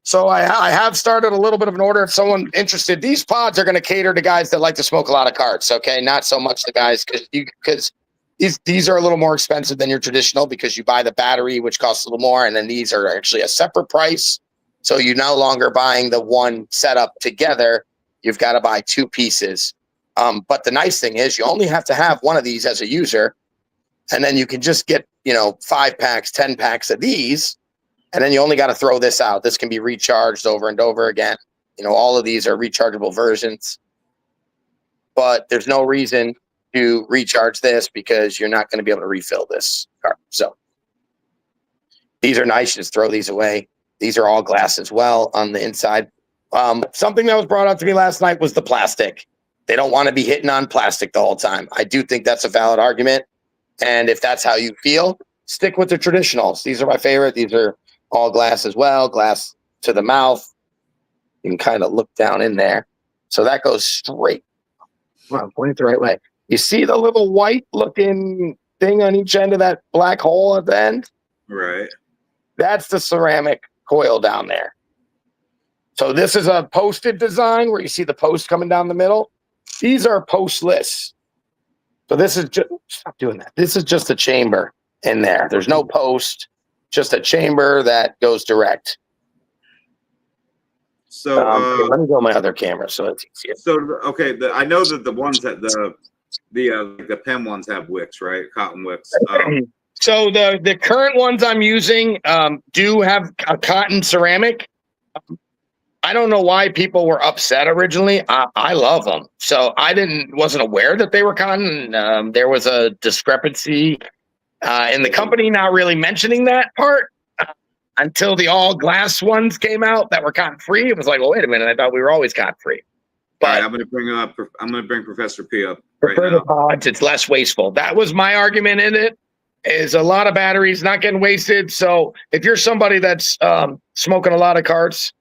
So I have started a little bit of an order if someone interested. These pods are going to cater to guys that like to smoke a lot of carts. Okay, not so much the guys because these are a little more expensive than your traditional because you buy the battery, which costs a little more, and then these are actually a separate price. So you're no longer buying the one setup together. You've got to buy two pieces. But the nice thing is you only have to have one of these as a user, and then you can just get 5 packs, 10 packs of these. And then you only got to throw this out. This can be recharged over and over again. All of these are rechargeable versions. But there's no reason to recharge this because you're not going to be able to refill this card. So these are nice. You just throw these away. These are all glass as well on the inside. Something that was brought up to me last night was the plastic. They don't want to be hitting on plastic the whole time. I do think that's a valid argument. And if that's how you feel, stick with the traditionals. These are my favorite. These are all glass as well, glass to the mouth. You can kind of look down in there. So that goes straight. Wow, I'm pointing it the right way. You see the little white looking thing on each end of that black hole at the end? Right. That's the ceramic coil down there. So this is a posted design where you see the post coming down the middle. These are postless. So this is just, stop doing that. This is just a chamber in there. There's no post. just a chamber that goes direct. So let me go my other camera so it's easier. So okay, I know that the ones that the pen ones have wicks, right? Cotton wicks. So the current ones I'm using do have a cotton ceramic. I don't know why people were upset originally. I love them, so I wasn't aware that they were cotton. There was a discrepancy in the company not really mentioning that part until the all glass ones came out that were cotton free. It was like, well, wait a minute, I thought we were always cotton free. But right, I'm gonna bring Professor P up right for now. the pods, it's less wasteful. That was my argument in it. Is a lot of batteries not getting wasted. So if you're somebody that's smoking a lot of carts,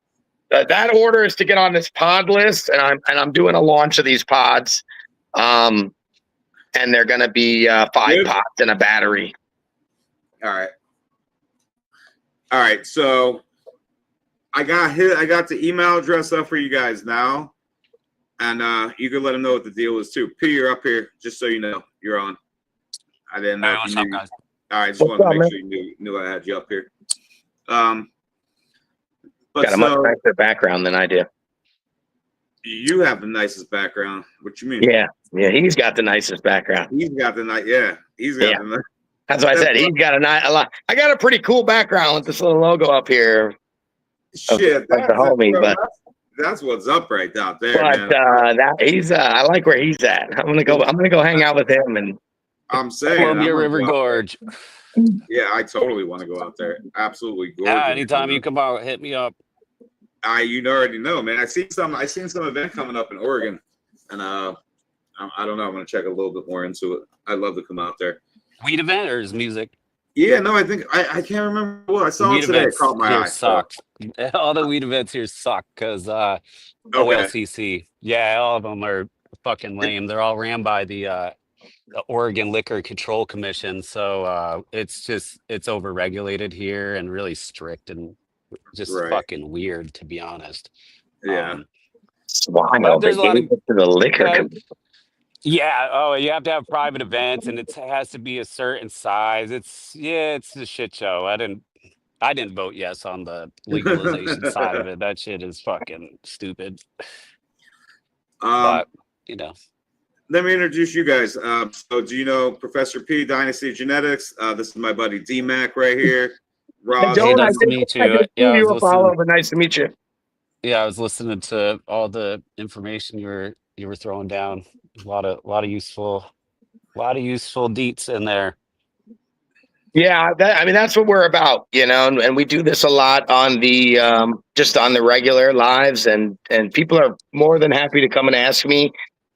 that order is to get on this pod list, and I'm doing a launch of these pods, and they're going to be 5 pods and a battery. All right. So I got the email address up for you guys now, and you can let them know what the deal is too. P, you're up here, just so you know, you're on. I didn't know. What's up, guys? All right, just wanted to make sure you knew I had you up here. But got a much nicer background than I do. You have the nicest background. What you mean? Yeah, he's got the nicest background. He's got the the. That's what I said. He's got a lot. I got a pretty cool background with this little logo up here. Shit, that's the homie, bro, but that's what's up right out there. But man. he's I like where he's at. I'm gonna go hang out with him, and I'm saying Columbia River Gorge. Yeah, I totally want to go out there. Absolutely gorgeous. Yeah, anytime you come out, hit me up. You already know, man. I seen some event coming up in Oregon, and I don't know. I'm gonna check a little bit more into it. I'd love to come out there. Weed event or is music? Yeah, no, I think I can't remember what I saw Weed today. It events caught my here eye. sucked. All the weed events here suck because OLCC. Yeah, all of them are fucking lame. They're all ran by the Oregon Liquor Control Commission, so it's overregulated here and really strict and just fucking weird, to be honest. Yeah. Wow, there's a lot of the liquor. Yeah. Oh, you have to have private events, and it has to be a certain size. It's a shit show. I didn't vote yes on the legalization side of it. That shit is fucking stupid. But let me introduce you guys. So do you know Professor P, Dynasty Genetics? This is my buddy D-Mac right here. Rosin. Nice to meet you. Yeah, nice to meet you. Yeah, I was listening to all the information you were throwing down. A lot of useful deets in there. Yeah, that's what we're about, and we do this a lot on the just on the regular lives, and people are more than happy to come and ask me.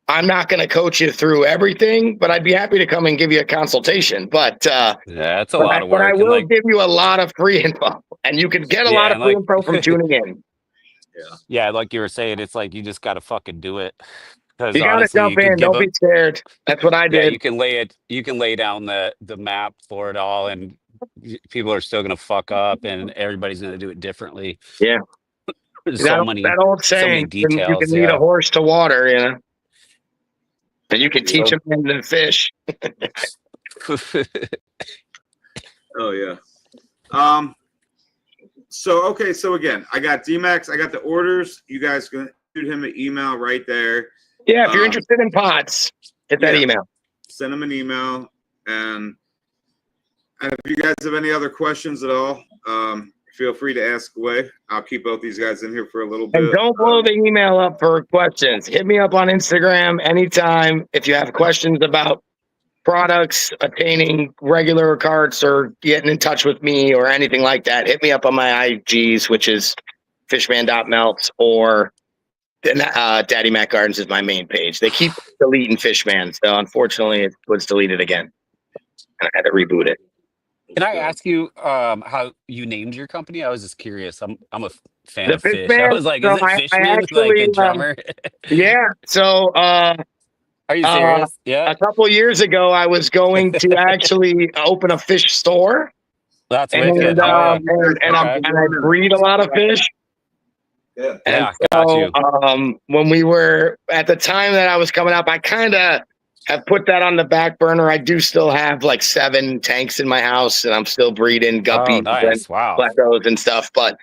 I'm not going to coach you through everything, but I'd be happy to come and give you a consultation. But it's a lot of work. But I will give you a lot of free info, and you can get a lot of free info from tuning in. Yeah, like you were saying, it's like you just got to fucking do it. You got to jump in. Don't be scared. That's what I did. Yeah, you can lay down the map for it all, and people are still going to fuck up, and everybody's going to do it differently. Yeah. There's that old saying, details, you can lead a horse to water, and you can teach them to fish. Oh yeah. So again, I got D-Max. I got the orders. You guys can shoot him an email right there. Yeah, if you're interested in pods, hit that email. Send him an email, and if you guys have any other questions at all, feel free to ask away. I'll keep both these guys in here for a little bit. And don't blow the email up for questions. Hit me up on Instagram anytime if you have questions about products, attaining regular carts, or getting in touch with me or anything like that. Hit me up on my IGs, which is Fishman.Meltz, or Daddy Mac Gardens is my main page. They keep deleting Fishman, so unfortunately it was deleted again. And I had to reboot it. Can I ask you how you named your company? I was just curious. I'm a fan of fish. I was like, is it Fishman? Like a drummer? Yeah. So are you serious? Yeah. A couple of years ago, I was going to actually open a fish store. That's wicked. And I breed a lot of fish. Yeah. And so, when we were at the time that I was coming up, I kind of have put that on the back burner. I do still have like 7 tanks in my house, and I'm still breeding Oh, guppies and nice. Wow. geckos and stuff. But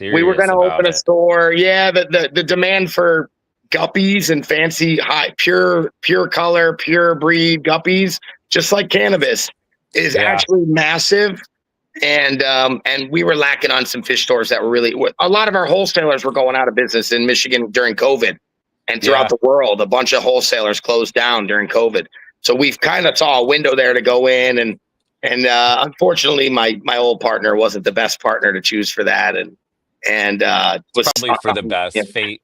we were going Serious to about open a it. store. Yeah, the demand for guppies and fancy, high, pure color, pure breed guppies, just like cannabis, is Yeah. actually massive. And we were lacking on some fish stores that were really. A lot of our wholesalers were going out of business in Michigan during COVID. And throughout the world, a bunch of wholesalers closed down during COVID. So we've kind of saw a window there to go in, and unfortunately, my old partner wasn't the best partner to choose for that, and was Probably for the best. yeah. Fate,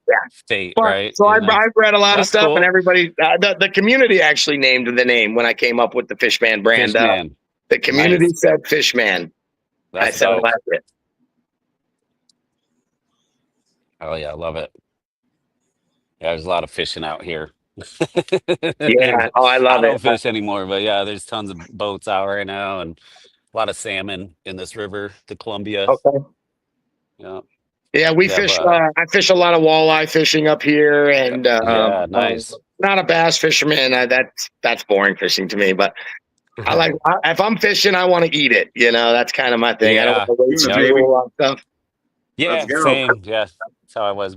But, right? so You know? I've read a lot of That's stuff, cool. and everybody, the community actually named the name when I came up with the Fishman brand. Fishman. The community Nice. said Fishman. I That's said I dope. like it. Oh yeah, I love it. Yeah, there's a lot of fishing out here. Yeah, oh, I I love don't it. fish anymore, but yeah, there's tons of boats out right now and a lot of salmon in this river, the Columbia. Okay. Yeah. Yeah, we Yeah, fish. but, I fish a lot of walleye fishing up here, and yeah, nice. not a bass fisherman. That's boring fishing to me. But if I'm fishing, I want to eat it. You know, that's kind of my thing. I don't Yeah. want to waste Yeah, fuel on stuff. Yeah, Let's go. same. Yeah, that's how I was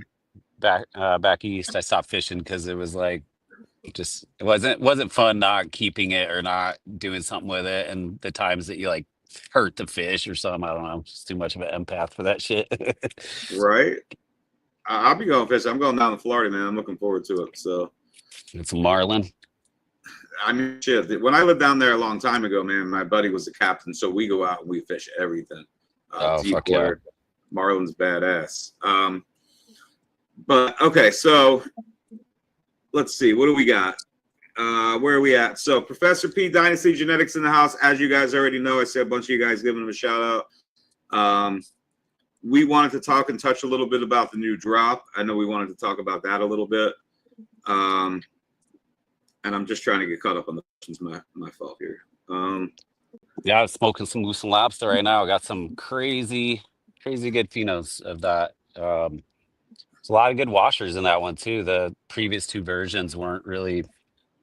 back east. I stopped fishing because it was like it wasn't fun not keeping it or not doing something with it, and the times that you like hurt the fish or something. I don't know. Just too much of an empath for that shit. Right. I'll be going fishing. I'm going down to Florida, man. I'm looking forward to it. So It's a marlin. I mean, shit. When I lived down there a long time ago, man, my buddy was the captain, so we go out and we fish everything. Oh, Deep fuck yeah. water. Marlin's badass. But okay, so let's see. What do we got? Where are we at? So Professor P, Dynasty Genetics in the house. As you guys already know, I see a bunch of you guys giving him a shout out. We wanted to talk and touch a little bit about the new drop. I know we wanted to talk about that a little bit. And I'm just trying to get caught up on the questions. My fault here. Yeah, I'm smoking some moose and lobster right now. I got some crazy good phenos of that. There's a lot of good washers in that one too. The previous 2 versions weren't really.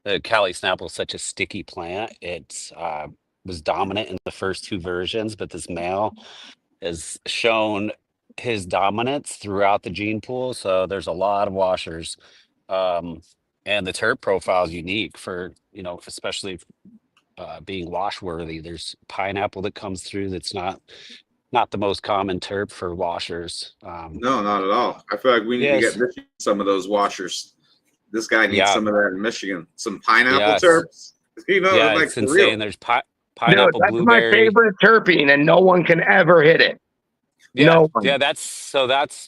The Cali Snapple is such a sticky plant. It was dominant in the first 2 versions, but this male has shown his dominance throughout the gene pool. So there's a lot of washers, and the terp profile is unique for especially being wash worthy. There's pineapple that comes through that's not the most common terp for washers. No, not at all. I feel like we need to get Michigan some of those washers. This guy needs some of that in Michigan. Some pineapple terps. Yeah, like it's insane. real. There's pineapple, that's blueberry. my favorite terpene, and no one can ever hit it. Yeah, no one. yeah. That's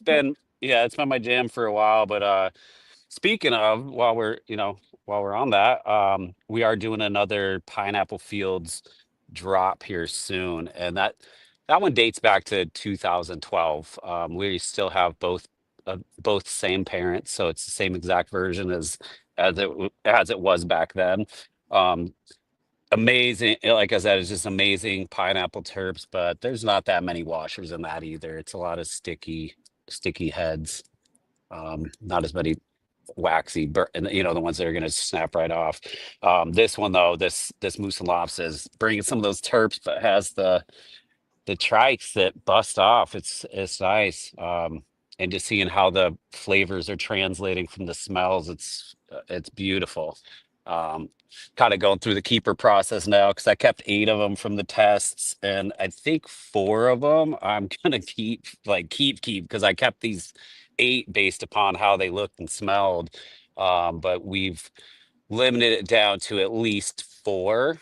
been it's been my jam for a while. But speaking of, while we're on that, we are doing another Pineapple Fields drop here soon, and that one dates back to 2012. We still have both same parents, so it's the same exact version as it was back then. Amazing, like I said, it's just amazing pineapple terps, but there's not that many washers in that either. It's a lot of sticky heads. Not as many waxy, and the ones that are going to snap right off. This one though, this Moose and Lops is bringing some of those terps, but has the trikes that bust off. It's nice. And just seeing how the flavors are translating from the smells, it's beautiful. Kind of going through the keeper process now because I kept 8 of them from the tests, and I think 4 of them I'm gonna keep because I kept these 8 based upon how they looked and smelled. But we've limited it down to at least 4.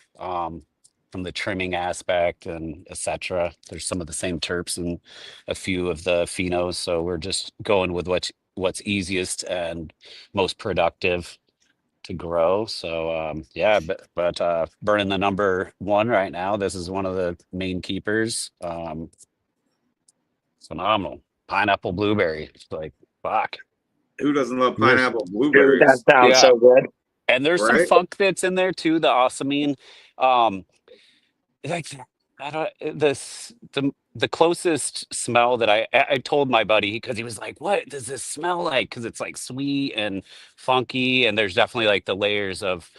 From the trimming aspect and etc. There's some of the same terps and a few of the phenos, so we're just going with what's easiest and most productive to grow. So yeah, but burning the number 1 right now. This is one of the main keepers. Phenomenal pineapple blueberry. It's like fuck. Who doesn't love pineapple Dude, blueberries? that sounds so good. And there's some funk bits in there too. The awesomine. Like I don't the the closest smell that I told my buddy, because he was like, "What does this smell like?" Because it's like sweet and funky, and there's definitely like the layers of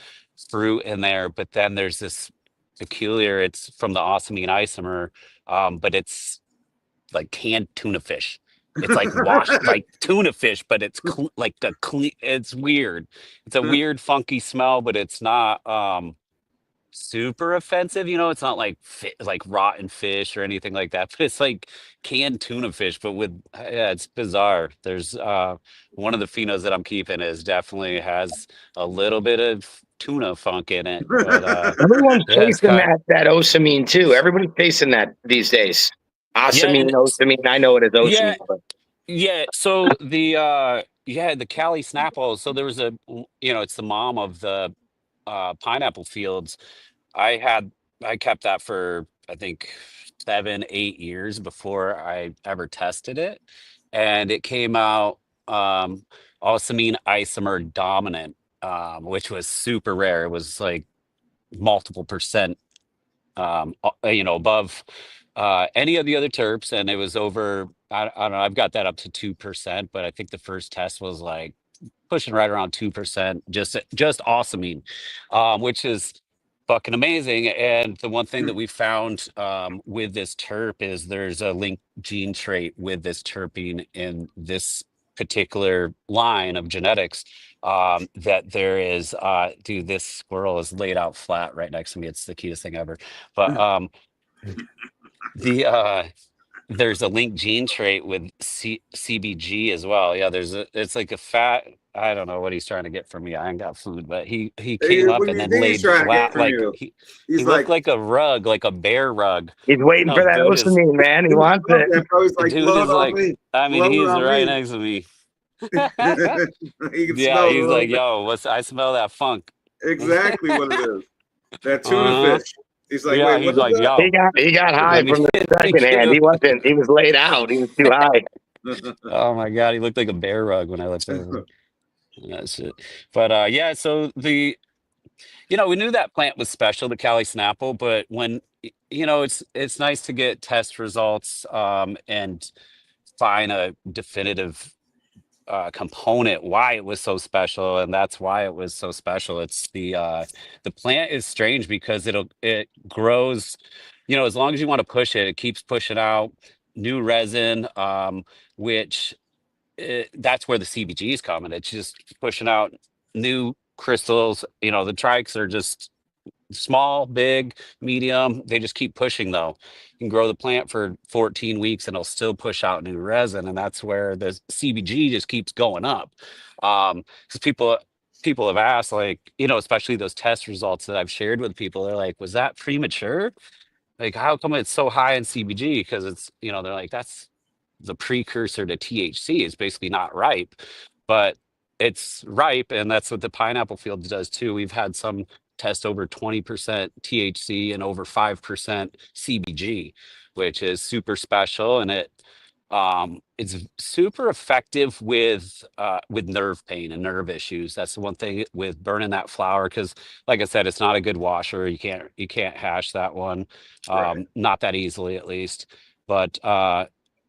fruit in there. But then there's this peculiar. It's from the ossamine isomer, but it's like canned tuna fish. It's like washed like tuna fish, but it's like the clean. It's weird. It's a weird, funky smell, but it's not super offensive. It's not like like rotten fish or anything like that. But it's like canned tuna fish, but with yeah, it's bizarre. There's one of the phenos that I'm keeping is definitely has a little bit of tuna funk in it, but Everyone's yeah, it's chasing kind. that osamine too. Everybody's chasing that these days. Yeah, Osamine, and osamine. I know it as yeah, osamine, but yeah. So the Cali Snapple. So there was it's the mom of the pineapple fields. I had I kept that for I think 7, 8 years before I ever tested it, and it came out ossamine isomer dominant, which was super rare. It was like multiple percent, above any of the other terps, and it was over. I don't know. I've got that up to 2%, but I think the first test was like pushing right around 2%, just awesoming, which is fucking amazing. And the one thing that we found with this terp is there's a linked gene trait with this terpene in this particular line of genetics, that there is dude, this squirrel is laid out flat right next to me. It's the cutest thing ever. But the there's a linked gene trait with CBG as well. Yeah, it's like a fat. I don't know what he's trying to get from me. I ain't got food, but he came What up do and you then think he's laid trying to get flat from like you? he He's looked like, like a rug, like a bear rug. he's waiting for that Dude is osamine, man. He wants it. he's like, dude blow it is on like. me, I mean, blow it he's on right me. next to me. He can Yeah, smell it a he's little like, bit. yo, I smell that funk. Exactly what it is. That tuna Uh-huh. fish. He's like, Yeah, wait, he's what is like, that? He yo, got high let me from the thank second hand. you. He wasn't. He was laid out. He was too high. Oh my God, he looked like a bear rug when I looked over. That's it. But yeah, so we knew that plant was special, the Cali Snapple, but when it's nice to get test results and find a definitive component why it was so special, and that's why it was so special. It's the plant is strange because it grows, as long as you want to push it, it keeps pushing out new resin, which that's where the CBG is coming. It's just pushing out new crystals. The trikes are just small, big, medium. They just keep pushing though. You can grow the plant for 14 weeks and it'll still push out new resin. And that's where the CBG just keeps going up. Because people have asked, like, especially those test results that I've shared with people, they're like, was that premature? Like, how come it's so high in CBG? Because it's, they're like, that's the precursor to THC. It's basically not ripe, but it's ripe. And that's what the pineapple field does too. We've had some test over 20% THC and over 5% CBG, which is super special. And it's super effective with nerve pain and nerve issues. That's the one thing with burning that flower, because like I said, it's not a good washer. You can't hash that one, Right. not that easily at least. But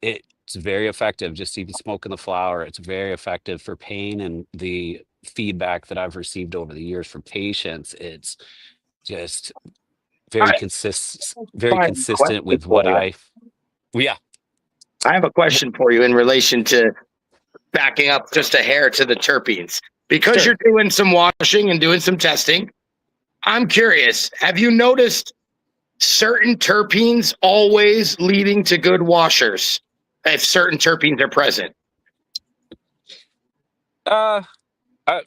it's very effective. Just even smoking the flower, it's very effective for pain, and the feedback that I've received over the years from patients, it's just I very have a consistent question with for what you. yeah. I have a question for you in relation to backing up just a hair to the terpenes. Because Sure. you're doing some washing and doing some testing, I'm curious, have you noticed certain terpenes always leading to good washers if certain terpenes are present? Uh, I,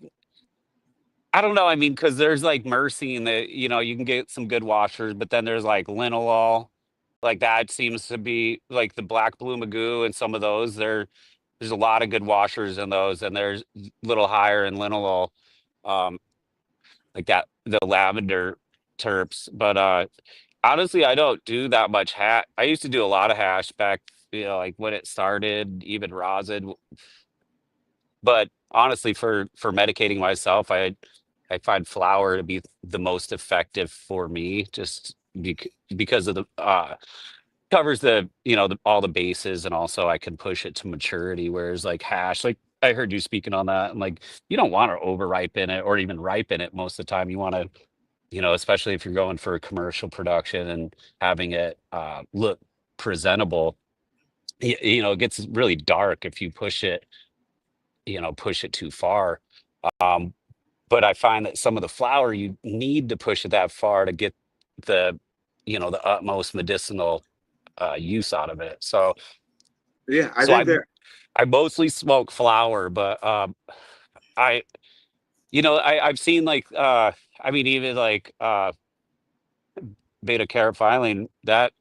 I don't know. I mean, because there's like myrcene that you can get some good washers, but then there's like linalool, like that seems to be like the black blue magoo and some of those. There's a lot of good washers in those, and there's a little higher in linalool, um, like that the lavender terps. But honestly, I don't do that much hash. I used to do a lot of hash back, like when it started, even rosin. But honestly, for medicating myself, I find flour to be the most effective for me, just because of covers the all the bases, and also I can push it to maturity. Whereas like hash, like I heard you speaking on that, and like you don't want to over ripen it or even ripen it most of the time. You want to, especially if you're going for commercial production and having it look presentable. It gets really dark if you push it too far. Um, but I find that some of the flour you need to push it that far to get the the utmost medicinal use out of it. So Yeah, I so think I they're I mostly smoke flour, but I I've seen like I mean even like beta carotene, that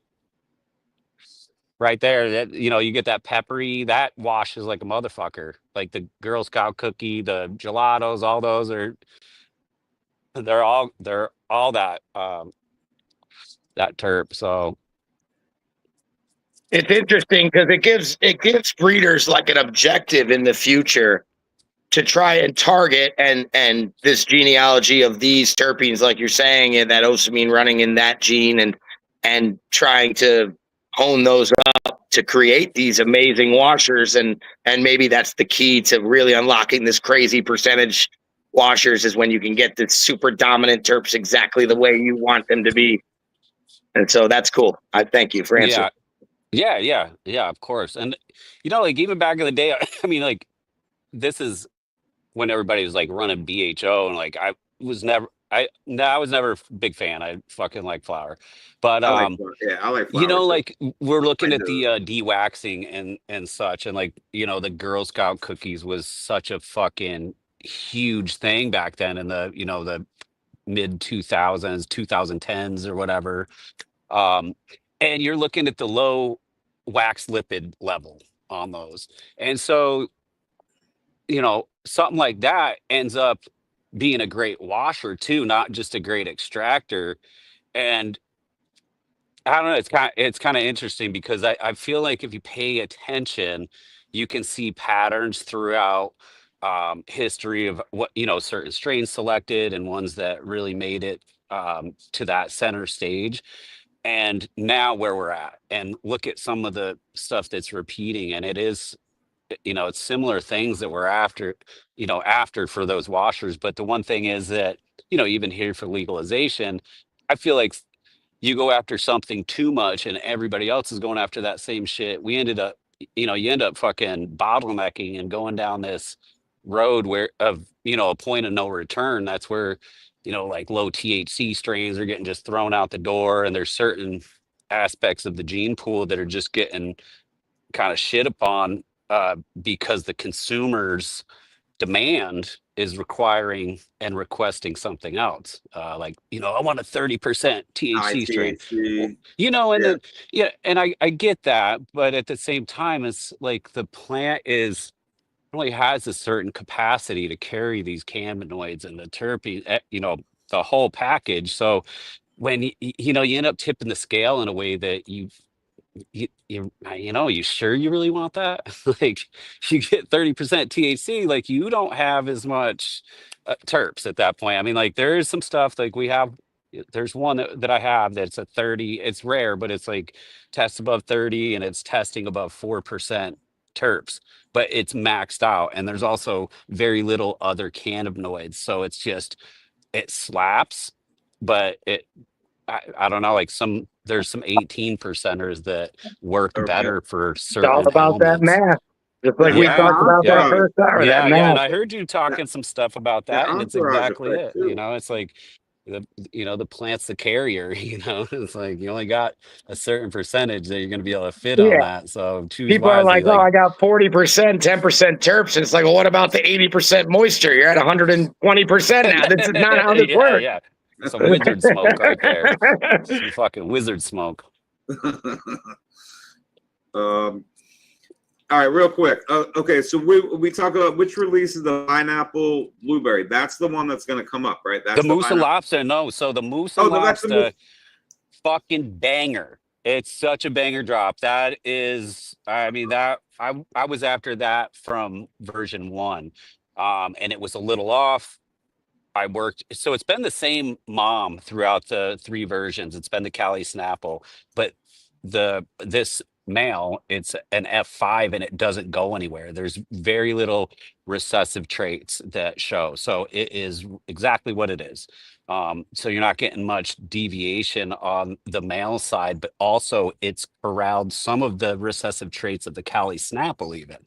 right there, that you get that peppery, that washes like a motherfucker. Like the Girl Scout cookie, the gelatos, all those are they're all that terp. So It's interesting because it gives breeders like an objective in the future to try and target and this genealogy of these terpenes, like you're saying, and that osamine running in that gene, and trying to hone those up to create these amazing washers, and maybe that's the key to really unlocking this crazy percentage washers, is when you can get the super dominant terps exactly the way you want them to be. And so that's cool. I thank you for answering. yeah, yeah, of course. And like even back in the day, I mean, like this is when everybody was like running BHO, and like I was never a big fan. I fucking like flour. But I like flour too. like we're I looking at do. the de-waxing and such, and like the Girl Scout cookies was such a fucking huge thing back then in the the mid 2000s, 2010s or whatever. Um, and you're looking at the low wax lipid level on those. And so, something like that ends up being a great washer too, not just a great extractor. And I don't know, it's kind of interesting because I feel like if you pay attention, you can see patterns throughout history of what certain strains selected and ones that really made it to that center stage, and now where we're at, and look at some of the stuff that's repeating, and it is it's similar things that we're after after for those washers. But the one thing is that even here for legalization, I feel like you go after something too much and everybody else is going after that same shit. We ended up you end up fucking bottlenecking and going down this road where of a point of no return. That's where like low THC strains are getting just thrown out the door, and there's certain aspects of the gene pool that are just getting kind of shit upon because the consumers demand is requiring and requesting something else. Like, I want a 30% High THC strain. Well, THC. and Yeah. then and I get that, but at the same time, it's like the plant is really has a certain capacity to carry these cannabinoids and the terpene, the whole package. So when you end up tipping the scale in a way that you sure you really want that? Like you get 30% THC, like you don't have as much terps at that point. I mean, like there is some stuff like there's one that I have that's a 30. It's rare, but it's like tests above 30 and it's testing above 4% terps, but it's maxed out. And there's also very little other cannabinoids. So it's just, it slaps, but I don't know, like there's some 18 percenters that work Okay. better for It's all certain about that ailments. math. Just like And we the Yeah, talked about that yeah, entourage, first hour, that and math. I heard you the, talking some stuff about the that, and it's entourage exactly effect it. too. It's like the plant's the carrier. It's like you only got a certain percentage that you're going to be able to fit on Yeah. that. So choose People are wisely. like, oh, Like I got 40%, 10% terps. And it's like, well, what about the 80% moisture? You're at 120% now. This is not how this yeah, works. yeah, some wizard smoke right there. Some fucking wizard smoke. All right, real quick. Okay, so we talk about which release is the pineapple blueberry. That's the one that's going to come up, right? The That's the moose and pineapple. lobster, no. So the moose and Oh, no, that's the lobster, fucking banger. It's such a banger drop. That is, I mean, that I was after that from version one. And it was a little off. I worked, so it's been the same mom throughout the three versions. It's been the Cali Snapple, but this male, it's an F5 and it doesn't go anywhere. There's very little recessive traits that show. So it is exactly what it is. So you're not getting much deviation on the male side, but also it's corralled some of the recessive traits of the Cali Snapple even,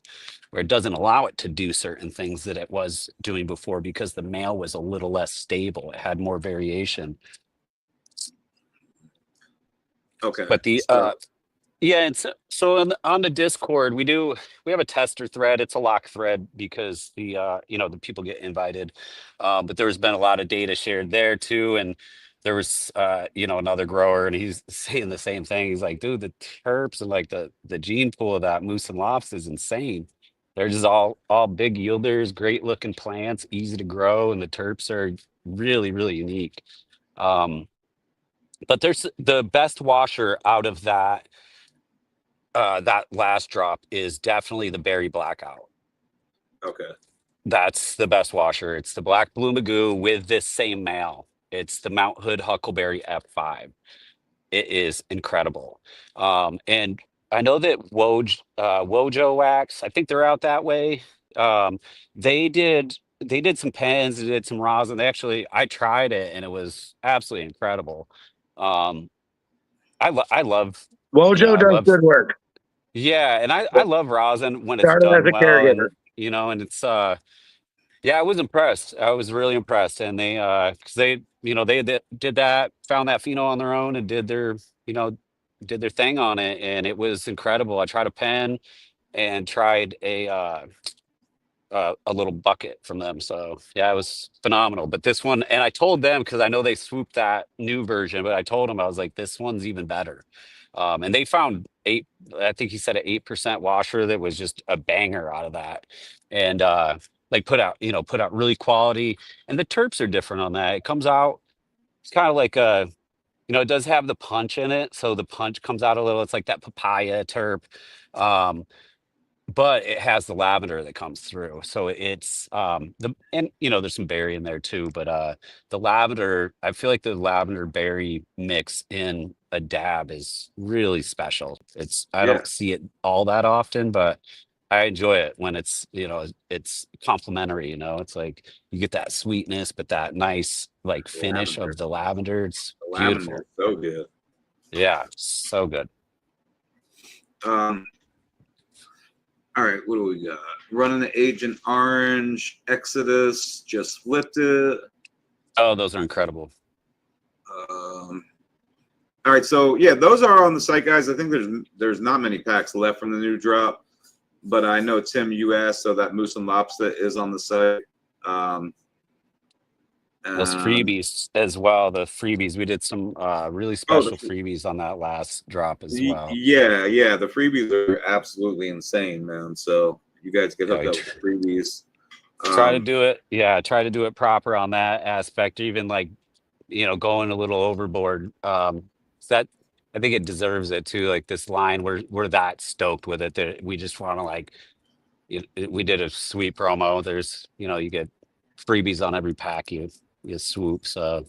where it doesn't allow it to do certain things that it was doing before because the male was a little less stable. It had more variation. Okay. But the So, yeah, and so on the Discord, we have a tester thread. It's a lock thread because the people get invited. But there's been a lot of data shared there too. And there was another grower and he's saying the same thing. He's like, dude, the terps and like the gene pool of that moose and lops is insane. They're just all big yielders, great looking plants, easy to grow, and the terps are really, really unique. But there's the best washer out of that last drop is definitely the berry blackout. okay. That's the best washer. It's the black blue magoo with this same male. It's the Mount Hood Huckleberry F5. It is incredible. And I know that Wojo Wax, I think they're out that way. They did some pens, they did some rosin. I tried it and it was absolutely incredible. Um, I love, Wojo I does love good work. Yeah, and I love rosin when it's Started as done a well, caregiver. and it's yeah, I was impressed. I was really impressed, and they because did that, found that pheno on their own and you know did their thing on it, and it was incredible. I tried a pen and tried a little bucket from them. So yeah, it was phenomenal. But this one, and I told them because I know they swooped that new version, but I told them I was like, this one's even better. And they found I think he said an 8% washer that was just a banger out of that. And like put out really quality. And the terps are different on that. It comes out, it's kind of like it does have the punch in it. So the punch comes out a little, it's like that papaya terp. Um, but it has the lavender that comes through. So it's there's some berry in there too, but the lavender, I feel like the lavender berry mix in a dab is really special. I Yeah. don't see it all that often, but I enjoy it when it's complementary, it's like you get that sweetness, but that nice like finish Lavender. of the lavender. It's The lavender beautiful. is so good. Yeah, so good. Um, all right, what do we got? Running the Agent Orange, Exodus, just flipped it. Oh, those are incredible. All right, so yeah, those are on the site, guys. I think there's not many packs left from the new drop, but I know Tim, you asked, so that Moose and Lobster is on the site. Those freebies as well. The freebies, we did some really special freebies on that last drop as well. Yeah, the freebies are absolutely insane, man. So you guys get hooked up with the freebies. Try to do it proper on that aspect, or even like going a little overboard. That I think it deserves it too. Like this line, we're that stoked with it that we just want to we did a sweet promo. There's you get freebies on every pack you swoop. So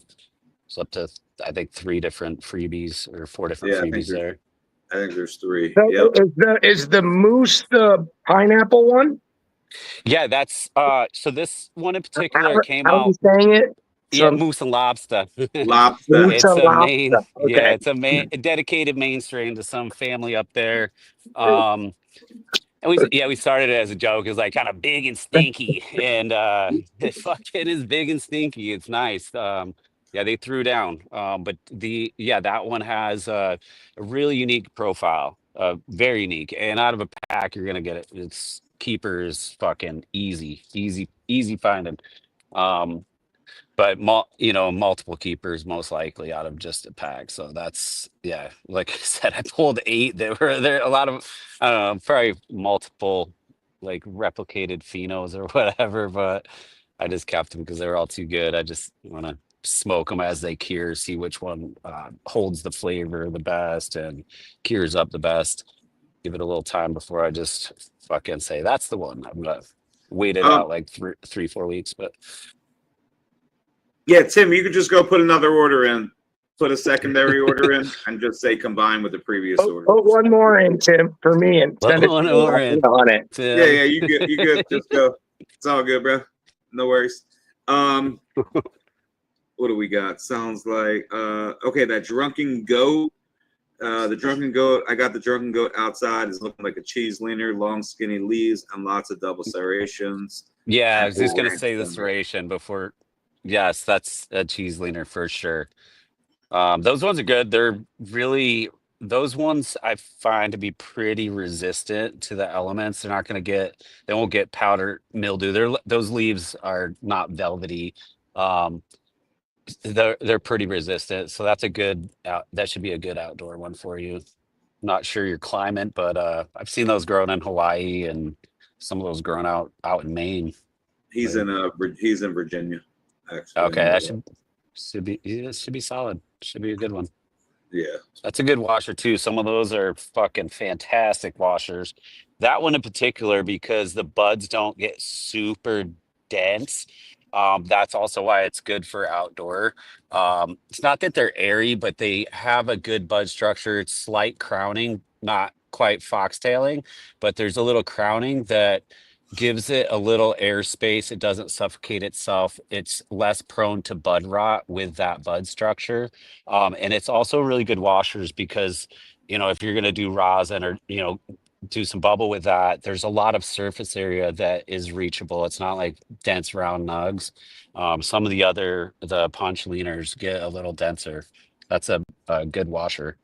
it's up to I think 3 different freebies or 4 different freebies there. I think there's 3. So yep. Is the moose the pineapple one? Yeah, that's so this one in particular came how out. Are you saying it? Yeah, moose and lobster. Lobster. It's a main, Okay. yeah, it's a dedicated main strain to some family up there. And we started it as a joke. It's like kind of big and stinky, and it fucking is big and stinky. It's nice. Yeah, they threw down. But that one has a really unique profile, very unique. And out of a pack, you're gonna get it. Its keeper is fucking easy finding. But multiple keepers most likely out of just a pack. So that's like I said, I pulled 8. There were a lot of probably multiple like replicated phenos or whatever, but I just kept them because they were all too good. I just want to smoke them as they cure, see which one holds the flavor the best and cures up the best. Give it a little time before I just fucking say that's the one. I'm gonna wait it out like 3-4 weeks, but. Yeah, Tim, you could just go put another order in. put a secondary order in and just say combine with the previous order. Put one more in, Tim, for me, and send it One to more me in. on it. Yeah, you good. You good. Just go. It's all good, bro. No worries. What do we got? Sounds like okay, that drunken goat. The drunken goat. I got the drunken goat outside. It's looking like a cheese leaner, long, skinny leaves, and lots of double serrations. Yeah, I was just gonna say the serration before. Yes, that's a cheese leaner for sure. Those ones are good. They're really those ones I find to be pretty resistant to the elements. They're not gonna get. They won't get powder mildew. Those leaves are not velvety. Um, they're pretty resistant. So that's a good out. That should be a good outdoor one for you. Not sure your climate, but I've seen those grown in Hawaii and some of those grown out in Maine. He's in Virginia, actually. Okay, that should be solid. Should be a good one. Yeah. That's a good washer too. Some of those are fucking fantastic washers. That one in particular, because the buds don't get super dense. That's also why it's good for outdoor. It's not that they're airy, but they have a good bud structure. It's slight crowning, not quite foxtailing, but there's a little crowning that gives it a little airspace. It doesn't suffocate itself. It's less prone to bud rot with that bud structure. And it's also really good washers because, if you're going to do rosin or, do some bubble with that, there's a lot of surface area that is reachable. It's not like dense round nugs. Some of the punch leaners get a little denser. That's a good washer.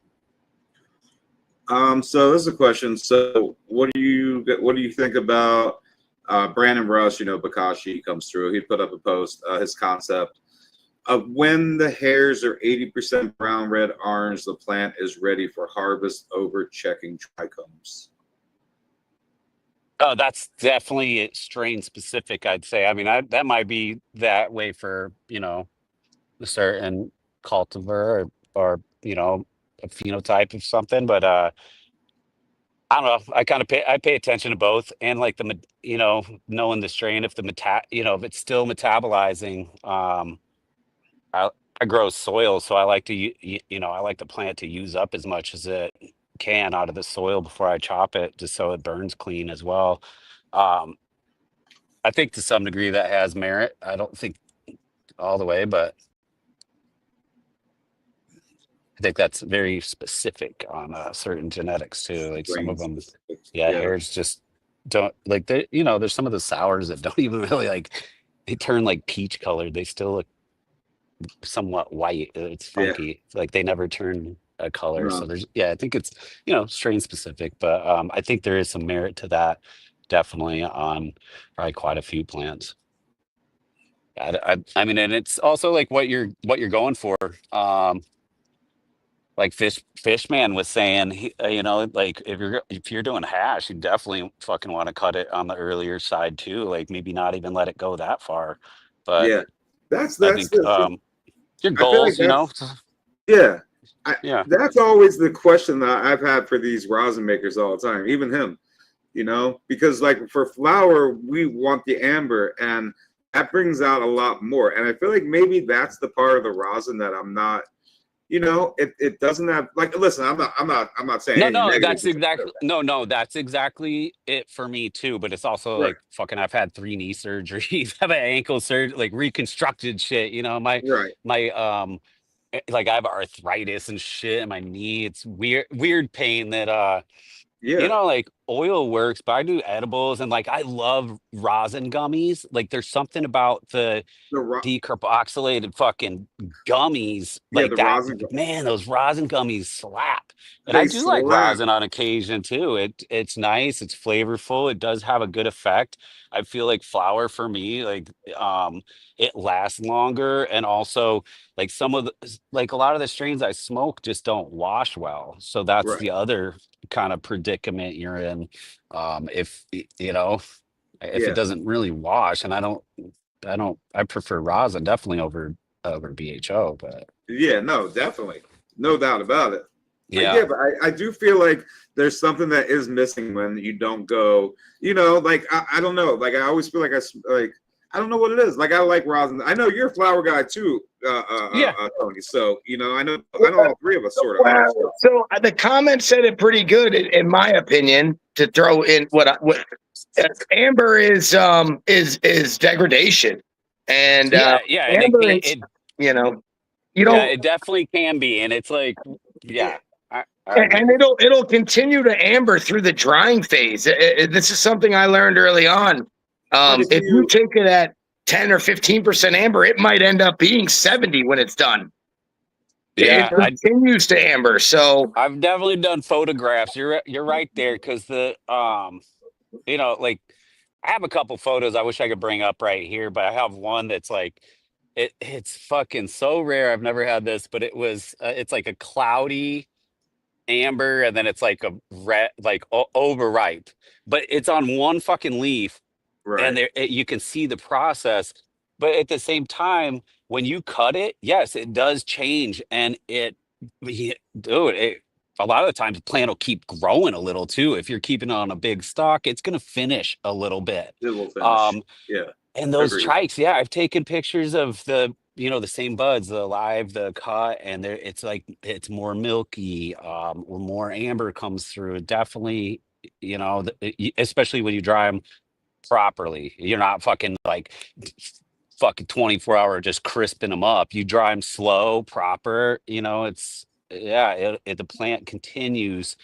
So this is a question. So what do you think about Brandon Rush? Bakashi comes through. He put up a post, his concept of when the hairs are 80% brown, red, orange, the plant is ready for harvest over checking trichomes. Oh, that's definitely strain specific, I'd say. I mean, that might be that way for, a certain cultivar or a phenotype of something, but I don't know. I pay attention to both, and like knowing the strain, if if it's still metabolizing. I grow soil, so I like to I like the plant to use up as much as it can out of the soil before I chop it, just so it burns clean as well. Um, I think to some degree that has merit. I don't think all the way, but I think that's very specific on certain genetics too. Like some of them, yeah, hairs just don't like they. There's some of the sours that don't even really they turn like peach colored. They still look somewhat white. It's funky. It's like they never turn a color. So I think it's strain specific, but I think there is some merit to that, definitely on probably quite a few plants. I mean, and it's also like what you're going for. Like Fishman was saying, like if you're doing hash, you definitely fucking want to cut it on the earlier side too. Like maybe not even let it go that far. But that's your goals, that's always the question that I've had for these rosin makers all the time, even him, because like for flower, we want the amber, and that brings out a lot more. And I feel like maybe that's the part of the rosin that I'm not, it doesn't have, like, listen, I'm not saying that's exactly it for me too. But it's also like fucking, I've had 3 knee surgeries, have an ankle surgery, like reconstructed shit, my like I have arthritis and shit in my knee. It's weird pain that like oil works, but I do edibles, and like I love rosin gummies. Like there's something about the decarboxylated fucking gummies like that. Man, those rosin gummies slap. And I do like rosin on occasion too. It's nice, it's flavorful, it does have a good effect. I feel like flower for me, like it lasts longer, and also like some of the a lot of the strains I smoke just don't wash well. So that's the other kind of predicament you're in. If it doesn't really wash, and I prefer rosin definitely over BHO, but no, definitely, no doubt about it. But I do feel like there's something that is missing when you don't go, like I don't know, like I always feel like I don't know what it is. Like I like rosin. I know you're a flower guy too, Yeah. Tony. So I know all three of us sort of are. Well, so the comment said it pretty good, in my opinion. To throw in what amber is degradation, and Yeah, and amber is, you know, you yeah, don't, it definitely can be, and it's like, yeah, I and agree. it'll continue to amber through the drying phase. This is something I learned early on. But If you take it at 10 or 15% amber, it might end up being 70 when it's done. Yeah, It continues to amber. So I've definitely done photographs. You're right there because like I have a couple photos I wish I could bring up right here, but I have one that's like it's fucking so rare. I've never had this, but it's like a cloudy amber and then it's like a red like overripe, but it's on one fucking leaf and right. you can see the process, but at the same time when you cut it, yes, it does change, and dude, a lot of the times the plant will keep growing a little too. If you're keeping it on a big stalk, it's going to finish a little bit. It will finish. um Yeah. and those Agreed. trikes, yeah, I've taken pictures of the same buds, the live, the cut, and it's like it's more milky, or more amber comes through. Definitely, especially when you dry them properly. You're not fucking like fucking 24-hour just crisping them up. You dry them slow, proper. It's yeah. The plant continues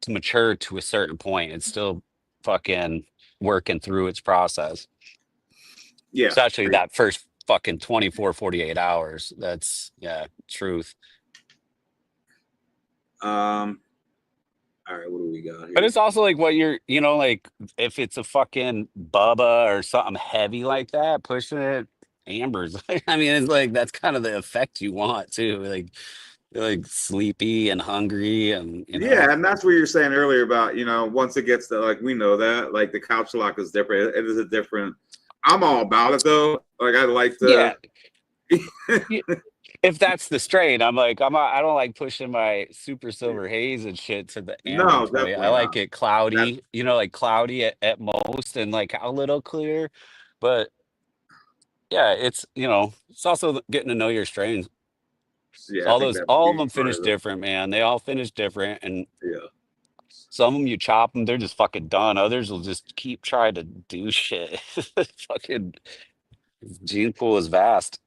to mature to a certain point. It's still fucking working through its process. Yeah. Especially that first fucking 24, 48 hours. That's truth. All right, what do we got here? But it's also like what like if it's a fucking Bubba or something heavy like that, pushing it, ambers. I mean, it's like that's kind of the effect you want too. Like you're like sleepy and hungry, and Yeah, and that's what you're saying earlier about, once it gets to, like, we know that, like, the couch lock is different. It is a different. I'm all about it though. Like, I like to. Yeah. If that's the strain, I don't like pushing my super silver haze and shit to the amber No, point. I definitely like not. it cloudy, like cloudy at most, and like a little clear. But yeah, it's also getting to know your strains. Yeah, I think that's a All of huge them part finish of it. different, man. They all finish different, and Yeah. some of them you chop them, they're just fucking done. Others will just keep trying to do shit. Fucking gene pool is vast.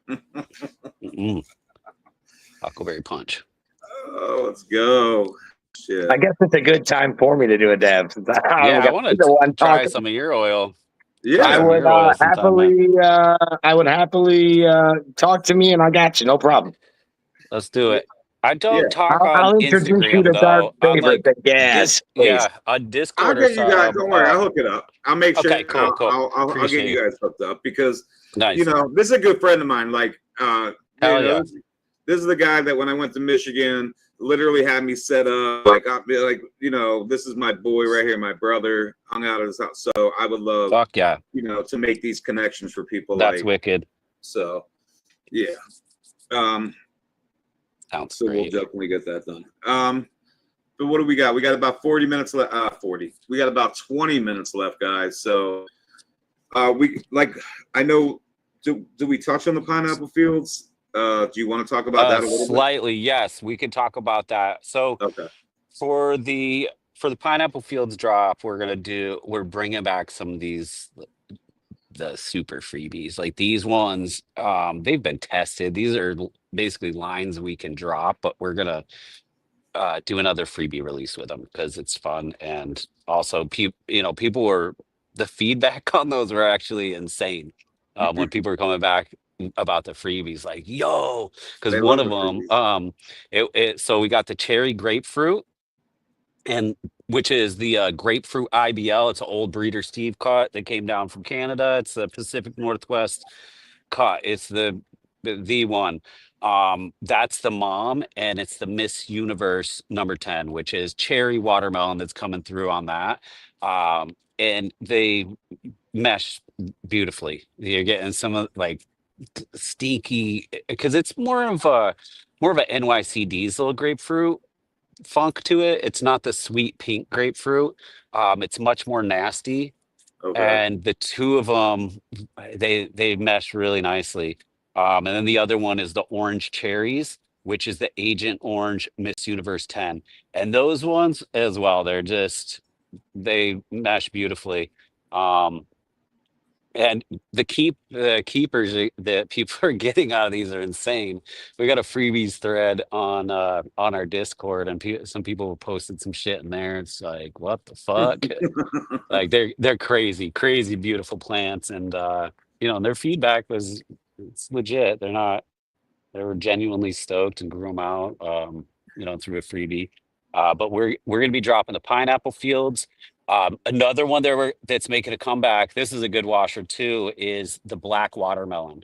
Mm-mm. Huckleberry punch. Oh, let's go. Shit. I guess it's a good time for me to do a dab. Since Yeah, I I'm want the one to try talking. some of your oil. Yeah. I would happily talk to me, and I got you, no problem. Let's do it. I Yeah. don't talk on I'll introduce you Instagram to Dark though. I'm Favorite, like the gas, please. a I'll Discord or get you guys. some. Don't worry. I'll hook it up. I'll make sure. Okay, cool. I'll get Appreciate you guys hooked up because Nice. this is a good friend of mine. Like, Hell yeah. This is the guy that when I went to Michigan, literally had me set up. Like, this is my boy right here, my brother, hung out at his house. So I would love, Fuck yeah. to make these connections for people. That's like, wicked. so, yeah. Sounds So great. we'll definitely get that done. But what do we got? We got about 40 minutes left. 40. We got about 20 minutes left, guys. So I know. Do we touch on the pineapple fields? Do you want to talk about that a little Slightly, yes. We could talk about that. So bit? Okay. for the pineapple fields drop, we're bringing back some of the super freebies. Like these ones, they've been tested. These are basically lines we can drop, but we're gonna do another freebie release with them because it's fun. And also people were the feedback on those were actually insane. When people were coming back about the freebies, like, yo, because They one love of the them, freebies. so we got the cherry grapefruit, and which is the grapefruit IBL. It's an old breeder Steve cut that came down from Canada. It's the Pacific Northwest cut. It's the one. That's the mom, and it's the Miss Universe number 10, which is cherry watermelon that's coming through on that. And they mesh beautifully. You're getting some of like stinky because it's more of a NYC diesel grapefruit funk to it. It's not the sweet pink grapefruit. It's much more nasty. Okay. and the two of them they mesh really nicely. And then the other one is the orange cherries, which is the Agent Orange Miss Universe 10, and those ones as well. They mesh beautifully. Um, and the keepers that people are getting out of these are insane. We got a freebies thread on our Discord, and some people posted some shit in there. It's like, what the fuck? Like they're crazy beautiful plants, and their feedback was it's legit. They were genuinely stoked and grew them out, through a freebie. But we're gonna be dropping the pineapple fields. Another one that's making a comeback. This is a good washer too. Is the black watermelon?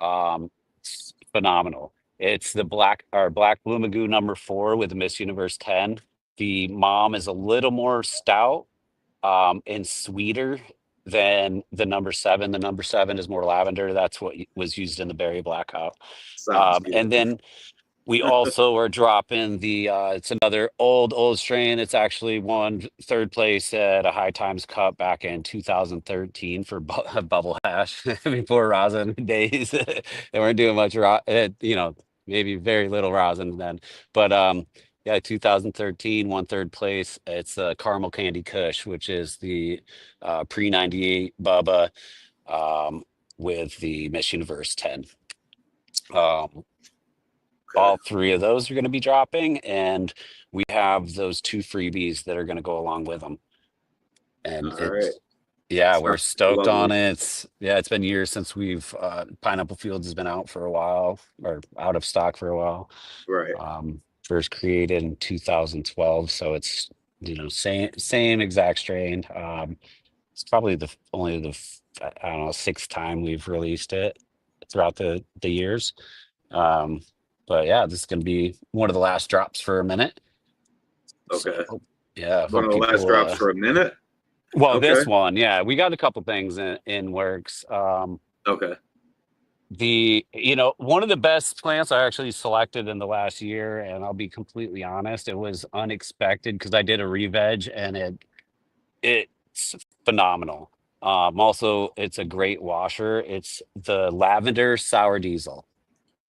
It's phenomenal. It's the black blue magoo #4 with the Miss Universe 10. The mom is a little more stout and sweeter than the #7. The #7 is more lavender. That's what was used in the berry blackout. Sounds And good. then we also are dropping it's another old strain. It's actually won third place at a High Times Cup back in 2013 for Bubble Hash before rosin days. They weren't doing much, maybe very little rosin then. But yeah, 2013 won third place. It's Caramel Candy Kush, which is the pre 98 Bubba with the Miss Universe 10. All three of those are going to be dropping, and we have those two freebies that are going to go along with them. And All right. we're stoked lovely. on it. It's been years since we've Pineapple Fields has been out for a while, or out of stock for a while. Right. First created in 2012, so it's same exact strain. It's probably only the I don't know, sixth time we've released it throughout the years. But yeah, this is going to be one of the last drops for a minute. Okay. So, One of the last drops for a minute. Well, Okay. this one, we got a couple things in works. Okay. One of the best plants I actually selected in the last year, and I'll be completely honest, it was unexpected because I did a re-veg, and it's phenomenal. Also, it's a great washer. It's the lavender sour diesel.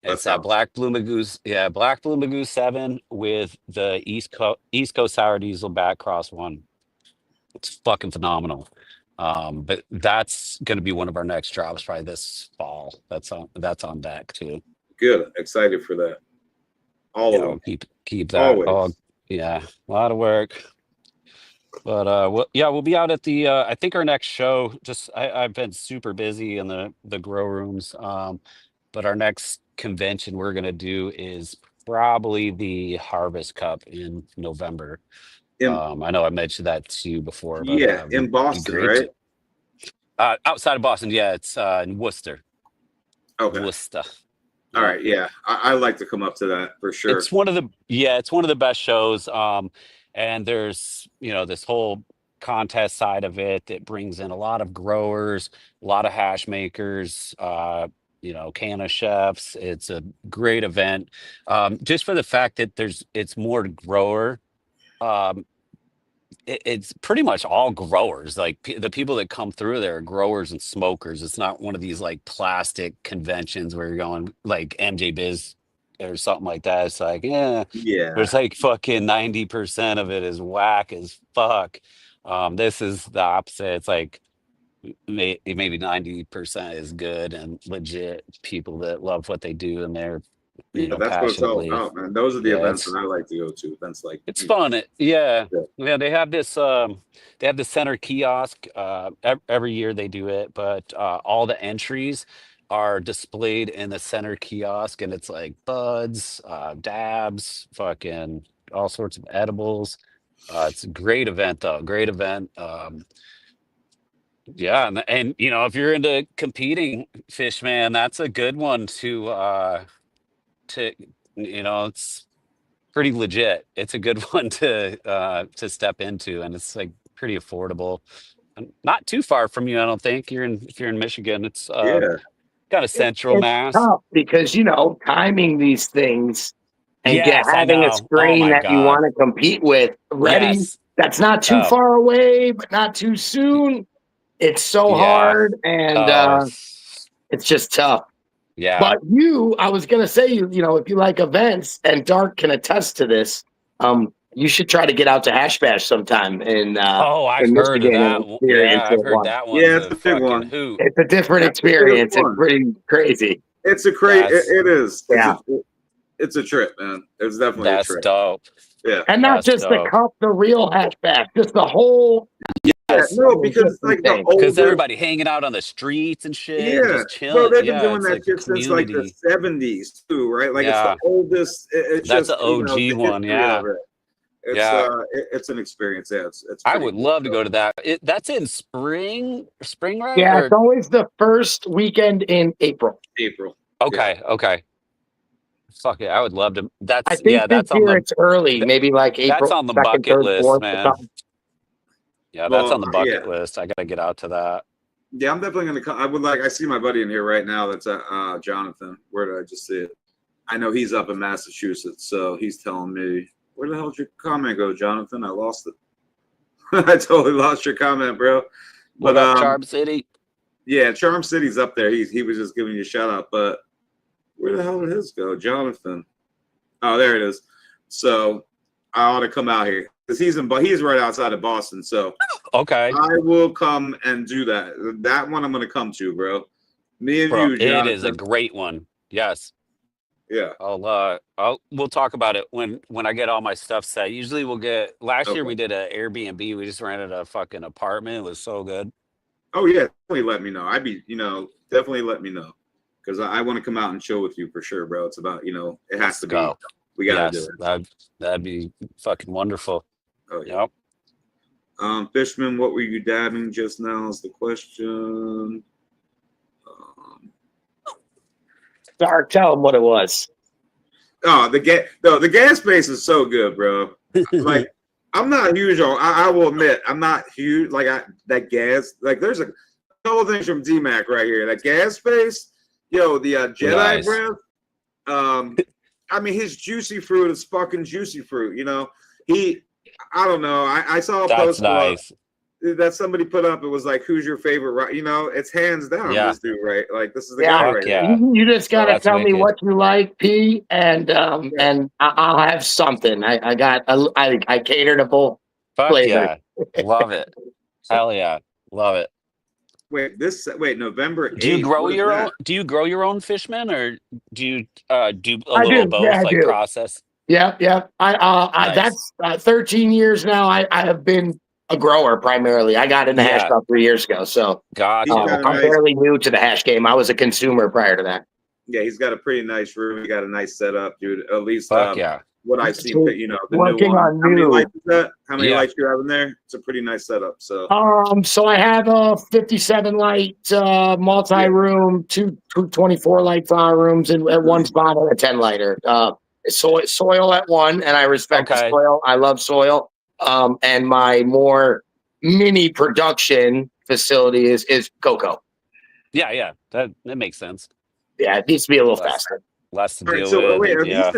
It's that black blue magoo 7 with the East Coast sour diesel backcross one. It's fucking phenomenal. But that's going to be one of our next drops probably this fall. That's on deck too. Good. Excited for that. All of them. We'll keep that. Always. A lot of work. But we'll be out at the I think our next show. I've been super busy in the grow rooms. But our next convention we're gonna do is probably the Harvest Cup in November. I know I mentioned that to you before, but in Boston, right? Outside of Boston, it's in Worcester. Okay. Worcester. All right, yeah, I like to come up to that for sure. It's one of the best shows. And there's this whole contest side of it that brings in a lot of growers, a lot of hash makers, canna chefs. It's a great event, just for the fact that it's more grower. It's pretty much all growers. Like the people that come through there are growers and smokers. It's not one of these like plastic conventions where you're going like MJ Biz or something like that. It's like, there's like fucking 90% of it is whack as fuck. This is the opposite. It's like maybe 90% is good and legit people that love what they do, and they're that's what it's all passionately. about, man. Those are the events that I like to go to. Events like It's fun. They have this center kiosk every year they do it, but all the entries are displayed in the center kiosk, and it's like buds, dabs, fucking all sorts of edibles. It's a great event though. Great event. And if you're into competing, Fishman, that's a good one to it's pretty legit. It's a good one to step into, and it's like pretty affordable. Not too far from you, I don't think. If you're in Michigan, it's kind of central it's Mass. Tough because timing these things and having a strain that you want to compete with ready. That's not too far away, but not too soon. It's so Yeah. hard, and Oh, it's just tough. yeah. But I was gonna say, you know, if you like events, and Dark can attest to this, you should try to get out to Hash Bash sometime I've in heard of Michigan that. and experience I've it heard once. that one's Yeah, it's a a big fucking one. hoot. It's a different That's a good experience. It's one. pretty crazy. It's a crazy. That's- It is. Yeah. It's a trip, man. It's definitely a That's trip. dope. Yeah. And not That's just the dope. cup, the real Hash Bash, just the whole. Yeah, Yes. no, because it's like the Insane. Because oldest. everybody hanging out on the streets and shit, and Yeah, just chilling. bro, they've been Yeah, doing it's that like a shit since like the community. 70s too, right? Like Yeah. it's the oldest. It's That's just an OG the one, history yeah. of it. It's Yeah. it's an experience. Yeah, it's I pretty would cool, love to bro. go to that. That's in spring, right? Yeah, Or it's always the first weekend in April. April. okay. Fuck it, I would love to. I think this That's on year the it's early, maybe like that's April on the 2nd, bucket 3rd, list, 4th, or man. something. Yeah, that's Well, on the bucket list. I gotta get out to that. Yeah, I'm definitely gonna come. I see my buddy in here right now. That's Jonathan. Where did I just see it? I know he's up in Massachusetts, so he's telling me, "Where the hell did your comment go, Jonathan? I lost it. I totally lost your comment, bro." What But up, Charm City? yeah, Charm City's up there. He was just giving you a shout out. But where the hell did his go, Jonathan? Oh, there it is. So I ought to come out here because he's right outside of Boston. So Okay, I will come and do that. That one I'm gonna come to, bro. Me and bro, you, it Jonathan. is a great one. Yes, Yeah. we'll talk about it when I get all my stuff set. Usually we'll get. Last year Okay. we did a Airbnb. We just rented a fucking apartment. It was so good. Oh yeah, definitely let me know. Definitely let me know because I want to come out and chill with you for sure, bro. It's about it has to be. Go. We gotta Yes, do it. that'd be fucking wonderful. Oh yeah. Yep. Fishman, what were you dabbing just now? Is the question. Dark, tell him what it was. Oh, the gas space is so good, bro. Like I'm not huge on. I will admit I'm not huge. Like that gas. Like there's a couple things from DMAC right here. That gas space, the Jedi Nice. breath. I mean, his juicy fruit is fucking juicy fruit. I don't know. I saw a That's post nice. that somebody put up. It was like, "Who's your favorite?" Right? It's hands down this dude, right? Like this is the guy Fuck right yeah. here. You just gotta That's tell me wicked. what you like, P, and I'll have something. I cater to both Fuck flavors. yeah. Love it. Hell yeah. Love it. Wait, November 8th. Do you grow What is your that? own? Do you grow your own Fishman, or do you do a I little do. of both, Yeah, I like do. process? Yep. Nice. That's 13 years now. I have been a grower primarily. I got into hash Yeah. about 3 years ago, so Gotcha. He's got a I'm nice- fairly new to the hash game. I was a consumer prior to that. Yeah, he's got a pretty nice room. He got a nice setup, dude. At least Fuck yeah. what I've seen, So, the new working one. on How many new. lights is that? How many Yeah. lights you have in there? It's a pretty nice setup. So So I have a 57 light multi-room, two 24 light flower rooms, and at one spot and a 10 lighter. Soil at one, and I respect the Okay. soil. I love soil. And my more mini production facility is cocoa. Yeah. That makes sense. Yeah, it needs to be a little Less- faster. Less to all right. deal So with. wait, are Yeah.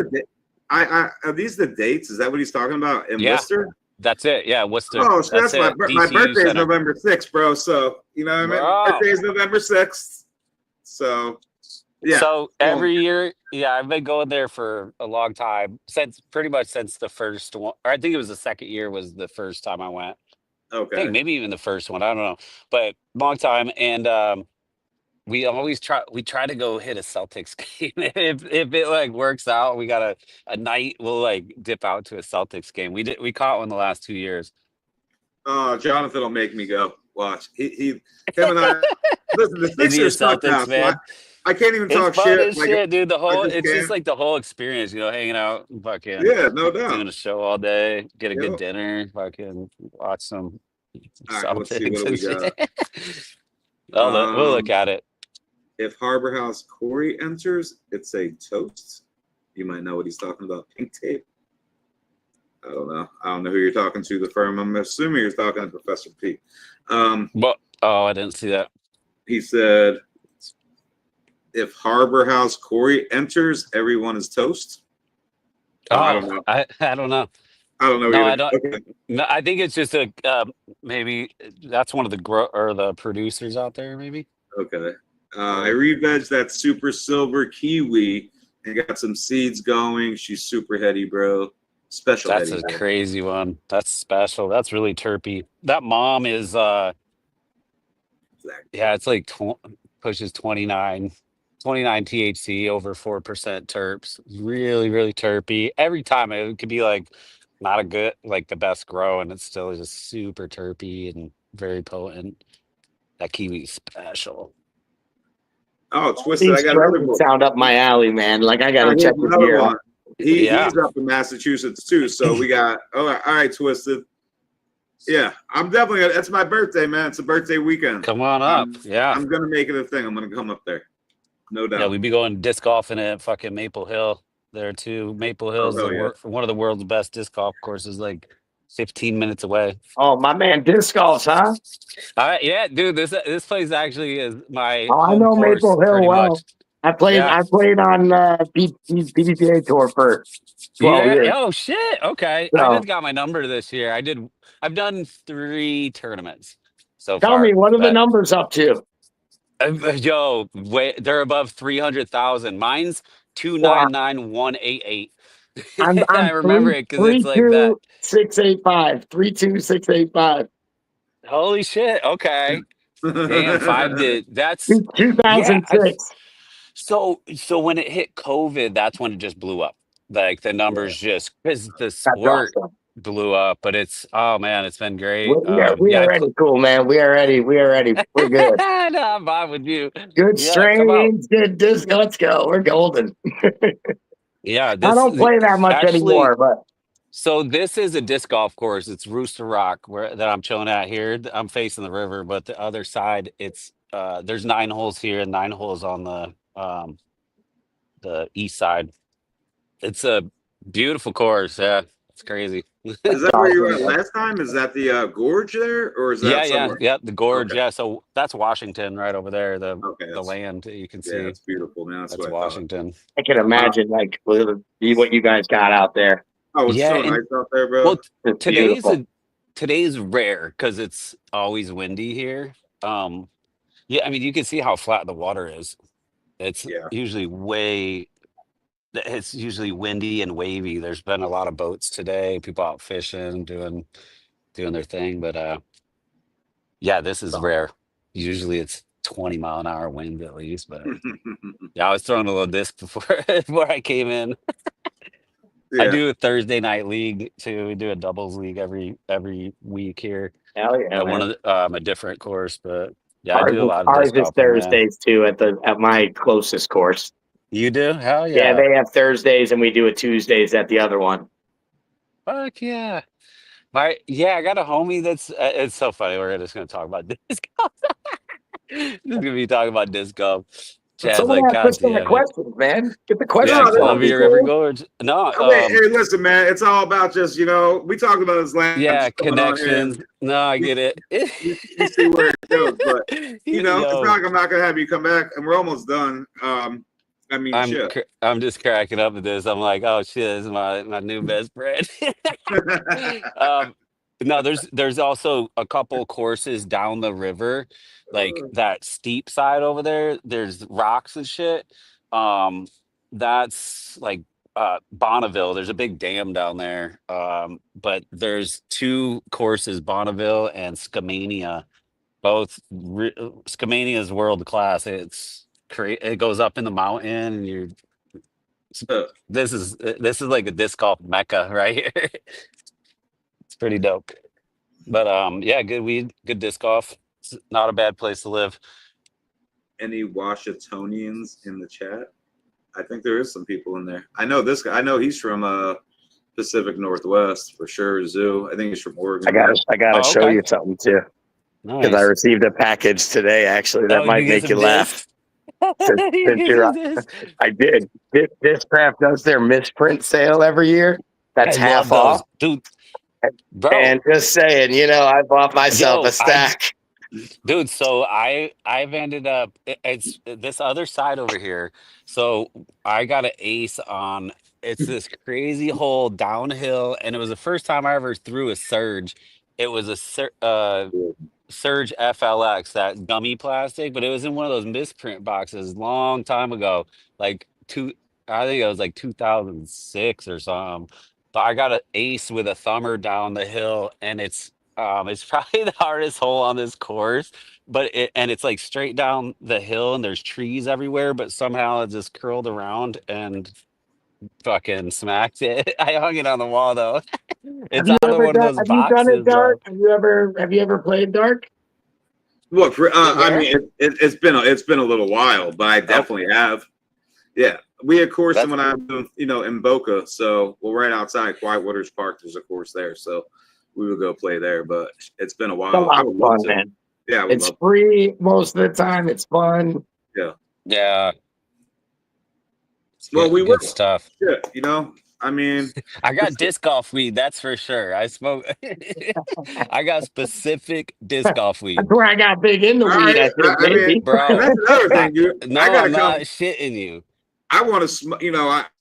are these the dates? Is that what he's talking about in Yeah. Worcester? That's it. Yeah. What's the? Oh, so that's my it. my DCU birthday is Center. November 6th, bro. So you know what I mean? Bro. My birthday is November 6th. So yeah. So every year, I've been going there for a long time, pretty much since the first one. Or I think it was the second year was the first time I went. I Okay. think maybe even the first one. I don't know, but long time. And we try to go hit a Celtics game. if it like works out, we got a night. We'll like dip out to a Celtics game. We caught one the last 2 years. Oh, Jonathan will make me go. Watch. Him and I. Listen, the Is he a Sixers suck now, Celtics so fan? I can't even It's talk fun shit. as shit, dude. It's can. just like the whole experience, hanging out, fucking Yeah, no doubt. doing a show all day, get a Yep. good dinner, fucking watch some All right, let's see, what Celtics do and we shit. got? We'll look at it. If Harbor House Corey enters, it's a toast. You might know what he's talking about. Pink tape. I don't know. I don't know who you're talking to. The firm. I'm assuming you're talking to Professor P. But I didn't see that. He said, if Harbor House Corey enters, everyone is toast. I don't know. I don't know. I don't know No, I either. don't. Okay. No, I think it's just a maybe that's one of the or the producers out there. Maybe. Okay. I re-vegged that super silver kiwi and got some seeds going. She's super heady, bro. Special That's heady. a crazy one. That's special. That's really terpy. That mom is yeah, it's like pushes 29 THC over 4% terps. Really, really terpy. Every time it could be like not a good like the best grow and it's still just super terpy and very potent. That kiwi's special. Oh, Twisted. I These got another strains book. sound up my alley, man. Like I gotta check Here's this another year one. out. Yeah. He's up in Massachusetts too. So we got all right, Twisted. Yeah, I'm definitely. It's my birthday, man. It's a birthday weekend. Come on up. Yeah. I'm gonna make it a thing. I'm gonna come up there, no doubt. Yeah, we'd be going disc golfing at fucking Maple Hill there too. Maple Hill's hell yeah. one of the world's best disc golf courses, like 15 minutes away. Oh, my man, disc golf, huh? All right, yeah, dude. This place actually is my Oh, I home know course Maple Hill pretty well. much. I played Yeah. on PDPA tour for 12 years. Oh shit. Okay. So, I just got my number this year. I've done 3 tournaments so tell far. me, what are the but- numbers up to? Yo, wait, they're above 300,000. Mine's 299,188. I'm I remember it because it's like that. 32685. 32685. Holy shit. Okay. Damn, 5 did. That's 2006. so when it hit COVID, that's when it just blew up. Like the numbers just because the That's sport awesome. blew up, but it's oh man, it's been great. We are ready, cool, man. We are ready. We're good. No, I'm fine with you. Good Yeah, come out. strains, good disc. Let's go. We're golden. Yeah, I don't play that much anymore, but so this is a disc golf course. It's Rooster Rock that I'm chilling at here. I'm facing the river, but the other side, it's there's 9 holes here and 9 holes on the east side. It's a beautiful course. Yeah, it's crazy. Is that where you were at last time? Is that the gorge there, or is that somewhere? Yeah, the gorge. Okay. Yeah, so that's Washington right over there. The that's- land that you can see. Yeah, it's beautiful, man. That's what I thought. Washington. I can imagine like what you guys got out there. Oh, it's Yeah, so and- nice out there, bro. Well, It's beautiful. today's rare because it's always windy here. Yeah, I mean you can see how flat the water is. It's Yeah. it's usually windy and wavy. There's been a lot of boats today, people out fishing, doing their thing, but yeah, this is rare. Usually it's 20-mile-an-hour wind at least, but yeah, I was throwing a little disc before I came in. Yeah. I do a Thursday night league too. We do a doubles league every week here. Hell yeah. At man. one of a different course, but yeah, I do a lot of Ours disc is golfing, man. Thursdays too at my closest course. You do? Hell Yeah, yeah. they have Thursdays and we do it Tuesdays at the other one. Fuck yeah. I got a homie that's it's so funny. We're just gonna talk about disc golf. Just gonna be talking about disc golf. Chad's Someone like, ask God us some damn it. questions, man. Get the questions. Yeah, No, Columbia River Gorge. No, Hey, listen, man. It's all about just we talked about this last. yeah, time on here. connections. No, I get it. You see where it goes, but it's not like I'm not gonna have you come back, and we're almost done. I mean, shit. I'm just cracking up at this. I'm like, oh shit, this is my new best friend. No, there's also a couple courses down the river, like that steep side over there. There's rocks and shit. That's like Bonneville. There's a big dam down there. But there's 2 courses, Bonneville and Skamania. Both Skamania is world class. It goes up in the mountain, and this is like a disc golf mecca right here. It's pretty dope. But yeah, good weed, good disc golf. It's not a bad place to live. Any Washingtonians in the chat? I think there is some people in there. I know this guy. I know he's from Pacific Northwest for sure. Zoo. I think he's from Oregon. I gotta show okay. you something too. Because I Nice. received a package today actually that might make you laugh. I did. This craft does their misprint sale every year. That's half off. Dude. Bro, And just saying, I bought myself Yo, a stack. Dude, so I've ended up it's this other side over here. So I got an ace on it's this crazy hole downhill, and it was the first time I ever threw a surge. It was a Surge FLX, that gummy plastic, but it was in one of those misprint boxes long time ago, like I think it was like 2006 or something. But I got an ace with a thumber down the hill, and it's probably the hardest hole on this course, but it's like straight down the hill, and there's trees everywhere, but somehow it just curled around and fucking smacked it. I hung it on the wall though. Have It's you out of ever one of done? those Have you done it boxes dark? though. Have you ever played dark? Look, I Where? mean, it's been a little while, but I definitely have. Yeah, we had course That's when I was, in Boca, so right outside Quiet Waters Park. There's a course there, so we would go play there. But it's been a a while. I lot of would love fun, to. man. Yeah, I would It's love. free most of the time. It's fun. Yeah. Yeah, it's Well, we good will. stuff. Shit, I mean, I got disc golf weed, that's for sure. I smoke. I got specific disc golf That's weed, where I got big in the all weed. right. I think I mean, maybe. and bro. that's another I, thing, dude. I no, gotta I'm not come. shitting you. I want to smoke. I We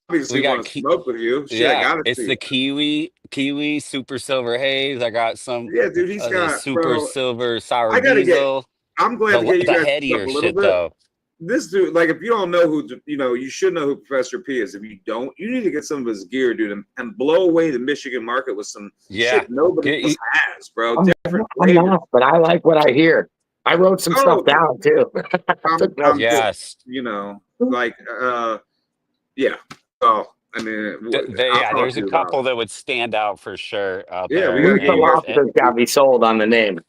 obviously got want to smoke with you. Shit, I yeah, gotta it's see. the kiwi super silver haze. I got some Yeah, dude. He's the got, super bro. silver sour I gotta get. diesel. I'm glad The to get you the guys up headier a little shit bit. though. This dude, like, if you don't know who, you should know who Professor P is. If you don't, you need to get some of his gear, dude, and blow away the Michigan market with some Yeah, shit nobody get else you. has, bro. I'm, Different I'm flavors. not, but I like what I hear. I wrote some Oh, stuff down too. I took notes. I'm just, Yes. like, yeah. Oh, I mean, I'll Yeah, talk there's to a you about couple it. that would stand out for sure out Yeah, we there. gotta Musa get you guys. Lobster's got me sold on the name.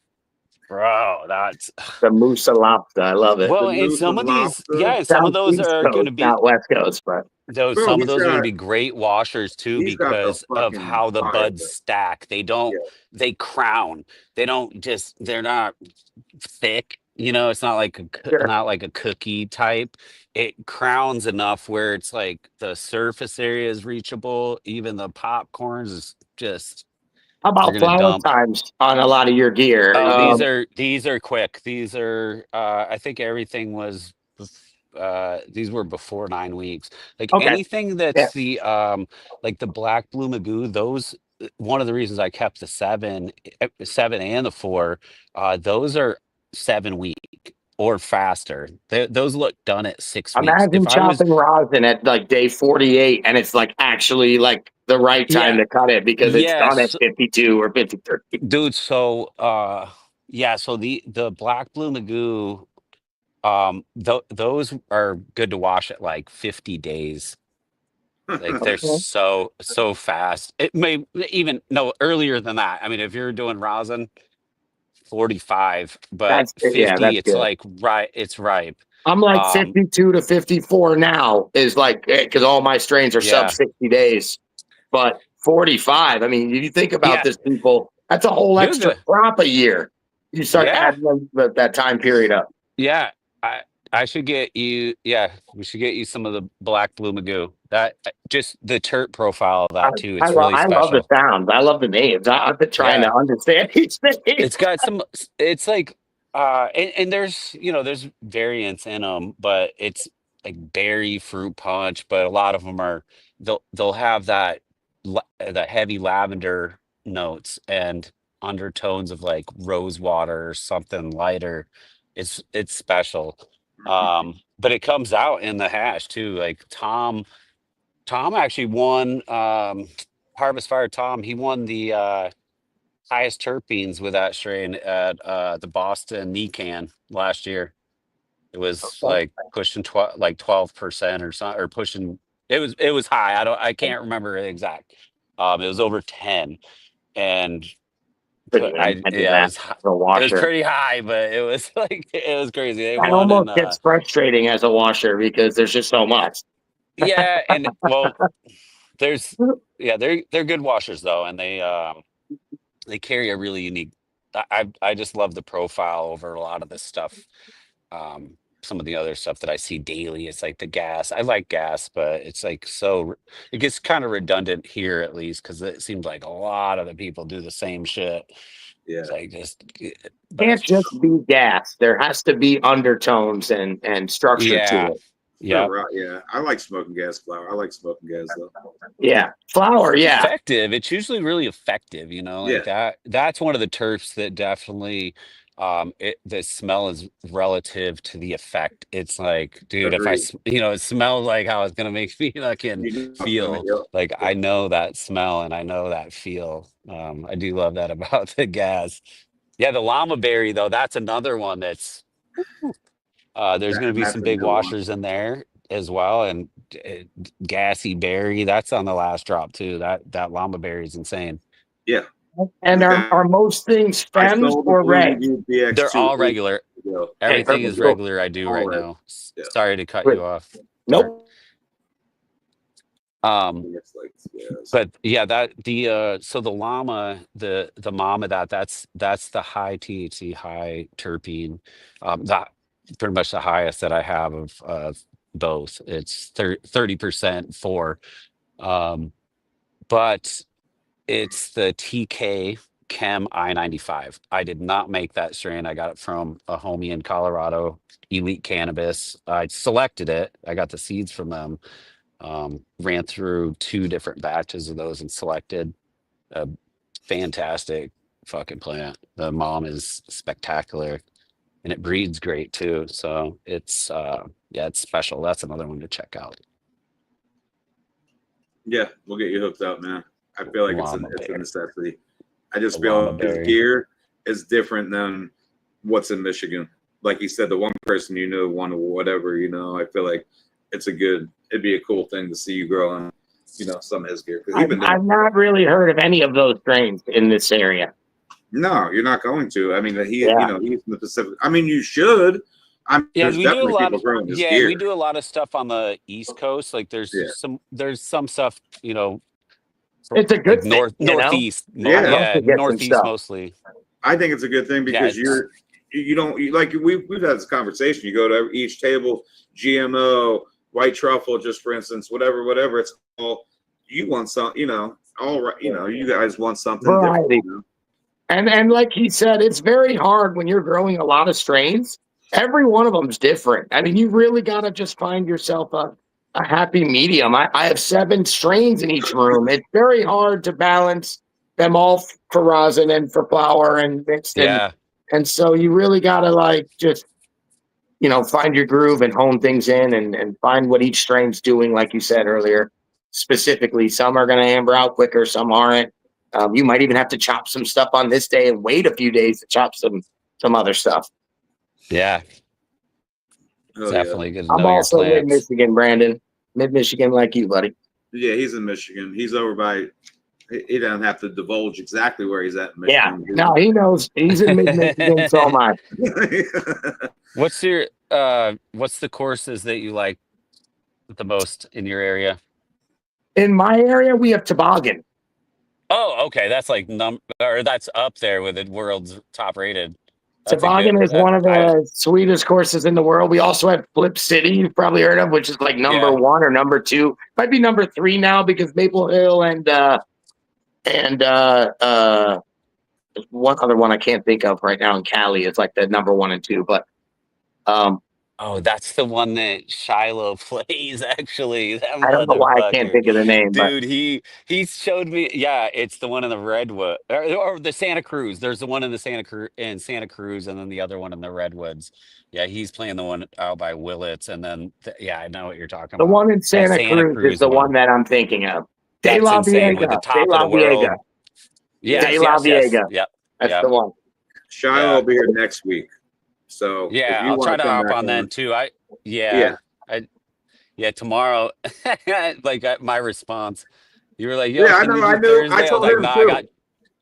Bro, that's The Musa Lobster. I love it. The well, and moose some and of these, lobster, yeah, and some of Sounds those East are going Coast, to be not West Coast, but those. bro. Some of those are going to be great washers too He's got the because of fucking how the fire, buds bro. stack. Yeah. They crown. They don't just. They're not thick. It's not like sure. not like a cookie type. It crowns enough where it's like the surface area is reachable. Even the popcorns is just How you're about gonna flower dump. times on a lot of your gear? Oh, these are quick. These are I think everything was these were before 9 weeks. Like Okay. anything Yeah. that's the like the black blue magoo, those one of the reasons I kept the seven and the four, those are 7 week or faster. Those look done at 6 weeks. Imagine If I was chopping rosin at like day 48 and it's like actually like the right time yeah, to cut it because it's done at yes, 52 or 53. dude. So yeah, so the black blue magoo. Those are good to wash at like 50 days. Like they're Okay. so fast. It may even no earlier than that. I mean, if you're doing rosin, 45, but That's good. Yeah, 50, that's it's good. like it's ripe. I'm like Um, 52 to 54 now is like because all my strains are sub yeah, 60 days. But 45, I mean, if you think about yeah, this, people, that's a whole dude, extra crop a year. You start yeah, adding that time period up. yeah. I should get you. Yeah, we should get you some of the black blue magoo. That just the tert profile of I, that too. It's really I love the special. sound. I love the names. I've been trying Yeah. to understand each name. It's got some it's like and there's there's variants in them, but it's like berry fruit punch, but a lot of them are they'll have the heavy lavender notes and undertones of like rose water or something lighter. It's special. But it comes out in the hash too. Like Tom actually won Harvest Fire Tom, he won the highest terpenes with that strain at the Boston Nican last year. It was like pushing 12% or something, or pushing. It was high. I can't remember the exact. It was over 10, and Pretty imagine yeah, that as a it was washer. pretty high, but it was like it was crazy. They That won almost and gets frustrating as a washer because there's just so much. yeah, and well, there's yeah, they're good washers though, and they carry a really unique. I just love the profile over a lot of this stuff. Some of the other stuff that I see daily, it's like the gas. I like gas, but it's like it gets kind of redundant here at least because it seems like a lot of the people do the same shit. Yeah. It's like just Can't just be gas. There has to be undertones and structure to yeah, it. yeah. Right. Yeah. I like smoking gas flower. I like smoking gas though. Yeah. Flower, It's yeah. effective. It's usually really effective, you know, like Yeah. that's one of the terps that definitely the smell is relative to the effect. It's like, dude, if Agreed. it smells like how it's gonna make me fucking You know, I feel me, feel yep. like I know that smell and I know that feel. I do love that about the gas. Yeah, the llama berry though, that's another one that's there's going to be That's some a big good one. washers in there as well, and gassy berry. That's on the last drop too. That llama berry is insane. Yeah. And Okay. are most things I fems sold the or Blue red? Review They're BX2 all 8 regular. years ago. Okay, Everything perfect. is Cool. regular. I do All right right. now. Yeah. Sorry to cut Good. you off. Sorry. Nope. It's like, yes. But yeah, that the so the llama, the mama that's the high THC, high terpene, that pretty much the highest that I have of both. It's 30% for, but it's the TK Chem I-95. I did not make that strain. I got it from a homie in Colorado, Elite Cannabis. I selected it. I got the seeds from them. Ran through 2 different batches of those and selected a fantastic fucking plant. The mom is spectacular and it breeds great too. So it's yeah, it's special. That's another one to check out. Yeah, we'll get you hooked up, man. I feel like it's Llama a bear. necessity. I just The feel llama like his berry. gear is different than what's in Michigan. Like you said, the one person one or whatever, I feel like it'd be a cool thing to see you growing, some of his gear. Because I've not really heard of any of those strains in this area. No, you're not going to. I mean, Yeah. he's in the Pacific. I mean, you should. Yeah, There's we do a definitely lot people of growing his gear. we do a lot of stuff on the East Coast. Like Yeah. there's some stuff, It's a like good thing, northeast. Yeah. I'd love Yeah, to get some northeast stuff. mostly. I think it's a good thing Yeah, because you don't like we've had this conversation. You go to each table, GMO, white truffle, just for instance, whatever. It's all you want some, all right. You guys want something Variety. different. And like he said, it's very hard when you're growing a lot of strains. Every one of them's different. I mean, you really got to just find yourself a happy medium. I have 7 strains in each room. It's very hard to balance them all for rosin and for flower and mixed. yeah. And so you really got to just, find your groove and hone things in and find what each strain's doing. Like you said earlier, specifically, some are going to amber out quicker, some aren't. You might even have to chop some stuff on this day and wait a few days to chop some other stuff. Yeah. Oh, Definitely good to I'm know your also plants. mid-Michigan, Brandon. Mid-Michigan like you, buddy. Yeah, he's in Michigan. He's over by. He doesn't have to divulge exactly where he's at in Yeah. Michigan. No, he knows. He's in mid-Michigan, so am I. What's the courses that you like the most in your area? In my area, we have toboggan. Oh, okay. That's like that's up there with the world's top rated. Toboggan is one of the sweetest courses in the world. We also have Flip City, you've probably heard of, which is like number 1 or number 2. Might be number 3 now because Maple Hill and one other one I can't think of right now in Cali is like the number 1 and 2. But oh, that's the one that Shiloh plays. Actually, that I don't know why I can't motherfucker. think of the name. Dude, he showed me. Yeah, it's the one in the Redwood or the Santa Cruz. There's the one in the Santa Cruz, and then the other one in the Redwoods. Yeah, he's playing the one out by Willits, and then yeah, I know what you're talking The about. one in Santa Cruz is the one that I'm thinking of. De La insane with the Viega. top De of La the world. Viega. Yes, De La Viega. Yep. That's the one. Shiloh will be here next week. So yeah, I'll try to hop on then too. Tomorrow. Like my response, you were like, "Yo, yeah, I can know, you do I knew. Thursday?" I told was him like, too.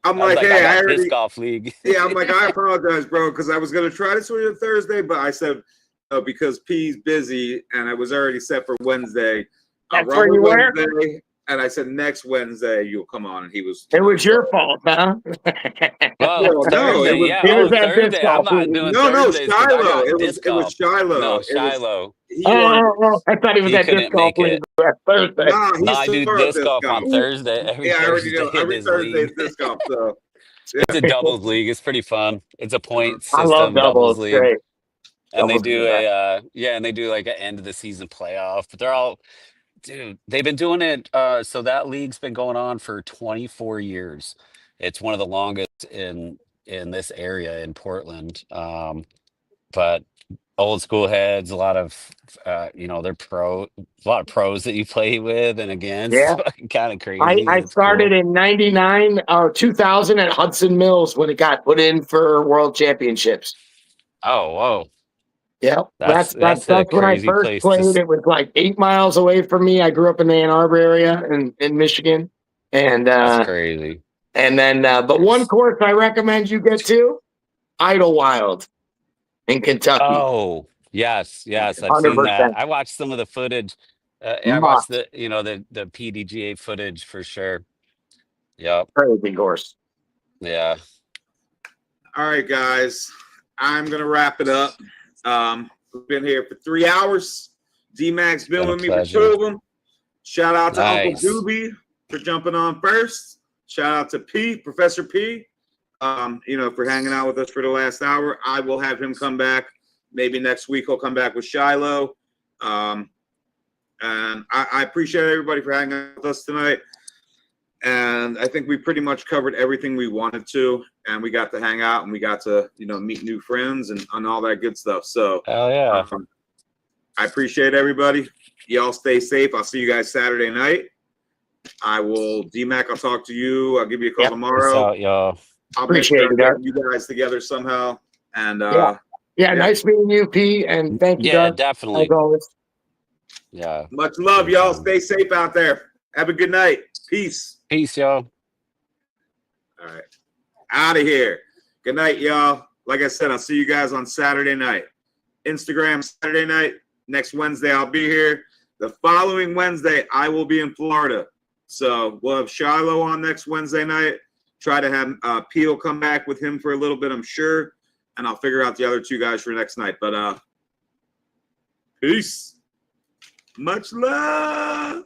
I'm like, I hey, got I already disc golf league. yeah, I'm like, I apologize, bro, because I was gonna try to swing it Thursday, but I said because P's busy and I was already set for Wednesday. That's where you were. And I said next Wednesday you'll come on, and he was. It was your fault, huh? Well, Thursday, Thursday. I'm not doing Thursdays. Shiloh. It was Shiloh. No, Shiloh. I thought he was at disc golf league Thursday. No, I do disc golf on Thursday. I already know. Every Thursday is disc golf. So It's a doubles league. It's pretty fun. It's a point I love system doubles doubles. league. Great. And they Doubles do is the and they do like an end of the season playoff. But they're all, dude, they've been doing it. So that league's been going on for 24 years. It's one of the longest in this area in Portland. But old school heads, a lot of they're a lot of pros that you play with and against. Yeah. Kind of crazy. I It's started cool. in 99 or 2000 at Hudson Mills when it got put in for world championships. Oh, whoa. Yeah, That's a that's when I crazy first place to played. It was like 8 miles away from me. I grew up in the Ann Arbor area in Michigan, and that's crazy. but one course I recommend you get to, Idlewild in Kentucky. Oh, yes, I've seen 100%. that. I watched some of the footage. I watched the PDGA footage for sure. Yep. Crazy course. Yeah. All right, guys. I'm gonna wrap it up. We've been here for 3 hours. D-Mac's been Been a with me for pleasure. 2 of them. Shout out to Nice. Uncle Doobie for jumping on first. Shout out to P, Professor P, for hanging out with us for the last hour. I will have him come back. Maybe next week he'll come back with Shiloh. And I appreciate everybody for hanging out with us tonight. And I think we pretty much covered everything we wanted to, and we got to hang out and we got to, meet new friends and all that good stuff. So Hell yeah. I appreciate everybody. Y'all stay safe. I'll see you guys Saturday night. I will, D-Mac, I'll talk to you. I'll give you a call Yep. Peace tomorrow. out, y'all. I'll Appreciate make sure it, Dark. you guys together somehow. And Yeah, nice meeting you, P, and thank you, Yeah, Dark, definitely. as always. Yeah. much love, y'all. Stay safe out there. Have a good night. Peace. Peace, y'all. All right. Out of here. Good night, y'all. Like I said, I'll see you guys on Saturday night. Instagram Saturday night. Next Wednesday, I'll be here. The following Wednesday, I will be in Florida. So we'll have Shiloh on next Wednesday night. Try to have Peel come back with him for a little bit, I'm sure. And I'll figure out the other 2 guys for next night. But peace. Much love.